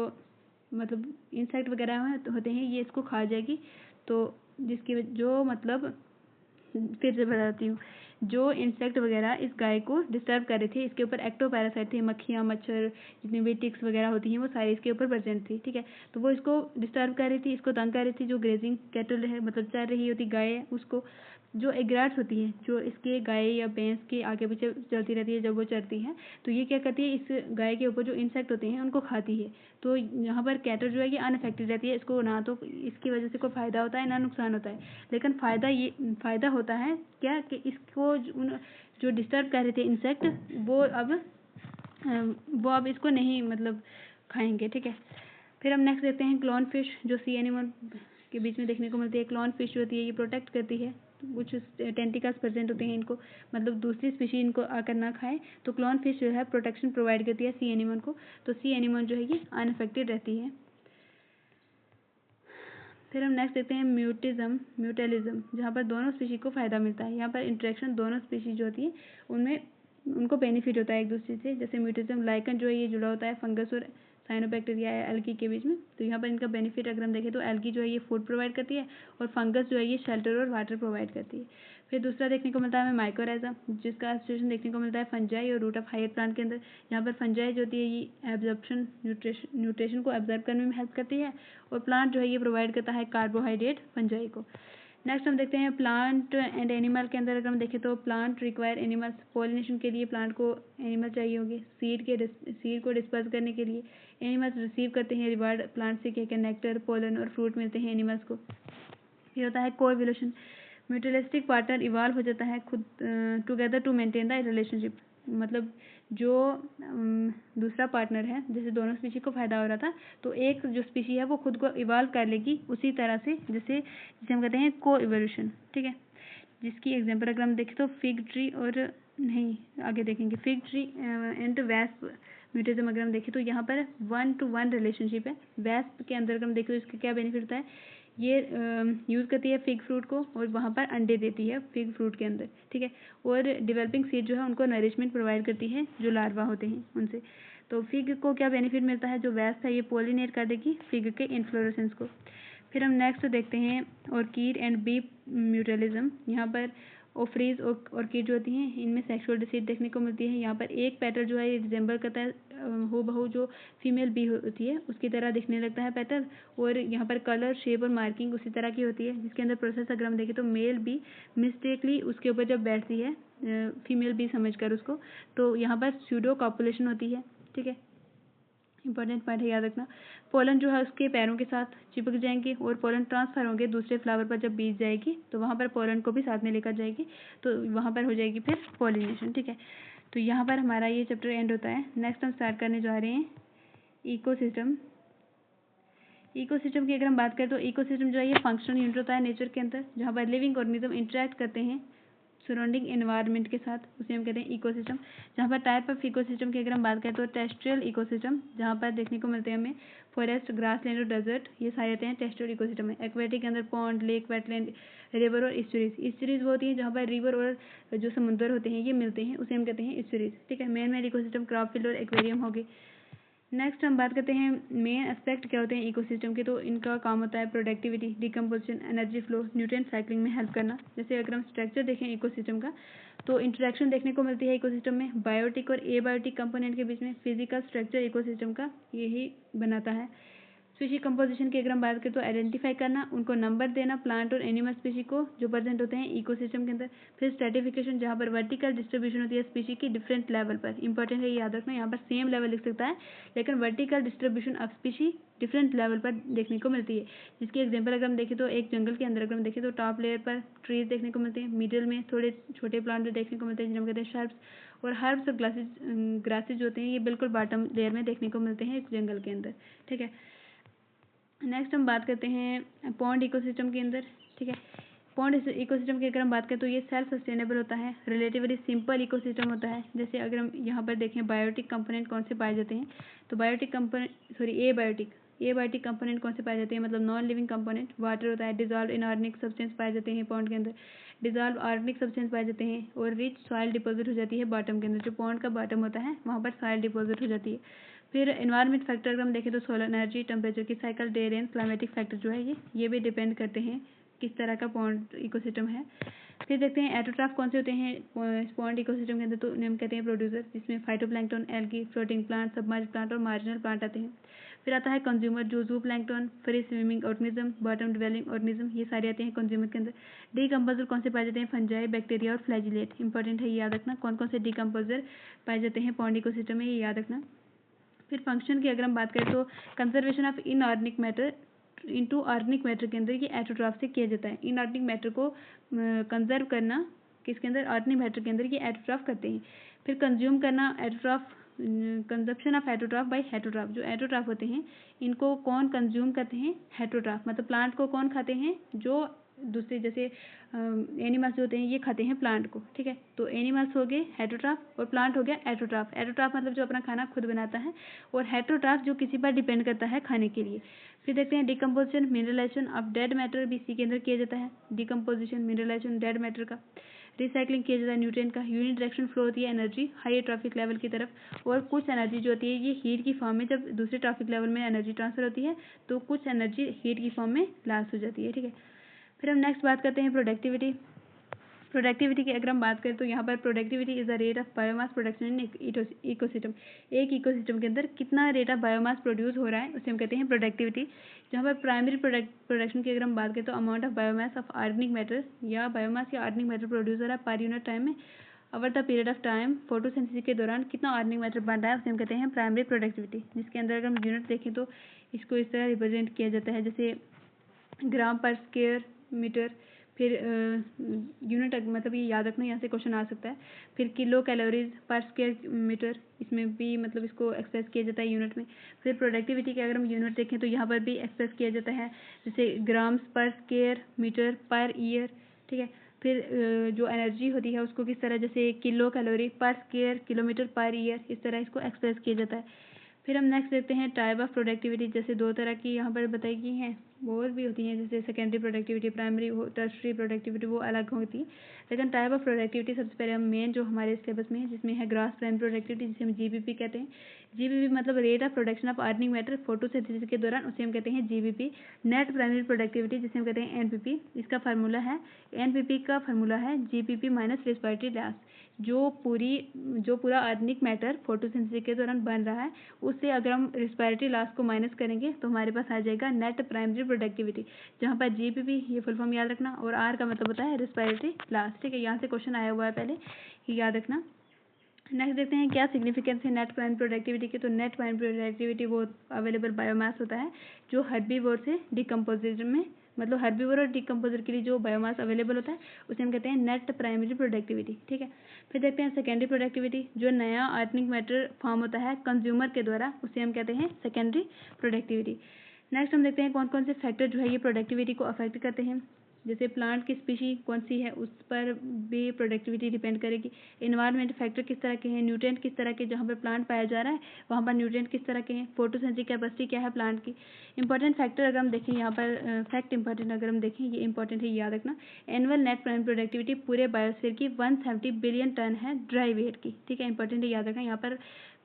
मतलब इंसेक्ट वगैरह होते हैं ये इसको खा जाएगी। तो जिसकी जो मतलब फिर से बताती हूँ, जो इंसेक्ट वगैरह इस गाय को डिस्टर्ब कर रहे थे इसके ऊपर एक्टोपैरासाइट थे, मक्खियाँ मच्छर जितनी भी टिक्स वगैरह होती हैं वो सारी इसके ऊपर प्रेजेंट थी, ठीक है। तो वो इसको डिस्टर्ब कर रही थी, इसको तंग कर रही थी, जो ग्रेजिंग कैटल है मतलब चल रही होती गाय है उसको, जो एग्राट्स होती हैं जो इसके गाय या भैंस के आगे पीछे चलती रहती है जब वो चरती है, तो ये क्या करती है इस गाय के ऊपर जो इंसेक्ट होते हैं उनको खाती है। तो यहाँ पर कैटल जो है ये अनअफेक्टेड रहती है, इसको ना तो इसकी वजह से कोई फ़ायदा होता है ना नुकसान होता है, लेकिन फ़ायदा होता है क्या कि इसको जो डिस्टर्ब कर रहे थे इंसेक्ट वो अब इसको नहीं मतलब खाएंगे, ठीक है। फिर हम नेक्स्ट देखते हैं क्लॉन फिश, जो सी एनिमल के बीच में देखने को मिलती है। क्लॉन फिश जो होती है ये प्रोटेक्ट करती है, कुछ टेंटिकल्स प्रेजेंट होते हैं इनको, मतलब दूसरी स्पीशी इनको आकर ना खाए, तो क्लॉन फिश जो है प्रोटेक्शन प्रोवाइड करती है सी एनिमल को, तो सी एनिमल जो है ये अनअफेक्टेड रहती है। फिर हम नेक्स्ट देखते हैं म्यूटेलिज्म, जहाँ पर दोनों स्पीशी को फायदा मिलता है। यहाँ पर इंटरेक्शन दोनों स्पीशी जो होती है उनमें उनको बेनिफिट होता है एक दूसरे से, जैसे म्यूटिज्म लाइकन जो है ये जुड़ा होता है फंगस और साइनोबैक्टीरिया या एल्गी के बीच में, तो यहाँ पर इनका बेनिफिट अगर हम देखें तो एल्गी जो है ये फूड प्रोवाइड करती है और फंगस जो है ये शेल्टर और वाटर प्रोवाइड करती है। फिर दूसरा देखने को मिलता है हमें माइकोराइजा, जिसका एसोसिएशन देखने को मिलता है फंजाई और रूट ऑफ हायर प्लांट के अंदर। यहाँ पर फंजाई जो होती है ये एब्जॉर्प्शन न्यूट्रिशन को एब्जॉर्ब करने में हेल्प करती है, और प्लांट जो है ये प्रोवाइड करता है कार्बोहाइड्रेट फंजाई को। नेक्स्ट हम देखते हैं प्लांट एंड एनिमल के अंदर अगर हम देखें तो प्लांट रिक्वायर एनिमल्स, पॉलिनेशन के लिए प्लांट को एनिमल चाहिए होंगे, सीड को डिस्पर्स करने के लिए एनिमल्स रिसीव करते हैं रिवार्ड प्लांट से, क्या नेक्टर पोलन और फ्रूट मिलते हैं एनिमल्स को। फिर होता है कोएवोल्यूशन, म्यूचुअलिस्टिक पार्टनर इवाल्व हो जाता है खुद together to maintain the relationship, मतलब जो दूसरा पार्टनर है जैसे दोनों स्पीशी को फायदा हो रहा था तो एक जो स्पीशी है वो खुद को इवाल्व कर लेगी उसी तरह से जिसे हम कहते हैं को इवोल्यूशन, ठीक है। जिसकी एग्जांपल अगर हम देखें तो फिग ट्री और नहीं आगे देखेंगे फिग ट्री एंड वैस्प म्यूटेजम अगर हम देखें तो यहाँ पर 1-to-1 रिलेशनशिप है। वैस्प के अंदर अगर हम देखें तो इसका क्या बेनिफिट होता है, ये यूज़ करती है फिग फ्रूट को और वहाँ पर अंडे देती है फिग फ्रूट के अंदर, ठीक है। और डेवलपिंग सीड जो है उनको नरिशमेंट प्रोवाइड करती है जो लार्वा होते हैं उनसे। तो फिग को क्या बेनिफिट मिलता है, जो वैस्प है ये पोलिनेट कर देगी फिग के इन्फ्लोरेसेंस को। फिर हम नेक्स्ट देखते हैं ऑर्किड एंड बी म्यूचुअलिज्म। यहाँ पर ओफ्रीज ऑर्किड जो होती हैं इनमें सेक्सुअल डिसीड देखने को मिलती है। यहाँ पर एक पेटल जो है ये रिजेंबल करता है हो बहू जो फीमेल बी होती है उसकी तरह दिखने लगता है पेटल, और यहाँ पर कलर शेप और मार्किंग उसी तरह की होती है। जिसके अंदर प्रोसेस अगर हम देखें तो मेल बी मिस्टेकली उसके ऊपर जब बैठती है फीमेल बी समझकर उसको, तो यहाँ पर स्यूडो कॉपुलेशन होती है, ठीक है। इंपॉर्टेंट पॉइंट है याद रखना। पोलन जो है उसके पैरों के साथ चिपक जाएंगे और पोलन ट्रांसफर होंगे दूसरे फ्लावर पर, जब बीज जाएगी तो वहाँ पर पोलन को भी साथ में लेकर जाएगी, तो वहाँ पर हो जाएगी फिर पॉलिनेशन, ठीक है। तो यहाँ पर हमारा ये चैप्टर एंड होता है। नेक्स्ट हम स्टार्ट करने जा रहे हैं इकोसिस्टम। इकोसिस्टम की अगर हम बात करें तो इकोसिस्टम जो है ये फंक्शनल यूनिट होता है नेचर के अंदर, जहाँ पर लिविंग ऑर्गेनिज्म इंटरेक्ट करते हैं सराउंडिंग एनवायरनमेंट के साथ, उसे हम कहते हैं इकोसिस्टम। जहाँ पर टाइप ऑफ इकोसिस्टम की अगर हम बात करें तो टेरेस्ट्रियल इकोसिस्टम, जहाँ पर देखने को मिलते हैं हमें फॉरेस्ट, ग्रासलैंड और डेजर्ट, ये सारे आते हैं टेरेस्ट्रियल इकोसिस्टम में। एक्वेटिक के अंदर पॉन्ड, लेक, वेटलैंड, रिवर और ईस्चुरीज वो होती है जहाँ पर रिवर और जो समुद्र होते हैं ये मिलते हैं, उसे हम कहते हैं ईस्चुरीज। ठीक है, मेन इकोसिस्टम क्रॉप फील्ड और एक्वेरियम हो गए। नेक्स्ट हम बात करते हैं मेन एस्पेक्ट क्या होते हैं इकोसिस्टम के। तो इनका काम होता है productivity, decomposition, energy flow, nutrient cycling में हेल्प करना। जैसे अगर हम स्ट्रक्चर देखें इकोसिस्टम का, तो इंटरेक्शन देखने को मिलती है इकोसिस्टम में बायोटिक और एबायोटिक कंपोनेंट के बीच में। फिजिकल स्ट्रक्चर इकोसिस्टम का यही बनाता है। स्पीशी कंपोजिशन की अगर हम बात करें तो आइडेंटिफाई करना, उनको नंबर देना, प्लांट और एनिमल स्पीशी को जो प्रेजेंट होते हैं इकोसिस्टम के अंदर। फिर स्ट्रेटिफिकेशन, जहाँ पर वर्टिकल डिस्ट्रीब्यूशन होती है स्पीशी की डिफरेंट लेवल पर। इंपॉर्टेंट है याद रखना, यहाँ पर सेम लेवल लिख सकता है लेकिन vertical distribution of species different level पर देखने को मिलती है। जिसकी एग्जाम्पल अगर हम देखें तो एक जंगल के अंदर अगर हम देखें तो टॉप लेयर पर ट्रीज देखने को मिलते हैं, मिडिल में थोड़े छोटे प्लांट देखने को मिलते हैं जिन्हें हम कहते हैं शर्ब्स, और हर्ब्स और ग्रासेज होते हैं ये बिल्कुल बॉटम लेयर में देखने को मिलते हैं एक जंगल के अंदर। ठीक है, नेक्स्ट हम बात करते हैं पॉन्ड इकोसिस्टम के अंदर। ठीक है, पॉन्ड इकोसिस्टम की अगर हम बात करें तो ये सेल्फ सस्टेनेबल होता है, रिलेटिवली सिंपल इकोसिस्टम होता है। जैसे अगर हम यहाँ पर देखें बायोटिक कंपोनेंट कौन से पाए जाते हैं, तो बायोटिक कंपोनेंट एबायोटिक कंपोनेंट कौन से पाए जाते हैं, मतलब नॉन लिविंग कंपोनेंट। वाटर होता है, डिजॉल्व इनऑर्गेनिक सब्सटेंस पाए जाते हैं पॉन्ड के अंदर, डिजॉल्व ऑर्गेनिक सब्सटेंस पाए जाते हैं, और रिच सॉइल डिपॉजिट हो जाती है बॉटम के अंदर। जो पॉन्ड का बॉटम होता है वहाँ पर सॉइल डिपॉजिट हो जाती है। फिर एनवायरनमेंट फैक्टर अगर हम देखें तो सोलर एनर्जी, टेम्परेचर की cycle, day rain, climatic factor जो है ये भी डिपेंड करते हैं किस तरह का पॉन्ड इकोसिस्टम है। फिर देखते हैं एटोट्रॉफ कौन से होते हैं पॉन्ड इकोसिस्टम के अंदर, तो हम कहते हैं प्रोड्यूसर, जिसमें phytoplankton, algae, floating plant, submerge plant और मार्जिनल प्लांट आते हैं। फिर आता है कंज्यूमर, जो जूप्लैंक्टन, free swimming organism, bottom dwelling organism, ये सारे आते हैं कंज्यूमर के अंदर। डीकम्पोजर कौन से पाए जाते हैं, फंजाई, बैक्टीरिया और फ्लैजिलेट। इंपॉर्टेंट है याद रखना कौन कौन से डीकम्पोजर पाए जाते हैं पॉन्ड इकोसिस्टम में, ये याद रखना। फिर फंक्शन की अगर हम बात करें तो conservation of inorganic matter into organic matter के अंदर ये एटोट्रॉफ से किया जाता है। इनऑर्गेनिक मैटर को कंजर्व करना किसके अंदर, ऑर्गेनिक मैटर के अंदर ये एटोट्रॉफ करते हैं। फिर कंज्यूम करना एटोट्रॉफ, कंजप्शन ऑफ एटोट्रॉफ बाय हेटोट्रॉफ। जो एटोट्रॉफ होते हैं इनको कौन कंज्यूम करते हैं, हेटोट्रॉफ, मतलब प्लांट को कौन खाते हैं, जो दूसरे जैसे एनिमल्स होते हैं ये खाते हैं प्लांट को। ठीक है, तो एनिमल्स हो गए हेटोट्रॉफ और प्लांट हो गया एटोट्रॉफ। एटोट्रॉफ मतलब जो अपना खाना खुद बनाता है, और हेटोट्रॉफ जो किसी पर डिपेंड करता है खाने के लिए। फिर देखते हैं decomposition, mineralization of dead matter भी इसी के अंदर किया जाता है। डिकम्पोजिशन, मिनरलाइजेशन डेड मैटर का, रिसाइकलिंग किया जाता है न्यूट्रिएंट का, यूनिट डायरेक्शन फ्लो होती है एनर्जी हाई ट्रॉफिक लेवल की तरफ, और कुछ एनर्जी जो होती है ये हीट की फॉर्म में, जब दूसरे ट्रॉफिक लेवल में एनर्जी ट्रांसफर होती है तो कुछ एनर्जी हीट की फॉर्म में लॉस हो जाती है। ठीक है, फिर हम नेक्स्ट बात करते हैं प्रोडक्टिविटी। प्रोडक्टिविटी की अगर हम बात करें तो यहाँ पर productivity is the rate of biomass production in ecosystem. एक इकोसिस्टम के अंदर कितना रेट ऑफ बायोमास प्रोड्यूस हो रहा है उसे हम कहते हैं प्रोडक्टिविटी। जहाँ पर प्राइमरी प्रोडक्शन की अगर हम बात करें तो amount of biomass of organic matter या बायोमास या ऑर्गेनिक मैटर प्रोड्यूस हो रहा है पर यूनिट टाइम में, over the period of time photosynthesis के दौरान कितना ऑर्गेनिक मैटर बन रहा है उसे हम कहते हैं प्राइमरी प्रोडक्टिविटी। जिसके अंदर अगर हम यूनिट देखें तो इसको इस तरह रिप्रेजेंट किया जाता है, जैसे ग्राम पर स्क्वायर मीटर। फिर यूनिट मतलब ये याद रखना, यहाँ से क्वेश्चन आ सकता है। फिर किलो कैलोरीज पर स्क्वायर मीटर, इसमें भी मतलब इसको एक्सप्रेस किया जाता है यूनिट में। फिर प्रोडक्टिविटी के अगर हम यूनिट देखें तो यहाँ पर भी एक्सप्रेस किया जाता है जैसे ग्राम्स पर स्क्वायर मीटर पर ईयर। ठीक है, फिर जो एनर्जी होती है उसको किस तरह, जैसे किलो कैलोरी पर स्क्वायर किलोमीटर पर ईयर, इस तरह इसको एक्सप्रेस किया जाता है। फिर हम नेक्स्ट देखते हैं टाइप ऑफ प्रोडक्टिविटी। जैसे दो तरह की यहाँ पर बताई गई हैं, वो और भी होती हैं, जैसे secondary productivity, primary tertiary productivity, वो अलग होती है। लेकिन टाइप ऑफ प्रोडक्टिविटी सबसे पहले हम मेन जो हमारे सिलेबस में है जिसमें है ग्रॉस प्राइमरी प्रोडक्टिविटी, जिसे हम जीबीपी कहते हैं। जीबीपी मतलब rate of production of organic matter photosynthesis के दौरान, उसे हम कहते हैं जीबीपी। नेट प्राइमरी प्रोडक्टिविटी जिसे हम कहते हैं एनपीपी, इसका फार्मूला है, एनपीपी का फार्मूला है जीपीपी माइनस रेस्पिरेटरी लॉस। जो पूरा ऑर्गेनिक मैटर फोटोसिंथेसिस के दौरान बन रहा है उससे अगर हम रेस्पिरेटरी लॉस को माइनस करेंगे तो हमारे पास आ जाएगा नेट प्राइमरी प्रोडक्टिविटी। जहाँ पर जीपीपी ये फुल फॉर्म याद रखना, और आर का मतलब होता है रेस्पिरेटरी लॉस। ठीक है, यहाँ से क्वेश्चन आया हुआ है पहले, ये याद रखना। नेक्स्ट देखते हैं क्या सिग्निफिकेंस है नेट प्राइमरी प्रोडक्टिविटी के। तो नेट प्राइमरी प्रोडक्टिविटी वो अवेलेबल बायोमास होता है जो हर्बीवोर से डिकम्पोजिशन में, मतलब हर्बीवोर और डिकम्पोजर के लिए जो बायोमास अवेलेबल होता है उसे हम कहते हैं नेट प्राइमरी प्रोडक्टिविटी। ठीक है, फिर देखते हैं सेकेंडरी प्रोडक्टिविटी, जो नया ऑर्गेनिक मैटर फॉर्म होता है कंज्यूमर के द्वारा, उसे हम कहते हैं सेकेंडरी प्रोडक्टिविटी। नेक्स्ट हम देखते हैं कौन कौन से फैक्टर जो है ये प्रोडक्टिविटी को अफेक्ट करते हैं। जैसे प्लांट की स्पीशी कौन सी है उस पर भी प्रोडक्टिविटी डिपेंड करेगी। इन्वायरमेंट फैक्टर किस तरह के हैं, न्यूट्रिएंट किस तरह के, जहाँ पर प्लांट पाया जा रहा है वहाँ पर न्यूट्रिएंट किस तरह के हैं, फोटोसिंथेसिस कैपेसिटी क्या है प्लांट की। इंपॉर्टेंट फैक्टर अगर हम देखें यहाँ पर फैक्ट इंपॉर्टेंट अगर हम देखें, ये इंपॉर्टेंट है, याद रखना। एनुअल नेट प्लांट प्रोडक्टिविटी पूरे बायोस्फीयर की 170 बिलियन टन है ड्राई वेट की, ठीक है, इंपॉर्टेंट है, याद रखना। यहाँ पर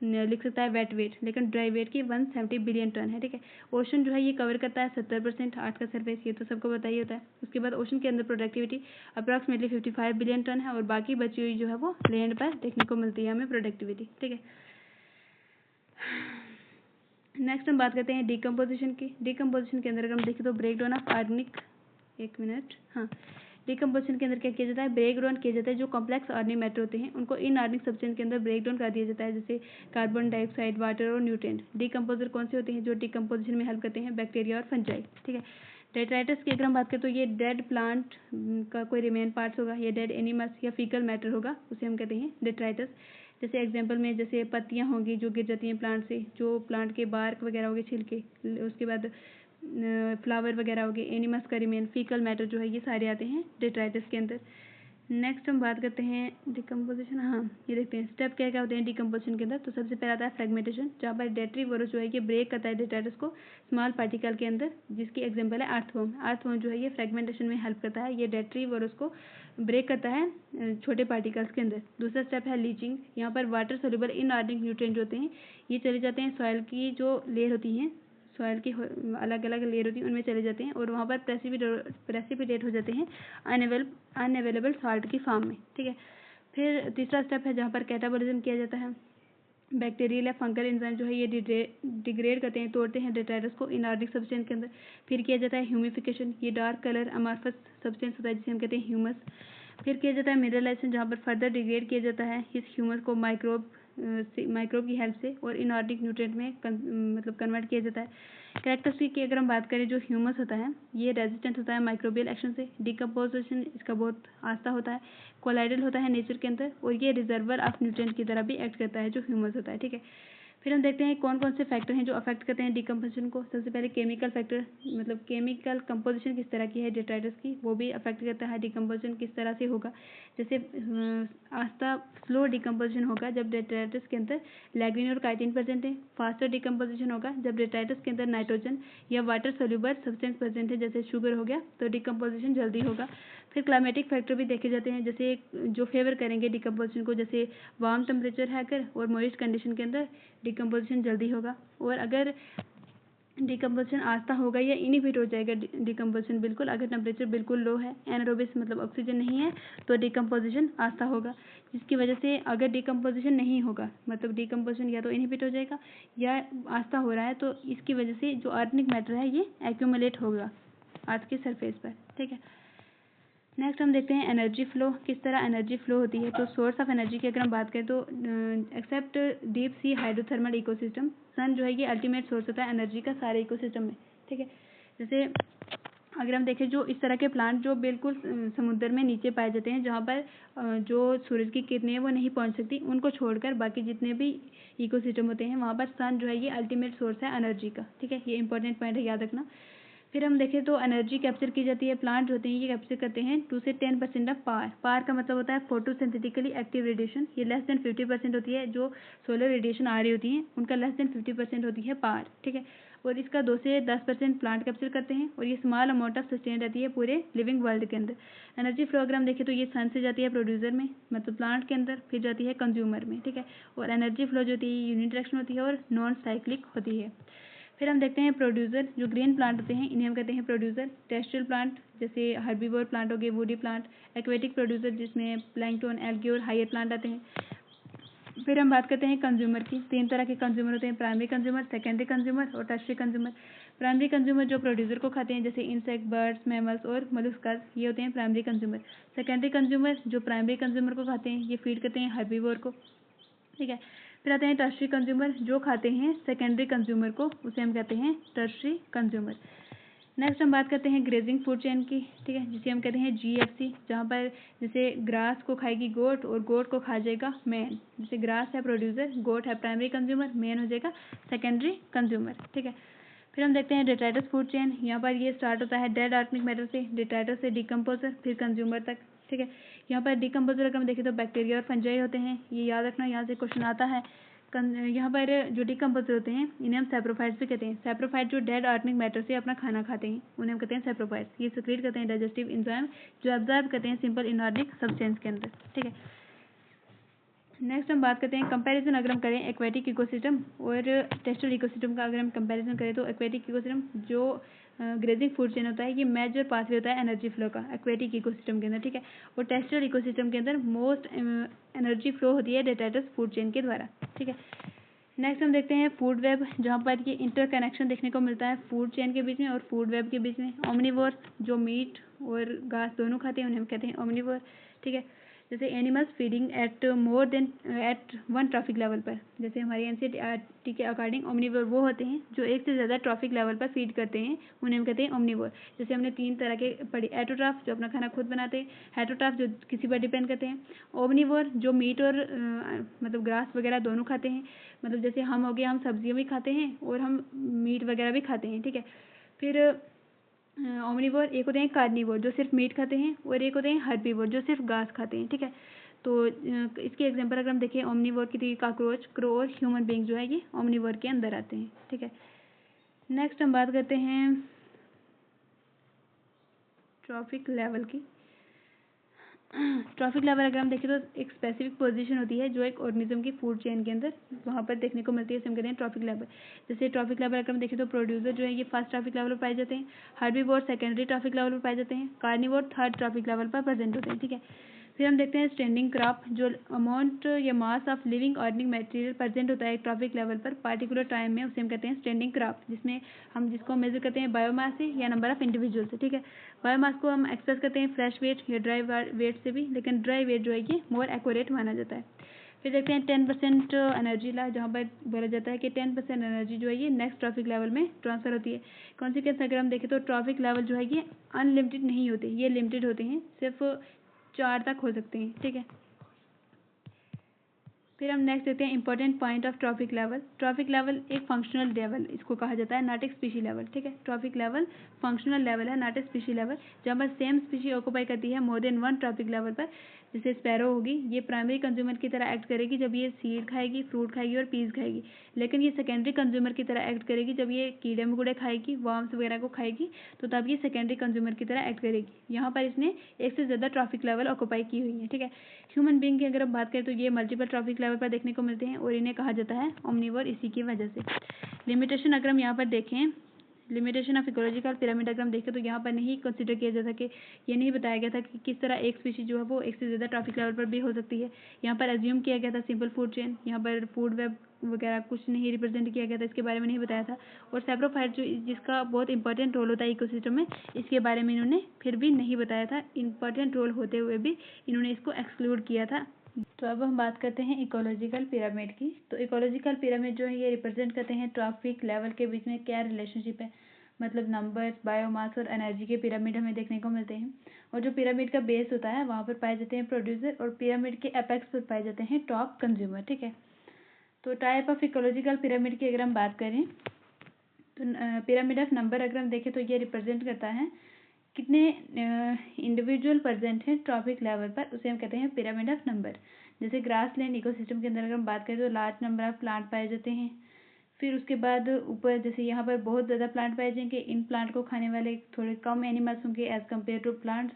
लिख सकता है वेट वेट, लेकिन ड्राई वेट की 170 बिलियन टन है, ठीक है। ओशन जो है ये कवर करता है 70% अर्थ का सरफेस, ये तो सबको पता ही होता है। उसके बाद ओशन के अंदर प्रोडक्टिविटी अप्रॉक्सीमेटली 55 बिलियन टन है, और बाकी बची हुई जो है वो लैंड पर देखने को मिलती है हमें प्रोडक्टिविटी, ठीक है। नेक्स्ट हम बात करते हैं डिकम्पोजिशन की। डिकम्पोजिशन के अंदर अगर हम देखें तो ब्रेक डाउन ऑफ ऑर्गेनिक, एक मिनट, हाँ, डिकम्पोजिशन के अंदर क्या किया जाता है, ब्रेक डाउन किया जाता है। जो कॉम्प्लेक्स ऑर्गेनिक मैटर होते हैं उनको इनऑर्गेनिक सब्सटेंस के अंदर ब्रेक डाउन कर दिया जाता है, जैसे कार्बन डाइऑक्साइड, वाटर और न्यूट्रिएंट। डिकम्पोजर कौन से होते हैं जो डिकम्पोजिशन में हेल्प करते हैं, बैक्टीरिया और फंजाई, ठीक है। डेट्राइटस की अगर हम बात करें तो ये डेड प्लांट का कोई रिमेन पार्ट्स होगा, या डेड एनिमल्स या फीकल मैटर होगा, उसे हम कहते हैं डेट्राइटस। जैसे एग्जांपल में जैसे पत्तियां होंगी जो गिर जाती हैं प्लांट से, जो प्लांट के बार्क वगैरह हो गए, छिलके, उसके बाद फ्लावर वगैरह हो गए, एनिमल्स का रिमेन, फीकल मैटर जो है, ये सारे आते हैं डेट्राइटस के अंदर। नेक्स्ट हम बात करते हैं डिकम्पोजिशन, हाँ, ये देखते हैं स्टेप क्या क्या होते हैं डिकम्पोजिशन के अंदर। तो सबसे पहले आता है फ्रेगमेंटेशन, जहाँ पर डेट्रीवोरस जो है ये ब्रेक करता है डेट्राइटस को स्मॉल पार्टिकल के अंदर, जिसकी एग्जांपल है अर्थवर्म। अर्थवर्म जो है ये फ्रेगमेंटेशन में हेल्प करता है, ये डेट्रीवोरस को ब्रेक करता है छोटे पार्टिकल्स के अंदर। दूसरा स्टेप है लीचिंग, यहाँ पर वाटर सोल्यूबल इनऑर्गेनिक न्यूट्रिएंट होते हैं ये चले जाते हैं सॉइल की जो लेयर होती हैं, सॉइल की अलग अलग लेयर होती है उनमें चले जाते हैं, और वहाँ पर प्रेसिपिटेट हो जाते हैं अनअवेलेबल सॉल्ट की फॉर्म में, ठीक है। फिर तीसरा स्टेप है जहाँ पर कैटाबॉलिज्म किया जाता है। बैक्टीरियल या फंगल एंजाइम जो है ये डिग्रेड करते हैं, तोड़ते हैं डेट्राइटस को इनऑर्गेनिक सब्सटेंस के अंदर। फिर किया जाता है ह्यूमिफिकेशन, ये डार्क कलर अमॉर्फस सब्सटेंस होता है जिसे हम कहते हैं ह्यूमस। फिर किया जाता है मिनरलाइजेशन, जहाँ पर फर्दर डिग्रेड किया जाता है इस ह्यूमस को माइक्रोब की हेल्प से, और इनऑर्गेनिक न्यूट्रिएंट में मतलब कन्वर्ट किया जाता है। कैरेक्टरिस्टिक की अगर हम बात करें, जो ह्यूमस होता है ये रेजिस्टेंट होता है माइक्रोबियल एक्शन से, डिकम्पोजिशन इसका बहुत आस्था होता है, कोलाइडल होता है नेचर के अंदर, और ये रिजर्वर ऑफ न्यूट्रिएंट की तरह भी एक्ट करता है जो ह्यूमस होता है, ठीक है। फिर हम देखते हैं कौन कौन से फैक्टर हैं जो अफेक्ट करते हैं डिकम्पोजिशन को। सबसे पहले केमिकल फैक्टर, मतलब केमिकल कंपोजिशन किस तरह की है डेट्राइटस की, वो भी अफेक्ट करता है डिकम्पोजिशन किस तरह से होगा। जैसे आस्था स्लो डिकम्पोजिशन होगा जब डेट्राइटस के अंदर लैग्निन और काइटिन प्रेजेंट है। फास्टर डिकम्पोजिशन होगा जब डेट्राइटस के अंदर नाइट्रोजन या वाटर सोल्यूबल सब्सटेंस प्रेजेंट है, जैसे शुगर हो गया, तो डिकम्पोजिशन जल्दी होगा। फिर क्लाइमेटिक फैक्टर भी देखे जाते हैं, जैसे जो फेवर करेंगे डिकम्पोजिशन को, जैसे वार्म टेम्परेचर है अगर और मॉइस्ट कंडीशन के अंदर डिकम्पोजिशन जल्दी होगा। और अगर डिकम्पोजिशन आस्था होगा या इनहिबिट हो जाएगा डिकम्पोजिशन बिल्कुल, अगर टेम्परेचर बिल्कुल लो है, एनारोबिक मतलब ऑक्सीजन नहीं है, तो डिकम्पोजिशन आस्था होगा। जिसकी वजह से अगर डिकम्पोजिशन नहीं होगा, मतलब डिकम्पोजिशन या तो इनहिबिट हो जाएगा या आस्था हो रहा है, तो इसकी वजह से जो ऑर्गेनिक मैटर है ये एक्यूमुलेट होगा अर्थ की सरफेस पर, ठीक है। नेक्स्ट हम देखते हैं एनर्जी फ्लो, किस तरह एनर्जी फ्लो होती है। तो सोर्स ऑफ एनर्जी की अगर हम बात करें तो except deep sea hydrothermal ecosystem, sun जो है ये अल्टीमेट सोर्स होता है एनर्जी का सारे इकोसिस्टम में, ठीक है। जैसे अगर हम देखें जो इस तरह के प्लांट जो बिल्कुल समुद्र में नीचे पाए जाते हैं, जहाँ पर जो सूरज की किरणें हैं वो नहीं पहुँच सकती, उनको छोड़कर बाकी जितने भी इकोसिस्टम होते हैं वहाँ पर सन जो है ये अल्टीमेट सोर्स है एनर्जी का, ठीक है। ये इंपॉर्टेंट पॉइंट है, याद रखना। फिर हम देखें तो एनर्जी कैप्चर की जाती है, प्लांट होते हैं ये कैप्चर करते हैं 2 से 10% ऑफ पावर। पावर का मतलब होता है फोटोसिंथेटिकली एक्टिव रेडिएशन, ये लेस देन 50% होती है। जो सोलर रेडिएशन आ रही होती है उनका लेस देन 50% होती है पावर, ठीक है। और इसका 2 से 10% प्लांट कैप्चर करते हैं, और ये स्मॉल अमाउंट ऑफ सस्टेन रहती है पूरे लिविंग वर्ल्ड के अंदर। एनर्जी प्रोग्राम देखें तो ये सन से जाती है प्रोड्यूसर में, मतलब प्लांट के अंदर, फिर जाती है कंज्यूमर में, ठीक है। और एनर्जी फ्लो जो होती है यूनिडायरेक्शनल होती है और नॉन साइक्लिक होती है। फिर हम देखते हैं प्रोड्यूसर, जो ग्रीन प्लांट होते हैं इन्हें हम कहते हैं प्रोड्यूसर। टेरेस्ट्रियल प्लांट जैसे हर्बीवोर प्लांट हो गए, वुडी प्लांट। एक्वेटिक प्रोड्यूसर जिसमें प्लैंकटन, एल्गी और हायर प्लांट आते हैं। फिर हम बात करते हैं कंज्यूमर की। 3 तरह के कंज्यूमर होते हैं, प्राइमरी कंज्यूमर, सेकेंडरी कंज्यूमर और टर्शियरी कंज्यूमर। प्राइमरी कंज्यूमर जो प्रोड्यूसर को खाते हैं, जैसे इंसेक्ट, बर्ड्स, मैमल्स और मोलस्कस, ये होते हैं प्राइमरी कंज्यूमर। सेकेंडरी कंज्यूमर जो प्राइमरी कंज्यूमर को खाते हैं, ये फीड करते हैं हर्बीवोर को, ठीक है। फिर आते हैं टर्शियरी कंज्यूमर जो खाते हैं सेकेंडरी कंज्यूमर को, उसे हम कहते हैं टर्शियरी कंज्यूमर। नेक्स्ट हम बात करते हैं ग्रेजिंग फूड चेन की, ठीक है, जिसे हम कहते हैं GFC, जहाँ पर जैसे ग्रास को खाएगी गोट और गोट को खा जाएगा मैन। जैसे ग्रास है प्रोड्यूसर, गोट है प्राइमरी कंज्यूमर, मैन हो जाएगा सेकेंडरी कंज्यूमर, ठीक है। फिर हम देखते हैं डेट्राइटस फूड चेन। यहाँ पर ये स्टार्ट होता है डेड ऑर्गेनिक मैटर से, डेट्राइटस से डिकम्पोजर, फिर कंज्यूमर तक। ठीक है, यहाँ पर डिकम्पोजर अगर हम देखें तो बैक्टीरिया और फंजाई होते हैं, ये याद रखना, यहाँ से क्वेश्चन आता है। यहाँ पर जो डिकम्पोजर होते हैं इन्हें हम सैप्रोफाइट्स भी कहते हैं। सैप्रोफाइट जो डेड ऑर्गेनिक मैटर से अपना खाना खाते हैं उन्हें हम कहते हैं सैप्रोफाइट्स। ये सिक्रीट करते हैं डाइजेस्टिव एंजाइम जो एब्जॉर्ब करते हैं सिंपल इनऑर्गेनिक सब्सटेंस के अंदर। ठीक है, नेक्स्ट हम बात करते हैं कंपैरिजन। अगर हम करें एक्वेटिक इकोसिस्टम और टेरेस्ट्रियल इकोसिस्टम का अगर हम कंपैरिजन करें तो एक्वेटिक इकोसिस्टम जो ग्रेजिंग फूड चेन होता है ये मेजर पाथवे होता है एनर्जी फ्लो का एक्वेटिक इकोसिस्टम के अंदर। ठीक है, और टेरेस्ट्रियल इकोसिस्टम के अंदर मोस्ट एनर्जी फ्लो होती है डेट्राइटस फूड चेन के द्वारा। ठीक है, नेक्स्ट हम देखते हैं फूड वेब, जहाँ पर ये इंटरकनेक्शन देखने को मिलता है फूड चेन के बीच में और फूड वेब के बीच में। ओमनिवोर जो मीट और घास दोनों खाते हैं उन्हें हम कहते हैं ओमनिवोर। ठीक है, जैसे animals feeding at more than at one trophic level पर, जैसे हमारी एनसीईआरटी के अकॉर्डिंग ओमनिवोर वो होते हैं जो एक से ज़्यादा ट्रॉफिक लेवल पर फीड करते हैं, उन्हें हम कहते हैं ओमनिवोर। जैसे हमने 3 तरह के पढ़े, एटोट्रॉफ जो अपना खाना खुद बनाते हैं, हेटरोट्रॉफ जो किसी पर डिपेंड करते हैं, ओमनिवोर जो मीट और मतलब ग्रास वगैरह दोनों खाते हैं। मतलब जैसे हम हो गए, हम सब्जियां भी खाते हैं और हम मीट वगैरह भी खाते हैं। ठीक है, फिर ओमनिवोर एक होते हैं कार्निवोर जो सिर्फ मीट खाते हैं और एक होते हैं हर्बीवोर जो सिर्फ घास खाते हैं। ठीक है, तो इसके एग्जांपल अगर हम देखें ओमनिवोर की तो काकरोच, क्रो और ह्यूमन बीइंग जो है ये ओमनिवोर के अंदर आते हैं। ठीक है, नेक्स्ट हम बात करते हैं ट्रॉफिक लेवल की। ट्रॉफिक लेवल अगर हम देखें तो एक स्पेसिफिक पोजीशन होती है जो एक ऑर्गेनिज्म की फूड चेन के अंदर वहाँ पर देखने को मिलती है, इसे हम कहते हैं ट्रॉफिक लेवल। जैसे ट्रॉफिक लेवल अगर हम देखें तो प्रोड्यूसर जो है ये फर्स्ट ट्रॉफिक लेवल पर पाए जाते हैं, हर्बीवोर सेकेंडरी ट्रॉफिक लेवल पर पाए जाते हैं, कार्निवोर थर्ड ट्रॉफिक लेवल पर प्रेजेंट होते हैं। ठीक है, फिर हम देखते हैं स्टैंडिंग क्रॉप जो अमाउंट या mass of living organic material present होता है एक ट्रॉफिक लेवल पर पार्टिकुलर टाइम में, उसे हम कहते हैं स्टैंडिंग क्रॉप, जिसमें हम जिसको मेजर करते हैं बायोमास से या नंबर ऑफ इंडिविजुअल से। ठीक है, बायोमास को हम एक्सप्रेस करते हैं फ्रेश वेट या ड्राई वेट से भी, लेकिन ड्राई वेट जो है ये मोर एक्यूरेट माना जाता है। फिर देखते हैं 10% एनर्जी ला, जहाँ पर बोला जाता है कि 10% एनर्जी जो है ये नेक्स्ट ट्रॉफिक लेवल में ट्रांसफर होती है। कॉन्सिक्वेंस अगर हम देखें तो ट्रॉफिक लेवल जो है ये अनलिमिटेड नहीं होते, ये लिमिटेड होते हैं, सिर्फ 4 तक हो सकते हैं। ठीक है, फिर हम नेक्स्ट देखते हैं important point of trophic level. Trophic level एक फंक्शनल लेवल इसको कहा जाता है, नॉट एक स्पीशी लेवल। ठीक है, ट्रॉफिक लेवल फंक्शनल लेवल है, नॉट ए स्पीशी लेवल, जहाँ पर सेम स्पीशी ऑक्यूपाई करती है more than one trophic level पर। जैसे स्पैरो होगी, ये प्राइमरी कंज्यूमर की तरह एक्ट करेगी जब ये सीड खाएगी, फ्रूट खाएगी और पीस खाएगी, लेकिन ये सेकेंडरी कंज्यूमर की तरह एक्ट करेगी जब ये कीड़े मकोड़े खाएगी, वर्म्स वगैरह को खाएगी, तो तब ये सेकेंडरी कंज्यूमर की तरह एक्ट करेगी। यहाँ पर इसने एक से ज़्यादा ट्रॉफिक लेवल ऑक्यूपाई की हुई है। ठीक है, ह्यूमन बीइंग की अगर हम बात करें तो ये मल्टीपल ट्रॉफिक लेवल पर देखने को मिलते हैं और इन्हें कहा जाता है ओमनिवोर इसी की वजह से। लिमिटेशन अगर हम यहाँ पर देखें, लिमिटेशन ऑफ इकोलॉजिकल पिरामिड अगर हम देखें तो यहाँ पर नहीं कंसिडर किया जाता कि ये नहीं बताया गया था कि किस तरह एक स्पीशीज जो है वो एक से ज़्यादा ट्रॉफिक लेवल पर भी हो सकती है। यहाँ पर एज्यूम किया गया था सिंपल फूड चेन, यहाँ पर फूड वेब वगैरह कुछ नहीं रिप्रेजेंट किया गया था, इसके बारे में नहीं बताया था। और सैप्रोफाइट जो जिसका बहुत इंपॉर्टेंट रोल होता है इकोसिस्टम में, इसके बारे में इन्होंने फिर भी नहीं बताया था, इंपॉर्टेंट रोल होते हुए भी इन्होंने इसको एक्सक्लूड किया था। तो अब हम बात करते हैं इकोलॉजिकल पिरामिड की। तो इकोलॉजिकल पिरामिड जो है ये रिप्रेजेंट करते हैं ट्रॉफिक लेवल के बीच में क्या रिलेशनशिप है, मतलब नंबर्स, बायोमास और एनर्जी के पिरामिड हमें देखने को मिलते हैं। और जो पिरामिड का बेस होता है वहाँ पर पाए जाते हैं प्रोड्यूसर और पिरामिड के एपेक्स पर पाए जाते हैं टॉप कंज्यूमर। ठीक है, तो टाइप ऑफ इकोलॉजिकल पिरामिड की अगर हम बात करें तो पिरामिड ऑफ नंबर अगर हम देखें तो ये रिप्रेजेंट करता है कितने इंडिविजुअल प्रेजेंट हैं ट्रॉफिक लेवल पर, उसे हम कहते हैं पिरामिड ऑफ नंबर। जैसे ग्रास लैंड इकोसिस्टम के अंदर अगर हम बात करें तो लार्ज नंबर ऑफ प्लांट पाए जाते हैं। फिर उसके बाद ऊपर जैसे यहाँ पर बहुत ज़्यादा प्लांट पाए जाएंगे, इन प्लांट को खाने वाले थोड़े कम एनिमल्स होंगे एज़ कम्पेयर टू प्लांट्स।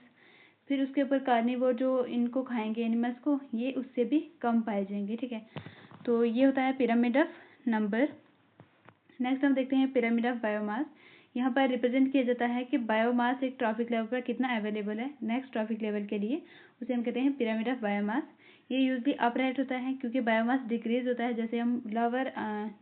फिर उसके ऊपर कार्निवोर जो इनको खाएंगे एनिमल्स को, ये उससे भी कम पाए जाएंगे। ठीक है, तो ये होता है पिरामिड ऑफ नंबर। नेक्स्ट हम देखते हैं पिरामिड ऑफ बायोमास। यहाँ पर रिप्रेजेंट किया जाता है कि बायोमास एक ट्रॉफिक लेवल पर कितना अवेलेबल है नेक्स्ट ट्रॉफिक लेवल के लिए, उसे हम कहते हैं पिरामिड ऑफ बायोमास। ये यूजली अपराइट होता है क्योंकि बायोमास डिक्रीज होता है, जैसे हम लोअर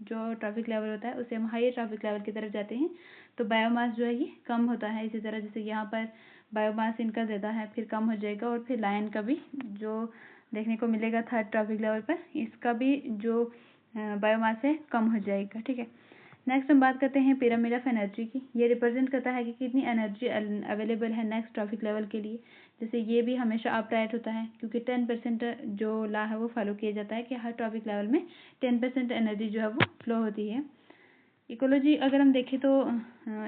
जो ट्रॉफिक लेवल होता है उसे हम हायर ट्रॉफिक लेवल की तरफ जाते हैं तो बायोमास जो है ये कम होता है। इसी तरह जैसे यहाँ पर बायोमास इनका ज़्यादा है फिर कम हो जाएगा, और फिर लायन का भी जो देखने को मिलेगा थर्ड ट्रॉफिक लेवल पर, इसका भी जो बायोमास है कम हो जाएगा। ठीक है, नेक्स्ट हम बात करते हैं पिरामिड ऑफ एनर्जी की। ये रिप्रेजेंट करता है कि कितनी एनर्जी अवेलेबल है नेक्स्ट ट्रॉफिक लेवल के लिए। जैसे ये भी हमेशा अपराइट होता है क्योंकि 10% जो ला है वो फॉलो किया जाता है कि हर ट्रॉफिक लेवल में 10% एनर्जी जो है वो फ्लो होती है। इकोलॉजी अगर हम देखें तो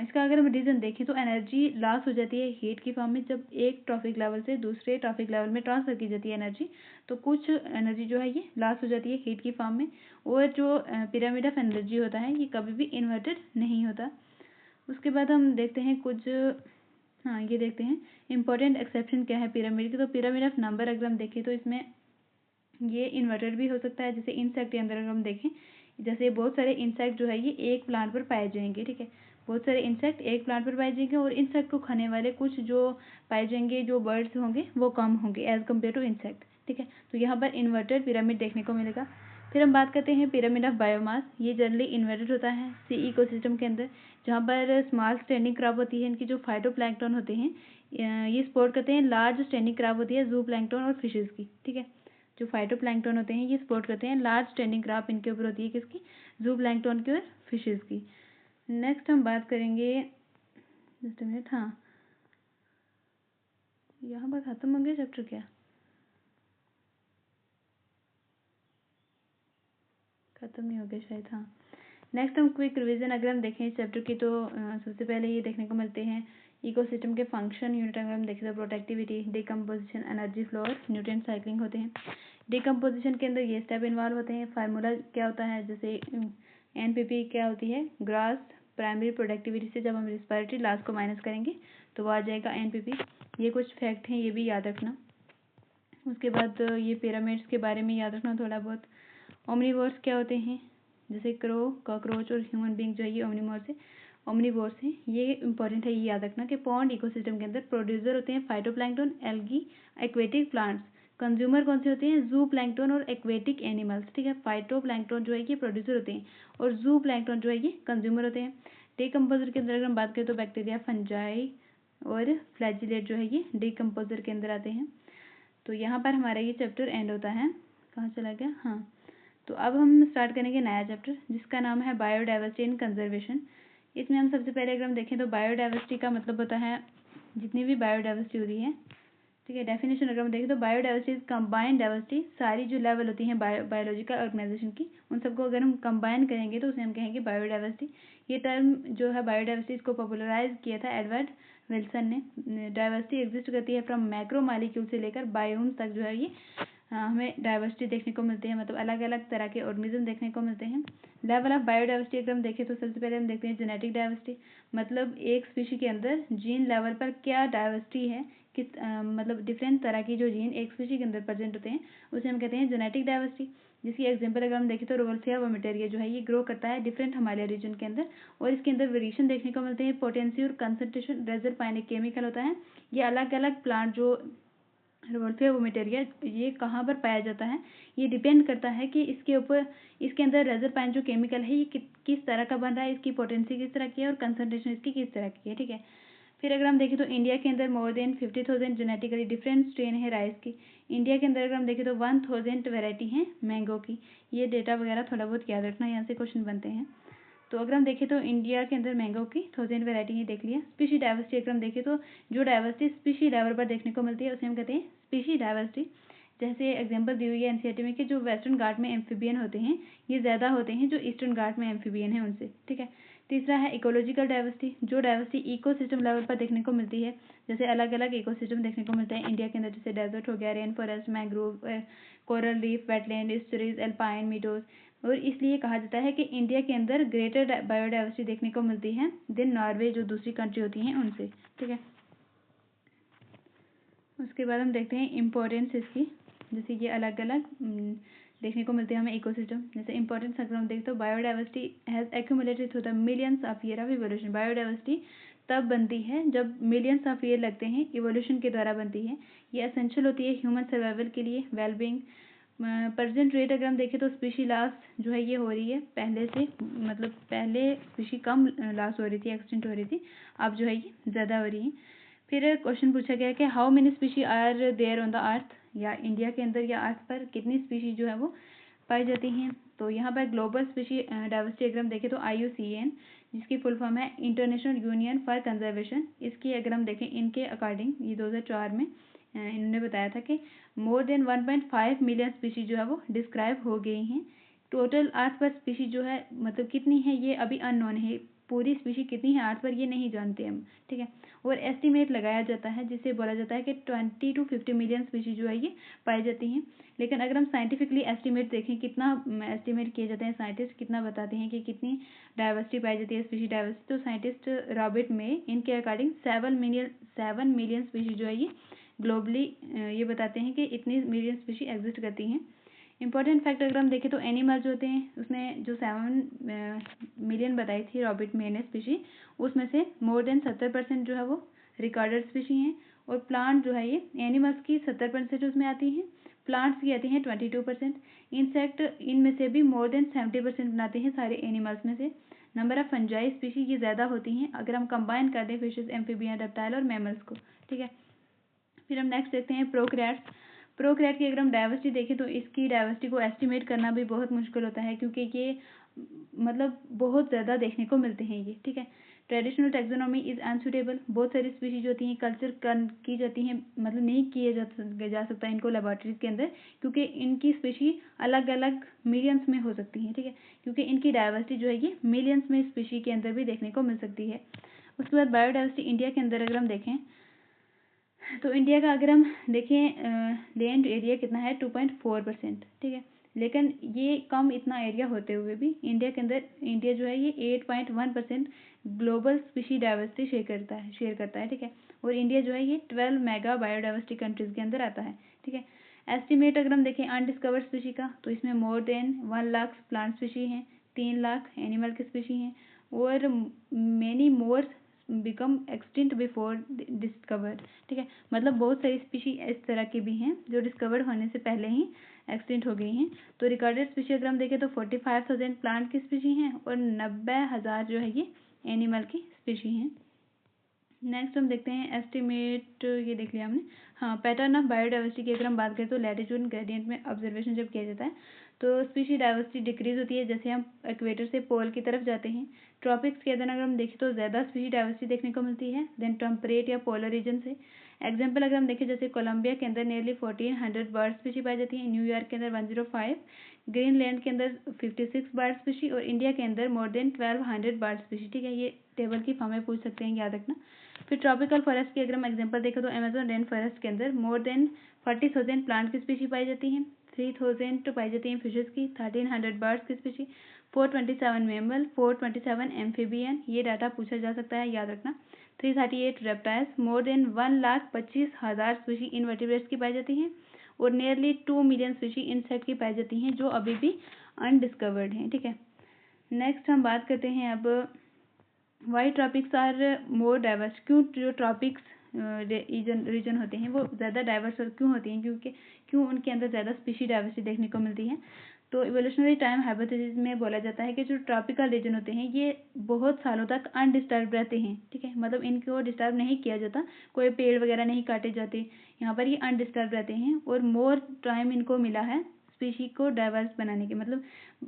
इसका अगर हम रीज़न देखें तो एनर्जी लॉस हो जाती है हीट की फॉर्म में जब एक ट्रॉपिक लेवल से दूसरे ट्रॉपिक लेवल में ट्रांसफ़र की जाती है एनर्जी, तो कुछ एनर्जी जो है ये लॉस हो जाती है हीट की फॉर्म में। और जो पिरामिड ऑफ एनर्जी होता है ये कभी भी इन्वर्टेड नहीं होता। उसके बाद हम देखते हैं कुछ, हाँ ये देखते हैं इंपॉर्टेंट एक्सेप्शन क्या है पिरामिड की। तो पिरामिड ऑफ नंबर अगर हम देखें तो इसमें ये इन्वर्टेड भी हो सकता है। जैसे इंसेक्ट के अंदर अगर हम देखें, जैसे बहुत सारे इंसेक्ट जो है ये एक प्लांट पर पाए जाएंगे, ठीक है। बहुत सारे इंसेक्ट एक प्लांट पर पाए जाएंगे और इंसेक्ट को खाने वाले कुछ जो पाए जाएंगे जो बर्ड्स होंगे वो कम होंगे एज कम्पेयर टू इंसेक्ट, ठीक है। तो यहाँ पर इन्वर्टेड पिरामिड देखने को मिलेगा। फिर हम बात करते हैं पिरामिड ऑफ बायोमास। ये जनरली इन्वर्टेड होता है सी इकोसिस्टम के अंदर, जहाँ पर स्मॉल स्टैंडिंग क्रैब होती है, इनकी जो फाइटोप्लैंक्टन होते हैं ये सपोर्ट करते हैं लार्ज स्टैंडिंग क्रैब होती है जूप्लैंक्टन और फिशेज की, ठीक है। जो फाइटोप्लैंक्टन होते हैं ये सपोर्ट करते हैं लार्ज स्टैंडिंग क्रैब, इनके ऊपर होती है किसकी, जूप्लैंक्टन की और फिशेज की। नेक्स्ट हम बात करेंगे, जस्ट मिनट, हाँ यहाँ पर खत्म हो गया चैप्टर क्या, खत्म नहीं हो गया शायद, हाँ। नेक्स्ट हम क्विक रिवीजन अगर हम देखें इस चैप्टर की तो सबसे पहले ये देखने को मिलते हैं इकोसिस्टम के फंक्शन यूनिट अगर हम देखें तो प्रोडक्टिविटी, डिकम्पोजिशन, एनर्जी फ्लो और न्यूट्रिएंट साइक्लिंग होते हैं। डिकम्पोजिशन के अंदर ये स्टेप इन्वॉल्व होते हैं। फार्मूला क्या होता है, जैसे एनपीपी क्या होती है, ग्रॉस प्राइमरी प्रोडक्टिविटी से जब हम रिस्पायरेटरी लॉस को माइनस करेंगे तो वो आ जाएगा एनपीपी। ये कुछ फैक्ट हैं, ये भी याद रखना। उसके बाद ये पिरामिड्स के बारे में याद रखना थोड़ा बहुत। ओमनीवोर्स क्या होते हैं, जैसे क्रो, कॉकरोच और ह्यूमन बींग जो है ये ओमनीवोर्स हैं। ये इंपॉर्टेंट है, ये याद रखना कि पॉन्ड इकोसिस्टम के अंदर प्रोड्यूसर होते हैं phytoplankton, algae, aquatic plants. Consumer कौन से होते हैं, जू प्लैंक्टन और एक्वेटिक एनिमल्स, ठीक है। फाइटोप्लैंक्टन जो है ये प्रोड्यूसर होते हैं और जू प्लैंक्टन जो है ये कंज्यूमर होते हैं। डिकम्पोजर के अंदर अगर हम बात करें तो बैक्टीरिया, फंजाई और फ्लैजिलेट जो है ये डिकम्पोजर के अंदर आते हैं। तो यहाँ पर हमारा ये चैप्टर एंड होता है। कहाँ चला गया, हाँ। तो अब हम स्टार्ट करेंगे नया चैप्टर जिसका नाम है बायोडाइवर्सिटी एंड कंजर्वेशन। इसमें हम सबसे पहले अगर हम देखें तो बायोडाइवर्सिटी का मतलब होता है जितनी भी बायोडाइवर्सिटी होती है, ठीक है। डेफिनेशन अगर हम देखें तो बायोडाइवर्सिटी इज कंबाइंड डाइवर्सिटी, सारी जो लेवल होती हैं बायोलॉजिकल ऑर्गेनाइजेशन की उन सबको अगर हम कंबाइन करेंगे तो उसे हम कहेंगे बायोडाइवर्सिटी। ये टर्म जो है बायोडाइवर्सिटी इसको पॉपुलराइज किया था एडवर्ड विल्सन ने। डाइवर्सिटी एग्जिस्ट करती है फ्रॉम मैक्रो मालिक्यूल से लेकर बायोम तक जो है ये हमें डाइवर्सिटी देखने को मिलती है, मतलब अलग अलग तरह के ऑर्गेनिज्म देखने को मिलते हैं। लेवल ऑफ बायोडाइवर्सिटी अगर हम देखें तो सबसे पहले हम देखते हैं जेनेटिक डाइवर्सिटी, मतलब एक स्पीशी के अंदर जीन लेवल पर क्या डाइवर्सिटी है, किस मतलब डिफरेंट तरह की जो जीन एक स्पीशी के अंदर प्रेजेंट होते हैं उसे हम कहते हैं जेनेटिक डाइवर्सिटी। जिसकी एग्जांपल अगर हम देखें तो रोवल्फिया वोमेटेरिया जो है ये ग्रो करता है डिफरेंट हिमालय रीजन के अंदर और इसके अंदर वेरिएशन देखने को मिलते हैं। पोटेंसी और कंसंट्रेशन रेजर पाइन एक केमिकल होता है। ये अलग अलग प्लांट जो रोवल्फिया वोमेटेरिया ये कहाँ पर पाया जाता है, ये डिपेंड करता है कि इसके ऊपर इसके अंदर रेजरपाइन जो केमिकल है ये किस तरह का बन रहा है, इसकी पोटेंसी किस तरह की है और कंसंट्रेशन इसकी किस तरह की है, ठीक है। फिर अगर हम देखें तो इंडिया के अंदर more than 50,000 genetically different strain है राइस की। इंडिया के अंदर अगर हम देखें तो 1000 वेराइटी है मैंगो की। ये डेटा वगैरह थोड़ा बहुत याद रखना, यहाँ से क्वेश्चन बनते हैं। तो अगर हम देखें तो इंडिया के अंदर मैंगो की 1000 वेराइटी ही देख लिया। स्पीशी डाइवर्सिटी अगर हम देखें तो जो डाइवर्सिटी स्पीशी लेवल पर देखने को मिलती है उसे हम कहते हैं स्पीशी डाइवर्सिटी। जैसे एग्जांपल दी हुई है एनसीईआरटी में कि जो वेस्टर्न घाट में एम्फीबियन होते हैं ये ज़्यादा होते हैं जो ईस्टर्न घाट में एम्फीबियन है उनसे, ठीक है। तीसरा है इकोलॉजिकल डाइवर्सिटी, जो डाइवर्सिटी इकोसिस्टम लेवल पर देखने को मिलती है। जैसे अलग अलग इकोसिस्टम देखने को मिलते हैं इंडिया के अंदर, जैसे डेजर्ट हो गया, rain forest, mangrove, coral reef, wetland, estuaries, alpine, meadows. और इसलिए कहा जाता है कि इंडिया के अंदर ग्रेटर बायोडाइवर्सिटी देखने को मिलती है देन नॉर्वे जो दूसरी कंट्री होती हैं उनसे, ठीक है। उसके बाद हम देखते हैं इम्पोर्टेंस इसकी, जैसे ये अलग अलग देखने को मिलते हैं हमें इकोसिस्टम। जैसे इंपॉर्टेंस अगर हम देखते तो biodiversity has accumulated through the millions of year of evolution. Biodiversity तब बनती है जब मिलियंस ऑफ ईयर लगते हैं, इवोल्यूशन के द्वारा बनती है। ये एसेंशियल होती है ह्यूमन सर्वाइवल के लिए, वेलबींग। प्रेजेंट रेट अगर हम देखें तो स्पीशी लॉस जो है ये हो रही है पहले से, मतलब पहले स्पीशी कम लॉस हो रही थी, एक्सटेंट हो रही थी, अब जो है ये ज़्यादा हो रही है। फिर क्वेश्चन पूछा गया कि how many species are there on the earth, या इंडिया के अंदर या अर्थ पर कितनी स्पीशी जो है वो पाई जाती हैं। तो यहाँ पर ग्लोबल स्पीशी डाइवर्सिटी अगर हम देखें तो IUCN, जिसकी फुल फॉर्म है इंटरनेशनल यूनियन फॉर कंजर्वेशन, इसकी अगर हम देखें इनके अकॉर्डिंग ये 2004 में इन्होंने बताया था कि मोर देन 1.5 मिलियन स्पीशीज जो है वो डिस्क्राइब हो गई हैं टोटल अर्थ पर स्पीशीज जो है मतलब कितनी है ये अभी अननोन है, पूरी स्पीशीज कितनी है अर्थ पर ये नहीं जानते हम, ठीक है। और एस्टिमेट लगाया जाता है जिसे बोला जाता है कि 20 to 50 मिलियन स्पीशीज जो है ये पाई जाती हैं। लेकिन अगर हम साइंटिफिकली एस्टिमेट देखें, कितना एस्टिमेट किए जाते हैं, साइंटिस्ट कितना बताते हैं कि कितनी डाइवर्सिटी पाई जाती है, स्पीशीज डाइवर्सिटी, तो साइंटिस्ट रॉबर्ट में इनके अकॉर्डिंग 7 मिलियन स्पीशीज जो है ये ग्लोबली ये बताते हैं कि इतनी मिलियन स्पीशीज एग्जिस्ट करती हैं। इंपॉर्टेंट फैक्ट अगर हम देखें तो एनिमल्स जो होते हैं उसने जो 7 मिलियन बताई थी रॉबर्ट में ने स्पीशी, उसमें से मोर देन 70% जो है वो रिकॉर्डेड स्पीशी हैं। और प्लांट जो है ये एनिमल्स की 70% उसमें आती हैं, प्लांट्स की आती हैं 22%। इंसेक्ट इनमें से भी मोर देन 70% बनाते हैं सारे एनिमल्स में से। नंबर ऑफ फंजाई स्पीशी ये ज़्यादा होती हैं अगर हम कंबाइन कर दें फिशेस, एम्फीबियन, रेप्टाइल और मैमल्स को, ठीक है। फिर हम नेक्स्ट देखते हैं प्रोकैरियोट्स। प्रोकैरियोट की अगर हम डाइवर्सिटी देखें तो इसकी डाइवर्सिटी को एस्टिमेट करना भी बहुत मुश्किल होता है क्योंकि ये मतलब बहुत ज़्यादा देखने को मिलते हैं ये, ठीक है। ट्रेडिशनल टैक्सोनॉमी इज़ अनसुटेबल, बहुत सारी स्पीशीज होती हैं कल्चर की जाती हैं, मतलब नहीं किए जा सकता इनको लेबॉर्ट्रीज के अंदर क्योंकि इनकी स्पीशी अलग अलग मिलियंस में हो सकती हैं, ठीक है, क्योंकि इनकी डाइवर्सिटी जो है ये मिलियंस में स्पीशी के अंदर भी देखने को मिल सकती है। उसके बाद बायोडाइवर्सिटी इंडिया के अंदर अगर हम देखें तो इंडिया का अगर हम देखें लैंड एरिया कितना है 2.4%, ठीक है। लेकिन ये कम इतना एरिया होते हुए भी इंडिया के अंदर इंडिया जो है ये 8.1% ग्लोबल स्पीशी डाइवर्सिटी शेयर करता है, ठीक है। और इंडिया जो है ये 12 मेगा बायोडाइवर्सिटी कंट्रीज के अंदर आता है, ठीक है। एस्टिमेट अगर हम देखें अनडिस्कवर्ड स्पीशी का तो इसमें more than 1 lakh plant species हैं, 3 लाख एनिमल की स्पीशी हैं और many more become extinct before discovered, ठीक है। मतलब बहुत सारी स्पीशी इस तरह की भी हैं जो डिस्कवर्ड होने से पहले ही एक्सटिंक्ट हो गई हैं। तो रिकॉर्डेड स्पीशी अगर हम देखें तो 45,000 प्लांट की स्पीशी हैं और 90,000 जो है ये एनिमल की स्पीशी हैं। नेक्स्ट हम देखते हैं एस्टिमेट, ये देख लिया हमने। हाँ, पैटर्न ऑफ बायोडाइवर्सिटी की अगर हम बात करें तो लैटिट्यूड ग्रेडियंट में ऑब्जर्वेशन जब किया जाता है तो स्पीशी डाइवर्सिटी डिक्रीज होती है जैसे हम इक्वेटर से पोल की तरफ जाते हैं। ट्रॉपिक्स के अंदर अगर हम देखें तो ज़्यादा स्पीशी डाइवर्सिटी देखने को मिलती है देन टेम्परेट या पोलर रीजन से। एग्जाम्पल अगर हम देखें जैसे कोलंबिया के अंदर नियरली 1400 बर्ड स्पीशी पाई जाती है, न्यूयॉर्क के अंदर 105, ग्रीनलैंड के अंदर 56 बर्ड स्पीशी और इंडिया के अंदर मोर देन 1200 बर्ड स्पीशी, ठीक है। ये टेबल की फॉर्म में पूछ सकते हैं, याद रखना। फिर ट्रॉपिकल फॉरेस्ट की अगर हम एग्जांपल देखें तो अमेजोन रेन फॉरेस्ट के अंदर मोर देन 40,000 प्लांट की स्पीशी पाई जाती हैं, 3,000 तो पाई जाती हैं फिशेस की, 1,300 बर्ड्स की स्पीशी, 427 मैमल, 427 एम्फीबियन, ये डाटा पूछा जा सकता है, याद रखना। 338 reptiles, more than 1,25,000 species invertebrates की पाई जाती हैं और नियरली 2 मिलियन स्पीशी इंसेक्ट की पाई जाती हैं जो अभी भी अनडिस्कवर्ड हैं, ठीक है। नेक्स्ट हम बात करते हैं अब why tropics are more diverse, क्यों जो ट्रॉपिक्स रीजन होते हैं वो ज़्यादा डाइवर्स क्यों होती हैं, क्यों उनके अंदर ज़्यादा स्पीशी डाइवर्सिटी देखने को मिलती है। तो इवोल्यूशनरी टाइम हाइपोथेसिस में बोला जाता है कि जो ट्रॉपिकल रीजन होते हैं ये बहुत सालों तक अनडिस्टर्ब रहते हैं, ठीक है। मतलब इनको डिस्टर्ब नहीं किया जाता, कोई पेड़ वगैरह नहीं काटे जाते, यहाँ पर ये अनडिस्टर्ब रहते हैं और मोर टाइम इनको मिला है स्पीशी को डाइवर्स बनाने के, मतलब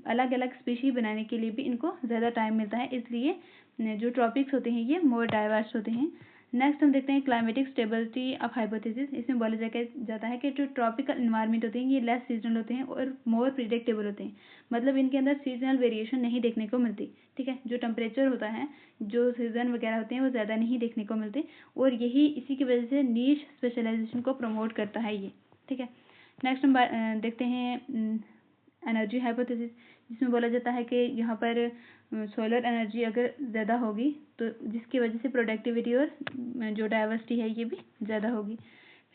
अलग अलग स्पीशी बनाने के लिए भी इनको ज़्यादा टाइम मिलता है, इसलिए जो ट्रॉपिक्स होते हैं ये मोर डाइवर्स होते हैं। नेक्स्ट हम देखते हैं क्लाइमेटिक स्टेबिलिटी ऑफ हाइपोथेसिस। इसमें बोला जाता है कि जो ट्रॉपिकल इन्वायरमेंट होते हैं ये लेस सीजनल होते हैं और मोर प्रिडिक्टेबल होते हैं, मतलब इनके अंदर सीजनल वेरिएशन नहीं देखने को मिलती, ठीक है। जो टेम्परेचर होता है, जो सीजन वगैरह होते हैं वो ज़्यादा नहीं देखने को मिलते और यही इसी की वजह से नीश स्पेशलाइजेशन को प्रमोट करता है ये, ठीक है। नेक्स्ट हम देखते हैं एनर्जी हाइपोथेसिस, जिसमें बोला जाता है कि यहाँ पर सोलर एनर्जी अगर ज़्यादा होगी तो जिसकी वजह से प्रोडक्टिविटी और जो डाइवर्सिटी है ये भी ज़्यादा होगी।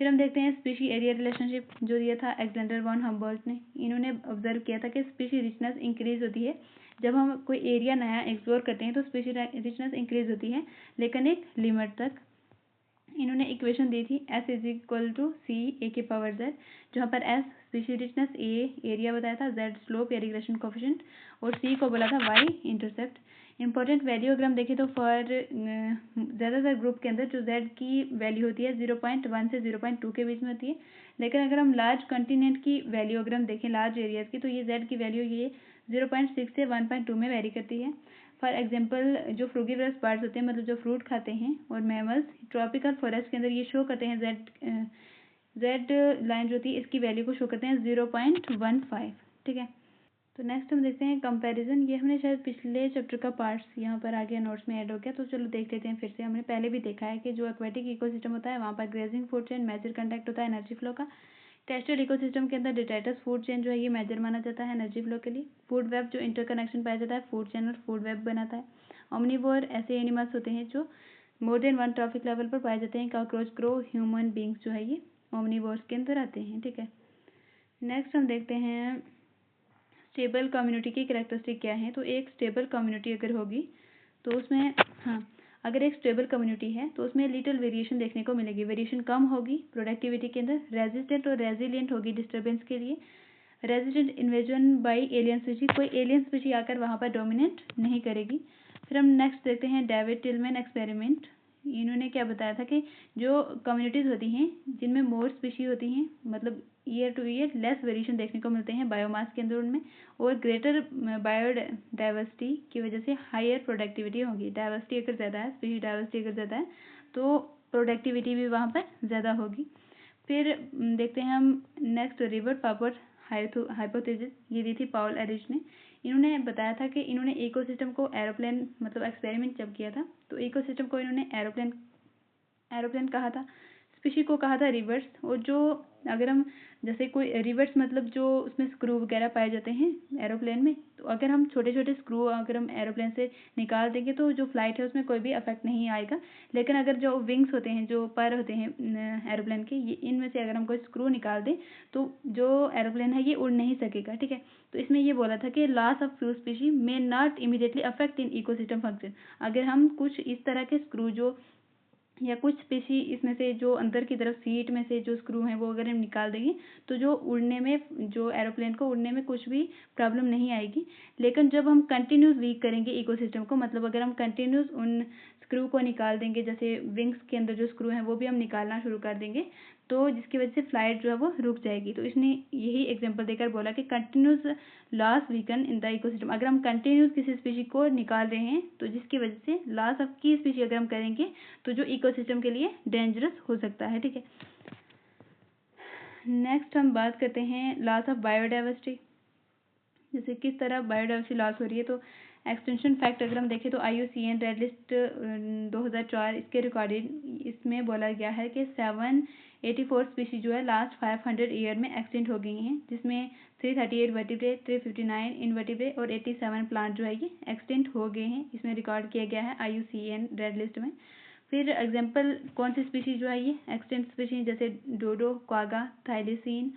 फिर हम देखते हैं स्पीशी एरिया रिलेशनशिप, जो दिया था अलेक्जेंडर वॉन हम्बोल्ट ने। इन्होंने ऑब्जर्व किया था कि स्पीशी रिचनेस इंक्रीज होती है जब हम कोई एरिया नया एक्सप्लोर करते हैं तो स्पीशी रिचनेस इंक्रीज होती है लेकिन एक लिमिट तक। इन्होंने इक्वेशन दी थी S = C A⁴Z, जहाँ पर S species richness, A area बताया था, Z स्लोप या रिग्रेशन कोफिशिएंट और C को बोला था Y इंटरसेप्ट। इंपॉर्टेंट वैल्यू अगर हम देखें तो फॉर ज़्यादातर ग्रुप के अंदर जो Z की वैल्यू होती है 0.1 से 0.2 के बीच में होती है, लेकिन अगर हम लार्ज कॉन्टिनेंट की वैल्यू अगर हम देखें लार्ज एरियाज की तो ये Z की वैल्यू ये 0.6 से 1.2 में वेरी करती है। फॉर एग्जाम्पल जो फ्रूगीवरस बर्ड्स होते हैं, मतलब जो फ्रूट खाते हैं, और मैमल्स ट्रॉपिकल फॉरेस्ट के अंदर ये शो करते हैं जेड लाइन जो होती है इसकी वैल्यू को शो करते हैं 0.15, ठीक है। तो नेक्स्ट हम देखते हैं कंपैरिजन। ये हमने शायद पिछले चैप्टर का पार्ट्स यहाँ पर आ गया, नोट्स में ऐड हो गया, तो चलो देख लेते हैं फिर से। हमने पहले भी देखा है कि जो एक्वेटिक इकोसिस्टम होता है वहाँ पर grazing food chain major contact होता है एनर्जी फ्लो का। टेरेस्ट्रियल इकोसिस्टम के अंदर डिट्राइटस फूड चेन जो है ये मेजर माना जाता है एनर्जी फ्लो के लिए। फूड वेब जो इंटरकनेक्शन पाया जाता है फूड चेन और फूड वेब बनाता है। ओमनीवोर ऐसे एनिमल्स होते हैं जो more than one trophic level पर पाए जाते हैं। कॉकरोच, क्रो, ह्यूमन बींग्स जो है ये ओमनीवोर्स के अंदर आते हैं, ठीक है। नेक्स्ट हम देखते हैं स्टेबल कम्युनिटी की कैरेक्टरिस्टिक क्या है। तो एक स्टेबल कम्युनिटी अगर होगी तो उसमें अगर एक स्टेबल कम्युनिटी है तो उसमें लिटिल वेरिएशन देखने को मिलेगी। वेरिएशन कम होगी प्रोडक्टिविटी के अंदर। रेजिस्टेंट और रेजिलियंट होगी डिस्टर्बेंस के लिए। Resistant invasion by alien species, कोई एलियन स्पीशीज आकर वहाँ पर डोमिनेट नहीं करेगी। फिर हम नेक्स्ट देखते हैं डेविड टिलमैन एक्सपेरिमेंट। इन्होंने क्या बताया था कि जो कम्युनिटीज़ होती हैं जिनमें मोर स्पीशीज होती हैं, मतलब year two year less variation देखने को मिलते हैं बायोमास के अंदर उनमें, और ग्रेटर बायोडाइवर्सिटी की वजह से हायर प्रोडक्टिविटी होगी। डाइवर्सिटी अगर ज़्यादा है, स्पीशीज डाइवर्सिटी अगर ज़्यादा है तो प्रोडक्टिविटी भी वहाँ पर ज़्यादा होगी। फिर देखते हैं हम नेक्स्ट रिवर्ट पापड़ हाइपोथेसिस। ये दी थी पाउल एरिच ने। इन्होंने बताया था कि इन्होंने इकोसिस्टम को एरोप्लेन, मतलब एक्सपेरिमेंट जब किया था तो इकोसिस्टम को इन्होंने एरोप्लेन कहा था, स्पीशी को कहा था रिवर्स। और जो अगर हम जैसे कोई रिवर्स मतलब जो उसमें स्क्रू वगैरह पाए जाते हैं एरोप्लेन में, तो अगर हम छोटे छोटे स्क्रू अगर हम एरोप्लेन से निकाल देंगे तो जो फ्लाइट है उसमें कोई भी अफेक्ट नहीं आएगा। लेकिन अगर जो विंग्स होते हैं, जो पर होते हैं एरोप्लेन के, ये इनमें से अगर हम कोई स्क्रू निकाल दें तो जो एरोप्लेन है ये उड़ नहीं सकेगा, ठीक है। तो इसमें ये बोला था कि loss of few species may not immediately affect in ecosystem function. अगर हम कुछ इस तरह के स्क्रू जो या कुछ स्पीशी इसमें से जो अंदर की तरफ सीट में से जो स्क्रू हैं वो अगर हम निकाल देंगे तो जो उड़ने में, जो एरोप्लेन को उड़ने में कुछ भी प्रॉब्लम नहीं आएगी। लेकिन जब हम कंटिन्यूस वीक करेंगे इकोसिस्टम को, मतलब अगर हम कंटिन्यूस उन स्क्रू को निकाल देंगे, जैसे विंग्स के अंदर जो स्क्रू हैं वो भी हम निकालना शुरू कर देंगे, तो जिसकी वजह से फ्लाइट जो है वो रुक जाएगी। तो इसने यही एग्जांपल देकर बोला कि continuous loss weaken in the ecosystem. अगर हम कंटिन्यूस किसी स्पीशी को निकाल रहे हैं तो जिसकी वजह से लॉस ऑफ की स्पीशी अगर हम करेंगे तो जो इकोसिस्टम के लिए डेंजरस हो सकता है, ठीक है। नेक्स्ट हम बात करते हैं लॉस ऑफ बायोडाइवर्सिटी, जैसे किस तरह बायोडाइवर्सिटी लॉस हो रही है। तो एक्सटेंशन फैक्ट अगर हम देखें तो IUCN रेड लिस्ट 2004 इसके रिकॉर्डेड इसमें बोला गया है कि 784 स्पीशीज जो है लास्ट 500 ईयर में एक्सटेंट हो गई हैं, जिसमें 338 वर्टिब्रे, 359 इनवर्टिब्रे और 87 प्लांट जो है ये एक्सटेंट हो गए हैं। इसमें रिकॉर्ड किया गया है IUCN रेड लिस्ट में। फिर एग्जाम्पल कौन सी स्पीशीज जो है ये एक्सटेंट स्पीशीज, जैसे डोडो, क्वागा, थाइलिसीन,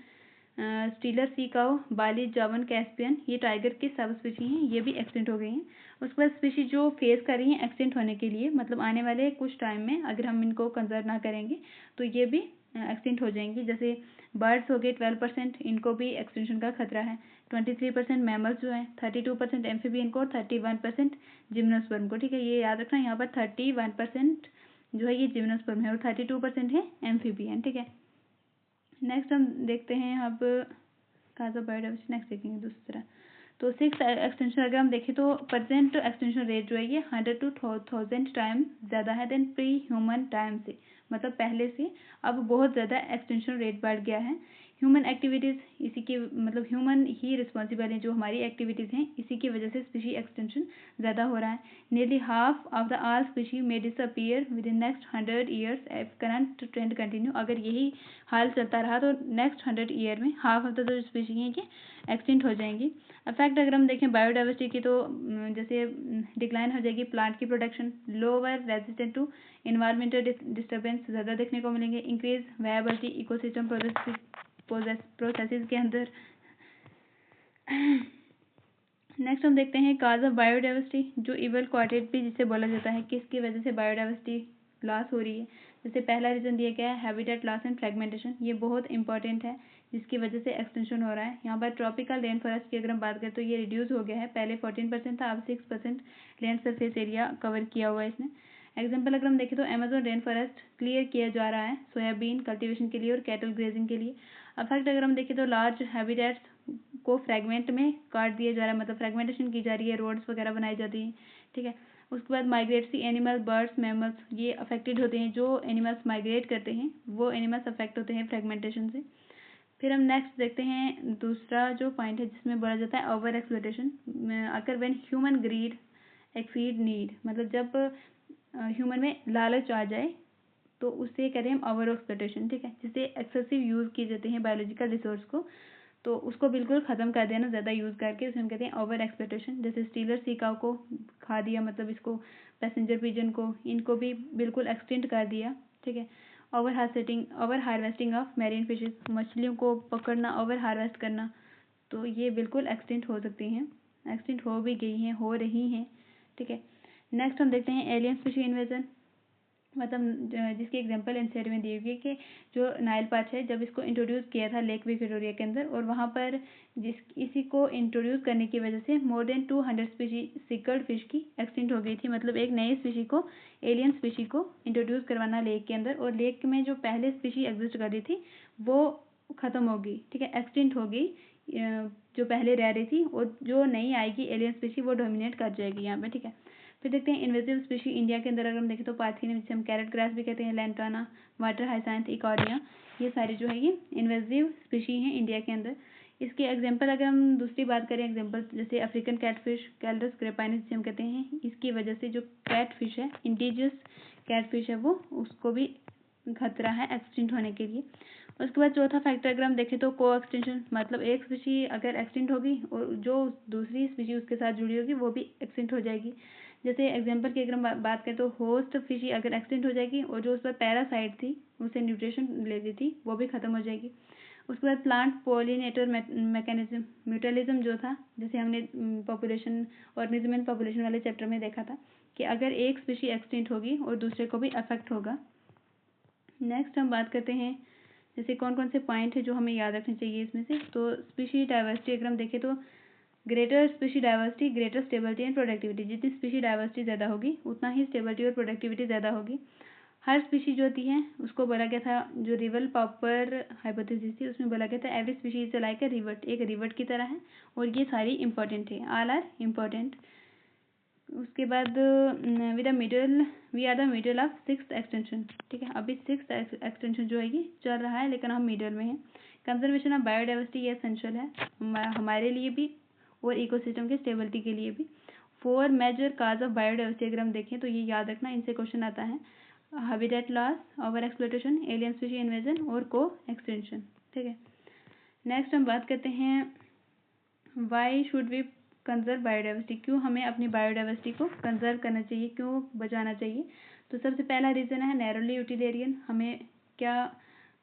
स्टीलर सी काउ, बाली, जावन, कैस्पियन, ये टाइगर की सब स्पीशी हैं, ये भी एक्सटेंट हो गई हैं। उसके बाद स्पीशी जो फेस कर रही हैं एक्सटेंट होने के लिए, मतलब आने वाले कुछ टाइम में अगर हम इनको कंजर्व ना करेंगे तो ये भी एक्सटेंट हो जाएंगी। जैसे बर्ड्स हो गए 12%, इनको भी एक्सटेंशन का खतरा है। 23% मैमल्स जो है, 32% एम्फीबियन को और 31% जिम्नोस्पर्म को, ठीक है। ये याद रखना, यहाँ पर 31% जो है ये जिम्नोस्पर्म है और 32% है एम्फीबियन, ठीक है। नेक्स्ट हम देखते हैं अब काज ऑफ बायोडाइवर्सिटी, नेक्स्ट देखेंगे दूसरा। तो 6 एक्सटेंशन अगर हम देखें तो प्रेजेंट एक्सटेंशन रेट जो है ये 100 to 1000 टाइम ज़्यादा है देन प्री ह्यूमन टाइम से, मतलब पहले से अब बहुत ज़्यादा एक्सटेंशन रेट बढ़ गया है। ह्यूमन एक्टिविटीज़, इसी के मतलब ह्यूमन ही रिस्पॉन्सिबल है, जो हमारी एक्टिविटीज़ हैं इसी की वजह से स्पीशी एक्सटेंशन ज़्यादा हो रहा है। Nearly half of the all species may disappear with in next 100 years if current trend continue. अगर यही हाल चलता रहा तो नेक्स्ट 100 ईयर में हाफ ऑफ द जो स्पीशी हैं ये एक्सटेंट हो जाएंगी। अफेक्ट अगर हम देखें बायोडाइवर्सिटी की तो जैसे डिक्लाइन हो जाएगी प्लांट की production, lower resistant to environmental disturbance ज़्यादा देखने को मिलेंगे, इंक्रीज वायबिलिटी इकोसिस्टम प्रोसेसेस के अंदर। नेक्स्ट हम देखते हैं काज ऑफ बायोडाइवर्सिटी, जो इवल क्वाड्रेट भी जिसे बोला जाता है, किसकी वजह से बायोडाइवर्सिटी लॉस हो रही है। जैसे पहला रीजन दिया गया है हैबिटेट लॉस एंड फ्रेगमेंटेशन, ये बहुत इंपॉर्टेंट है जिसकी वजह से एक्सटेंशन हो रहा है। यहाँ पर ट्रॉपिकल रेन फॉरेस्ट की अगर हम बात करें तो ये रिड्यूस हो गया है, पहले 14% था, अब 6% लैंड सरफेस एरिया कवर किया हुआ है इसने। एग्जाम्पल अगर हम देखें तो अमेजोन रेन फॉरेस्ट क्लियर किया जा रहा है सोयाबीन कल्टीवेशन के लिए और कैटल ग्रेजिंग के लिए। अफेक्ट अगर हम देखें तो लार्ज हैबिटेट्स को फ्रेगमेंट में काट दिया जा रहा है, मतलब फ्रेगमेंटेशन की जा रही है, रोड्स वगैरह बनाई जाती हैं, ठीक है। उसके बाद माइग्रेटरी एनिमल, बर्ड्स, मैमल्स ये अफेक्टेड होते हैं। जो एनिमल्स माइग्रेट करते हैं वो एनिमल्स अफेक्ट होते हैं फ्रेगमेंटेशन से। फिर हम नेक्स्ट देखते हैं दूसरा जो पॉइंट है जिसमें बोला जाता है ओवर एक्सप्लॉयटेशन। अगर when human greed exceed need, मतलब जब ह्यूमन में लालच आ जाए तो उससे कहते हैं हम ओवर एक्सप्लॉयटेशन, ठीक है। जिससे एक्सेसिव यूज़ किए जाते हैं बायोलॉजिकल रिसोर्स को, तो उसको बिल्कुल ख़त्म कर देना ज़्यादा यूज़ करके, उसे हम कहते हैं ओवर एक्सप्लॉयटेशन। जैसे स्टीलर सी काऊ को खा दिया, मतलब इसको पैसेंजर पिजन को, इनको भी बिल्कुल एक्सटिंक्ट कर दिया, ठीक है। Over harvesting of marine fishes, मछलियों को पकड़ना, ओवर हार्वेस्ट करना, तो ये बिल्कुल एक्सटिंक्ट हो सकती हैं, एक्सटिंक्ट हो भी गई हैं, हो रही हैं, ठीक है। नेक्स्ट हम देखते हैं एलियन स्पीशी इन्वेजन, मतलब जिसकी एग्जांपल एनसीईआरटी में दी हुई है कि जो नाइल पर्च है, जब इसको इंट्रोड्यूस किया था लेक विक्टोरिया के अंदर, और वहाँ पर इसी को इंट्रोड्यूस करने की वजह से more than 200 species sickled fish की एक्सटिंक्ट हो गई थी। मतलब एक नई स्पीशी को, एलियन स्पीशी को इंट्रोड्यूस करवाना लेक के अंदर, और लेक में जो पहले स्पीशी एग्जिस्ट कर रही थी वो ख़त्म हो गई, ठीक है, एक्सटिंक्ट हो गई जो पहले रह रही थी, और जो नई आएगी एलियन स्पीशी वो डोमिनेट कर जाएगी यहाँ पे, ठीक है। फिर देखते हैं इन्वेजिव स्पीशी इंडिया के अंदर अगर हम देखें तो पार्थिनियम, जिसे हम कैरेट ग्रास भी कहते हैं, लैंटाना, वाटर हाइसेंथ, इकॉर्डिया, ये सारी जो है ये इन्वेजिव स्पीशी हैं इंडिया के अंदर। इसके एग्जांपल अगर हम दूसरी बात करें, एग्जांपल जैसे अफ्रीकन कैटफिश, कैलडस क्रेपाइनस जिसे हम कहते हैं, इसकी वजह से जो कैटफिश है, इंडिजियस कैटफिश है, वो उसको भी खतरा है एक्सटिंक्ट होने के लिए। उसके बाद चौथा फैक्टर अगर हम देखें तो को एक्सटेंशन, मतलब एक स्पीशी अगर एक्सटिंक्ट होगी और जो दूसरी स्पीशी उसके साथ जुड़ी होगी वो भी एक्सटिंक्ट हो जाएगी। जैसे एग्जांपल की अगर हम बात करें तो होस्ट फिशी अगर एक्सटिंक्ट हो जाएगी और जो उस पर पैरासाइट थी, उसे न्यूट्रिशन ले रही थी, वो भी खत्म हो जाएगी। उसके बाद प्लांट पोलिनेटर मैकेनिज्म, म्यूटलिज्म जो था, जैसे हमने पॉपुलेशन ऑर्गेनिज्म एंड पॉपुलेशन वाले चैप्टर में देखा था कि अगर एक स्पीशी एक्सटिंक्ट होगी और दूसरे को भी अफेक्ट होगा। नेक्स्ट हम बात करते हैं जैसे कौन कौन से पॉइंट है जो हमें याद रखने चाहिए इसमें से। तो स्पीशी डाइवर्सिटी अगर हम देखें तो greater species diversity, greater stability and productivity, जितनी स्पीशी डाइवर्सिटी ज़्यादा होगी उतना ही स्टेबिलिटी और प्रोडक्टिविटी ज़्यादा होगी। हर स्पीशी जो होती है उसको बोला गया था, जो रिवर पॉपर हाइपोथेसिस थी उसमें बोला गया था every species is like a revert, एक रिवर्ट की तरह है, और ये सारी इंपॉर्टेंट है, ऑल आर इम्पॉर्टेंट। उसके बाद with the middle, we are the middle of sixth extension, ठीक है। अभी सिक्स्थ एक्सटेंशन जो है ये चल रहा है, लेकिन हम मिडल में हैं। कंजर्वेशन ऑफ बायोडाइवर्सिटी ये एसेंशियल है हमारे लिए भी और इकोसिस्टम के स्टेबिलिटी के लिए भी। 4 मेजर काज ऑफ बायोडाइवर्सिटी अगर हम देखें तो ये याद रखना, इनसे क्वेश्चन आता है, habitat loss, over exploitation, alien species invasion और को एक्सटेंशन, ठीक है। नेक्स्ट हम बात करते हैं why should we conserve biodiversity, क्यों हमें अपनी बायोडाइवर्सिटी को कंजर्व करना चाहिए, क्यों बचाना चाहिए। तो सबसे पहला रीज़न है नैरोली यूटिलिटेरियन, हमें क्या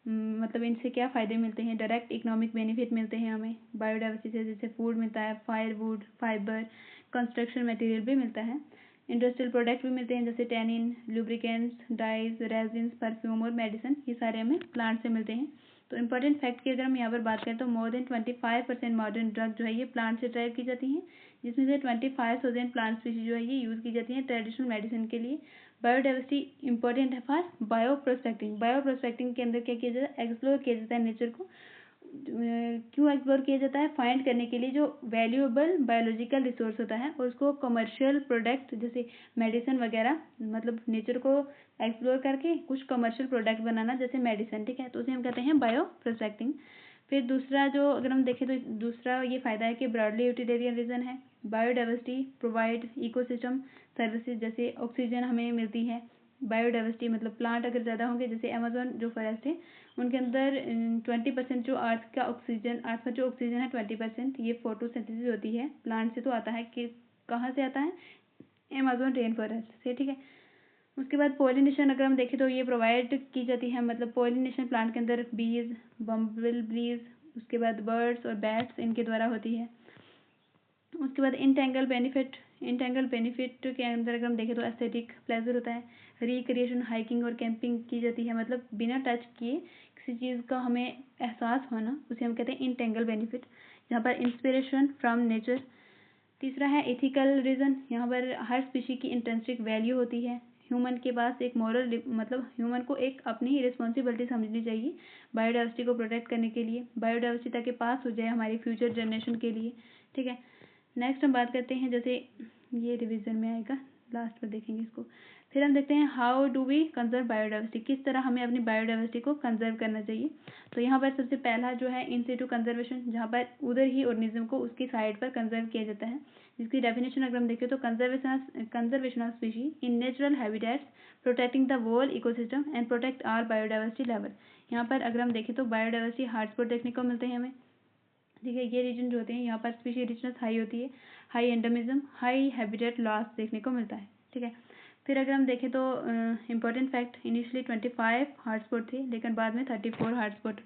मतलब इनसे क्या फ़ायदे मिलते हैं, डायरेक्ट इकोनॉमिक बेनिफिट मिलते हैं हमें बायोडाइवर्सिटी से, जैसे फूड मिलता है, फायरवुड, फाइबर, कंस्ट्रक्शन मटेरियल भी मिलता है, इंडस्ट्रियल प्रोडक्ट भी मिलते हैं जैसे tannin, lubricants, dyes, resins, perfume और मेडिसिन, ये सारे हमें प्लांट से मिलते हैं। तो इंपॉर्टेंट फैक्ट की अगर हम यहाँ पर बात करें तो मोर देन 25% मॉडर्न ड्रग जो है ये प्लांट से ड्राइव की जाती हैं, जिसमें से 25,000 प्लांट स्पीशीज जो है ये यूज़ की जाती हैं ट्रेडिशनल मेडिसिन के लिए। बायोडाइवर्सिटी इंपॉर्टेंट है for bio prospecting, bio prospecting के अंदर क्या किया जाता है, एक्सप्लोर किया जाता है नेचर को। क्यों एक्सप्लोर किया जाता है, फाइंड करने के लिए जो वैल्यूएबल बायोलॉजिकल रिसोर्स होता है और उसको कमर्शियल प्रोडक्ट जैसे मेडिसिन वगैरह, मतलब नेचर को एक्सप्लोर करके कुछ कमर्शियल प्रोडक्ट बनाना जैसे मेडिसिन, ठीक है, तो उसे हम कहते हैं बायो प्रोस्पेक्टिंग। फिर दूसरा जो अगर हम देखें तो दूसरा ये फ़ायदा है कि ब्रॉडली यूटिलिटेरियन रीजन है, बायोडाइवर्सिटी प्रोवाइड इकोसिस्टम सर्विसेज, जैसे ऑक्सीजन हमें मिलती है, बायोडाइवर्सिटी मतलब प्लांट अगर ज़्यादा होंगे, जैसे अमेजोन जो फॉरेस्ट है उनके अंदर 20% जो अर्थ का जो ऑक्सीजन है 20% ये फोटोसिंथेसिस होती है प्लांट से, तो आता है कि कहाँ से आता है, अमेजोन रेन फॉरेस्ट से, ठीक है। उसके बाद पोलिनेशन अगर हम देखें तो ये प्रोवाइड की जाती है, मतलब पोलिनेशन प्लांट के अंदर बीज, बम्बल बीज, उसके बाद बर्ड्स और बैट्स इनके द्वारा होती है। उसके बाद इंटेंगल बेनिफिट के अंदर अगर हम देखें तो एस्थेटिक प्लेजर होता है, रिक्रिएशन, हाइकिंग और कैंपिंग की जाती है, मतलब बिना टच किए किसी चीज़ का हमें एहसास होना, उसे हम कहते हैं इंटेंगल बेनिफिट, जहाँ पर इंस्पिरेशन फ्रॉम नेचर। तीसरा है एथिकल रीज़न, यहाँ पर हर स्पीशी की इंट्रिंसिक वैल्यू होती है, ह्यूमन के पास एक मॉरल, मतलब ह्यूमन को एक अपनी रिस्पॉन्सिबिलिटी समझनी चाहिए बायोडाइवर्सिटी को प्रोटेक्ट करने के लिए, बायोडाइवर्सिटी ताकि पास हो जाए हमारी फ्यूचर जनरेशन के लिए, ठीक है। नेक्स्ट हम बात करते हैं, जैसे ये रिवीजन में आएगा, लास्ट पर देखेंगे इसको। फिर हम देखते हैं how do we conserve biodiversity, किस तरह हमें अपनी बायोडाइवर्सिटी को कंजर्व करना चाहिए। तो यहाँ पर सबसे पहला जो है इन सिटू कंजर्वेशन, जहाँ पर उधर ही ऑर्गेनिज्म को उसकी साइड पर कंजर्व किया जाता है, जिसकी डेफिनेशन अगर हम देखें तो conservation of species in natural habitats protecting the whole ecosystem and protect our biodiversity level. यहाँ पर अगर हम देखें तो बायोडाइवर्सिटी हॉटस्पॉट देखने को मिलते हैं हमें, ठीक है। ये रीजन जो होते हैं यहाँ पर स्पीशीज रिचनेस हाई होती है, high endemism, high habitat loss देखने को मिलता है, ठीक है। फिर अगर हम देखें तो इम्पोर्टेंट फैक्ट, इनिशियली 25 हॉटस्पॉट थे, लेकिन बाद में 34 हॉटस्पॉट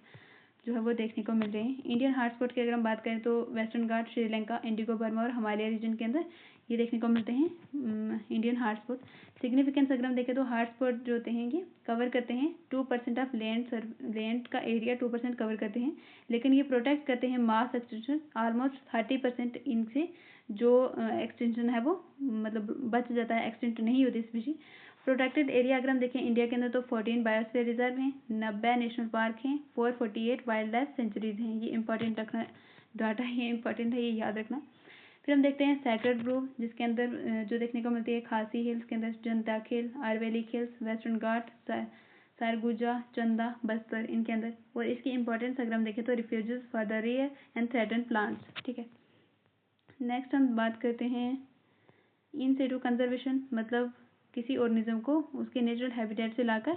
जो है वो देखने को मिल रहे हैं। इंडियन हॉटस्पॉट की अगर हम बात करें तो वेस्टर्न घाट, श्रीलंका, इंडिगो बर्मा और हिमालय रीजन के अंदर ये देखने को मिलते हैं इंडियन हॉटस्पॉट। सिग्निफिकेंस अगर हम देखें तो हॉटस्पॉट जो होते हैं ये कवर करते हैं 2% ऑफ लैंड का एरिया 2% कवर करते हैं, लेकिन ये प्रोटेक्ट करते हैं मास एक्सटेंशन ऑलमोस्ट 30%। इनसे जो एक्सटेंशन है वो मतलब बच जाता है, एक्सटेंट नहीं होती स्पीशीज। प्रोटेक्टेड एरिया अगर हम देखें इंडिया के अंदर तो 14 बायोस्फीयर रिजर्व हैं, 90 नेशनल पार्क हैं, 448 वाइल्ड लाइफ सेंचुरीज हैं। ये इंपॉर्टेंट रखना डाटा, ये इंपॉर्टेंट है, ये याद रखना। फिर हम देखते हैं सैक्रेड ग्रोव, जिसके अंदर जो देखने को मिलती है खासी हिल्स के अंदर जनता हिल, आरवेली हिल्स, वेस्टर्न घाट, सरगुजा, चंदा, बस्तर इनके अंदर। और इसकी इंपॉर्टेंस अगर हम देखें तो refuges for the rare and threaten plants, ठीक है। नेक्स्ट हम बात करते हैं इन सिटू कंजर्वेशन, मतलब किसी ऑर्गेनिज्म को उसके नेचुरल हैबिटेट से लाकर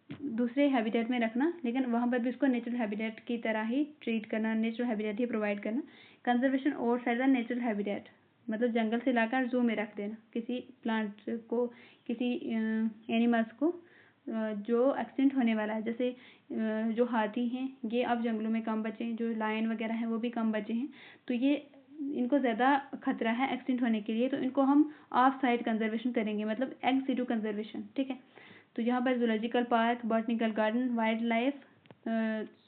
दूसरे हैबिटेट में रखना, लेकिन वहाँ पर भी उसको नेचुरल हैबिटेट की तरह ही ट्रीट करना, नेचुरल हैबिटेट ही प्रोवाइड करना। Conservation outside the natural habitat, मतलब जंगल से लाकर जू में रख देना किसी प्लांट को, किसी एनिमल्स को जो एक्सटिंक्ट होने वाला है। जैसे जो हाथी हैं ये अब जंगलों में कम बचे हैं, जो लायन वगैरह हैं वो भी कम बचे हैं, तो ये इनको ज़्यादा खतरा है एक्सटिंक्ट होने के लिए, तो इनको हम ऑफ साइड कंजर्वेशन करेंगे, मतलब एक्स सिटू कंजर्वेशन, ठीक है। तो यहाँ पर zoological park, botanical garden, wild life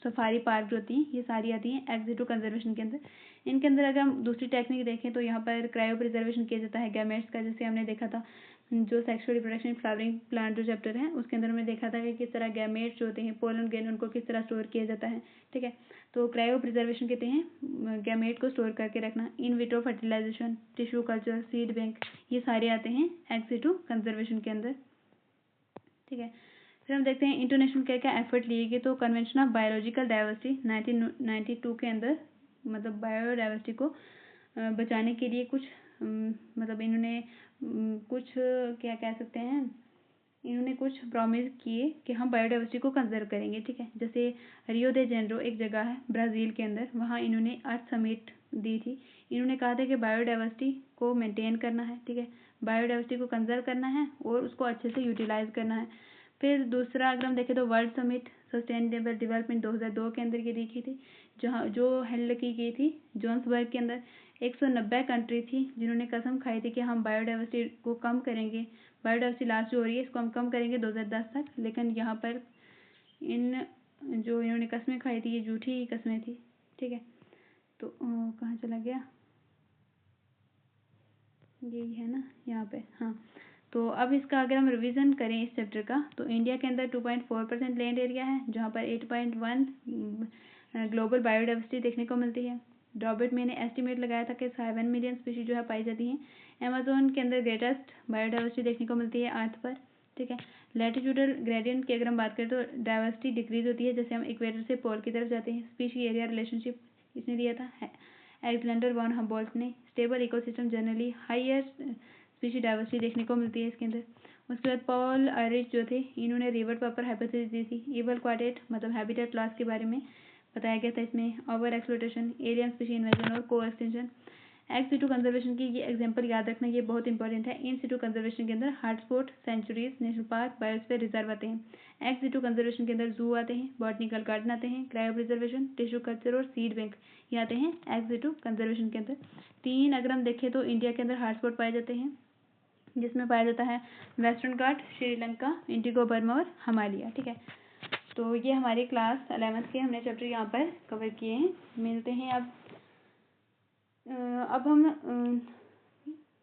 safari park जो होती हैं ये सारी आती हैं एक्स सिटू कंजर्वेशन के अंदर। इनके अंदर अगर हम दूसरी टेक्निक देखें तो यहाँ पर क्रायो प्रिजर्वेशन किया जाता है गैमेट्स का, जैसे हमने देखा था जो सेक्सुअल रिप्रोडक्शन फ्लावरिंग प्लांट जो चैप्टर है उसके अंदर हमने देखा था कि किस तरह गैमेट्स जो होते हैं पोलन ग्रेन उनको किस तरह स्टोर किया जाता है, ठीक है। तो क्रायो प्रिजर्वेशन कहते हैं गैमेट को स्टोर करके रखना। In vitro fertilization, tissue culture, seed bank, ये सारे आते हैं एक्स सिटू कंजर्वेशन के अंदर, ठीक है। फिर हम देखते हैं इंटरनेशनल क्या क्या एफर्ट लिए गए। तो कन्वेंशन ऑफ बायोलॉजिकल डाइवर्सिटी 1992 के अंदर, मतलब बायोडाइवर्सिटी को बचाने के लिए कुछ मतलब इन्होंने कुछ क्या कह सकते हैं, इन्होंने कुछ प्रॉमिस किए कि हम बायोडाइवर्सिटी को कंजर्व करेंगे, ठीक है। जैसे रियो दे जेनेरो एक जगह है ब्राज़ील के अंदर, वहाँ इन्होंने अर्थ समिट दी थी। इन्होंने कहा था कि बायोडाइवर्सिटी को मेंटेन करना है, ठीक है, बायोडाइवर्सिटी को कंजर्व करना है और उसको अच्छे से यूटिलाइज करना है। फिर दूसरा अगर हम देखें तो वर्ल्ड समिट सस्टेनेबल डेवलपमेंट 2002 के अंदर ये देखी थी, जहाँ जो हेल्ड की गई थी जोहान्सबर्ग के अंदर। 190 कंट्री थी जिन्होंने कसम खाई थी कि हम बायोडाइवर्सिटी को कम करेंगे, बायोडाइवर्सिटी लॉस जो हो रही है इसको हम कम करेंगे 2010 तक। लेकिन यहाँ पर इन जो इन्होंने कस्में खाई थी ये झूठी कस्में थी, ठीक है। तो कहाँ चला गया, यही है ना यहाँ पे, हाँ। तो अब इसका अगर हम रिवीजन करें इस चैप्टर का, तो इंडिया के अंदर 2.4% लैंड एरिया है, जहाँ पर 8.1 ग्लोबल बायोडाइवर्सिटी देखने को मिलती है। रॉबर्ट मैंने एस्टिमेट लगाया था कि 7 मिलियन स्पीशीज जो है पाई जाती हैं। अमेजोन के अंदर ग्रेटेस्ट बायोडाइवर्सिटी देखने को मिलती है अर्थ पर, ठीक है। लैटिट्यूडल ग्रेडियंट की अगर हम बात करें तो डाइवर्सिटी डिक्रीज होती है जैसे हम इक्वेटर से पोल की तरफ जाते हैं। स्पीशी एरिया रिलेशनशिप इसने दिया था अलेक्जेंडर वॉन हम्बोल्ट ने। Stable ecosystem generally higher species diversity देखने को मिलती है इसके अंदर। उसके बाद पॉल आयरिश जो थे इन्होंने रिवर्ट पापर हाइपोथेसिस दी थी, इवल क्वाड्रेट मतलब हैबिटेट लॉस के बारे में बताया गया था इसमें, over exploitation, alien species invasion और को एक्सटेंशन। एक्स सिटू कंजर्वेशन की ये एग्जांपल याद रखना, ये बहुत इंपॉर्टेंट है। इन सिटू कंजर्वेशन के अंदर hotspot, sanctuaries, national park, biosphere reserve आते हैं। एक्स सिटू कंजर्वेशन के अंदर जू आते हैं, बॉटनिकल गार्डन आते हैं, क्रायो प्रिजर्वेशन, टिश्यू कल्चर और सीड बैंक ये आते हैं एक्स सिटू कंजर्वेशन के अंदर। तीन अगर हम देखें तो इंडिया के अंदर हॉटस्पॉट पाए जाते हैं, जिसमें पाया जाता है वेस्टर्न घाट, श्रीलंका, इंडिगो बर्मा और हिमालय, ठीक है। तो ये हमारी क्लास 11th के हमने चैप्टर यहाँ पर कवर किए हैं। मिलते हैं अब हम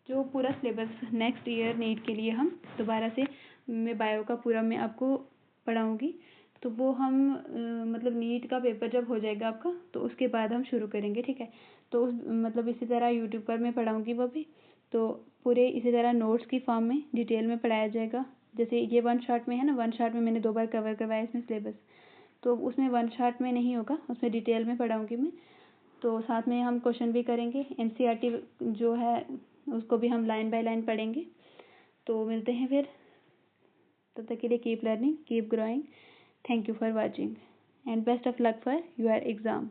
जो पूरा सिलेबस नेक्स्ट ईयर नीट के लिए हम दोबारा से मैं बायो का पूरा मैं आपको पढ़ाऊँगी, तो वो हम मतलब नीट का पेपर जब हो जाएगा आपका तो उसके बाद हम शुरू करेंगे, ठीक है। तो मतलब इसी तरह यूट्यूब पर मैं पढ़ाऊँगी वो भी, तो पूरे इसी तरह नोट्स की फॉर्म में डिटेल में पढ़ाया जाएगा। जैसे ये वन शॉट में है ना, वन शॉट में मैंने 2 बार कवर करवाया इसमें सिलेबस, तो उसमें वन शॉट में नहीं होगा, उसमें डिटेल में पढ़ाऊँगी मैं। तो साथ में हम क्वेश्चन भी करेंगे, एनसीईआरटी जो है उसको भी हम लाइन बाय लाइन पढ़ेंगे। तो मिलते हैं फिर, तब तक के लिए keep learning, keep growing. Thank you for watching and best of luck for your exam.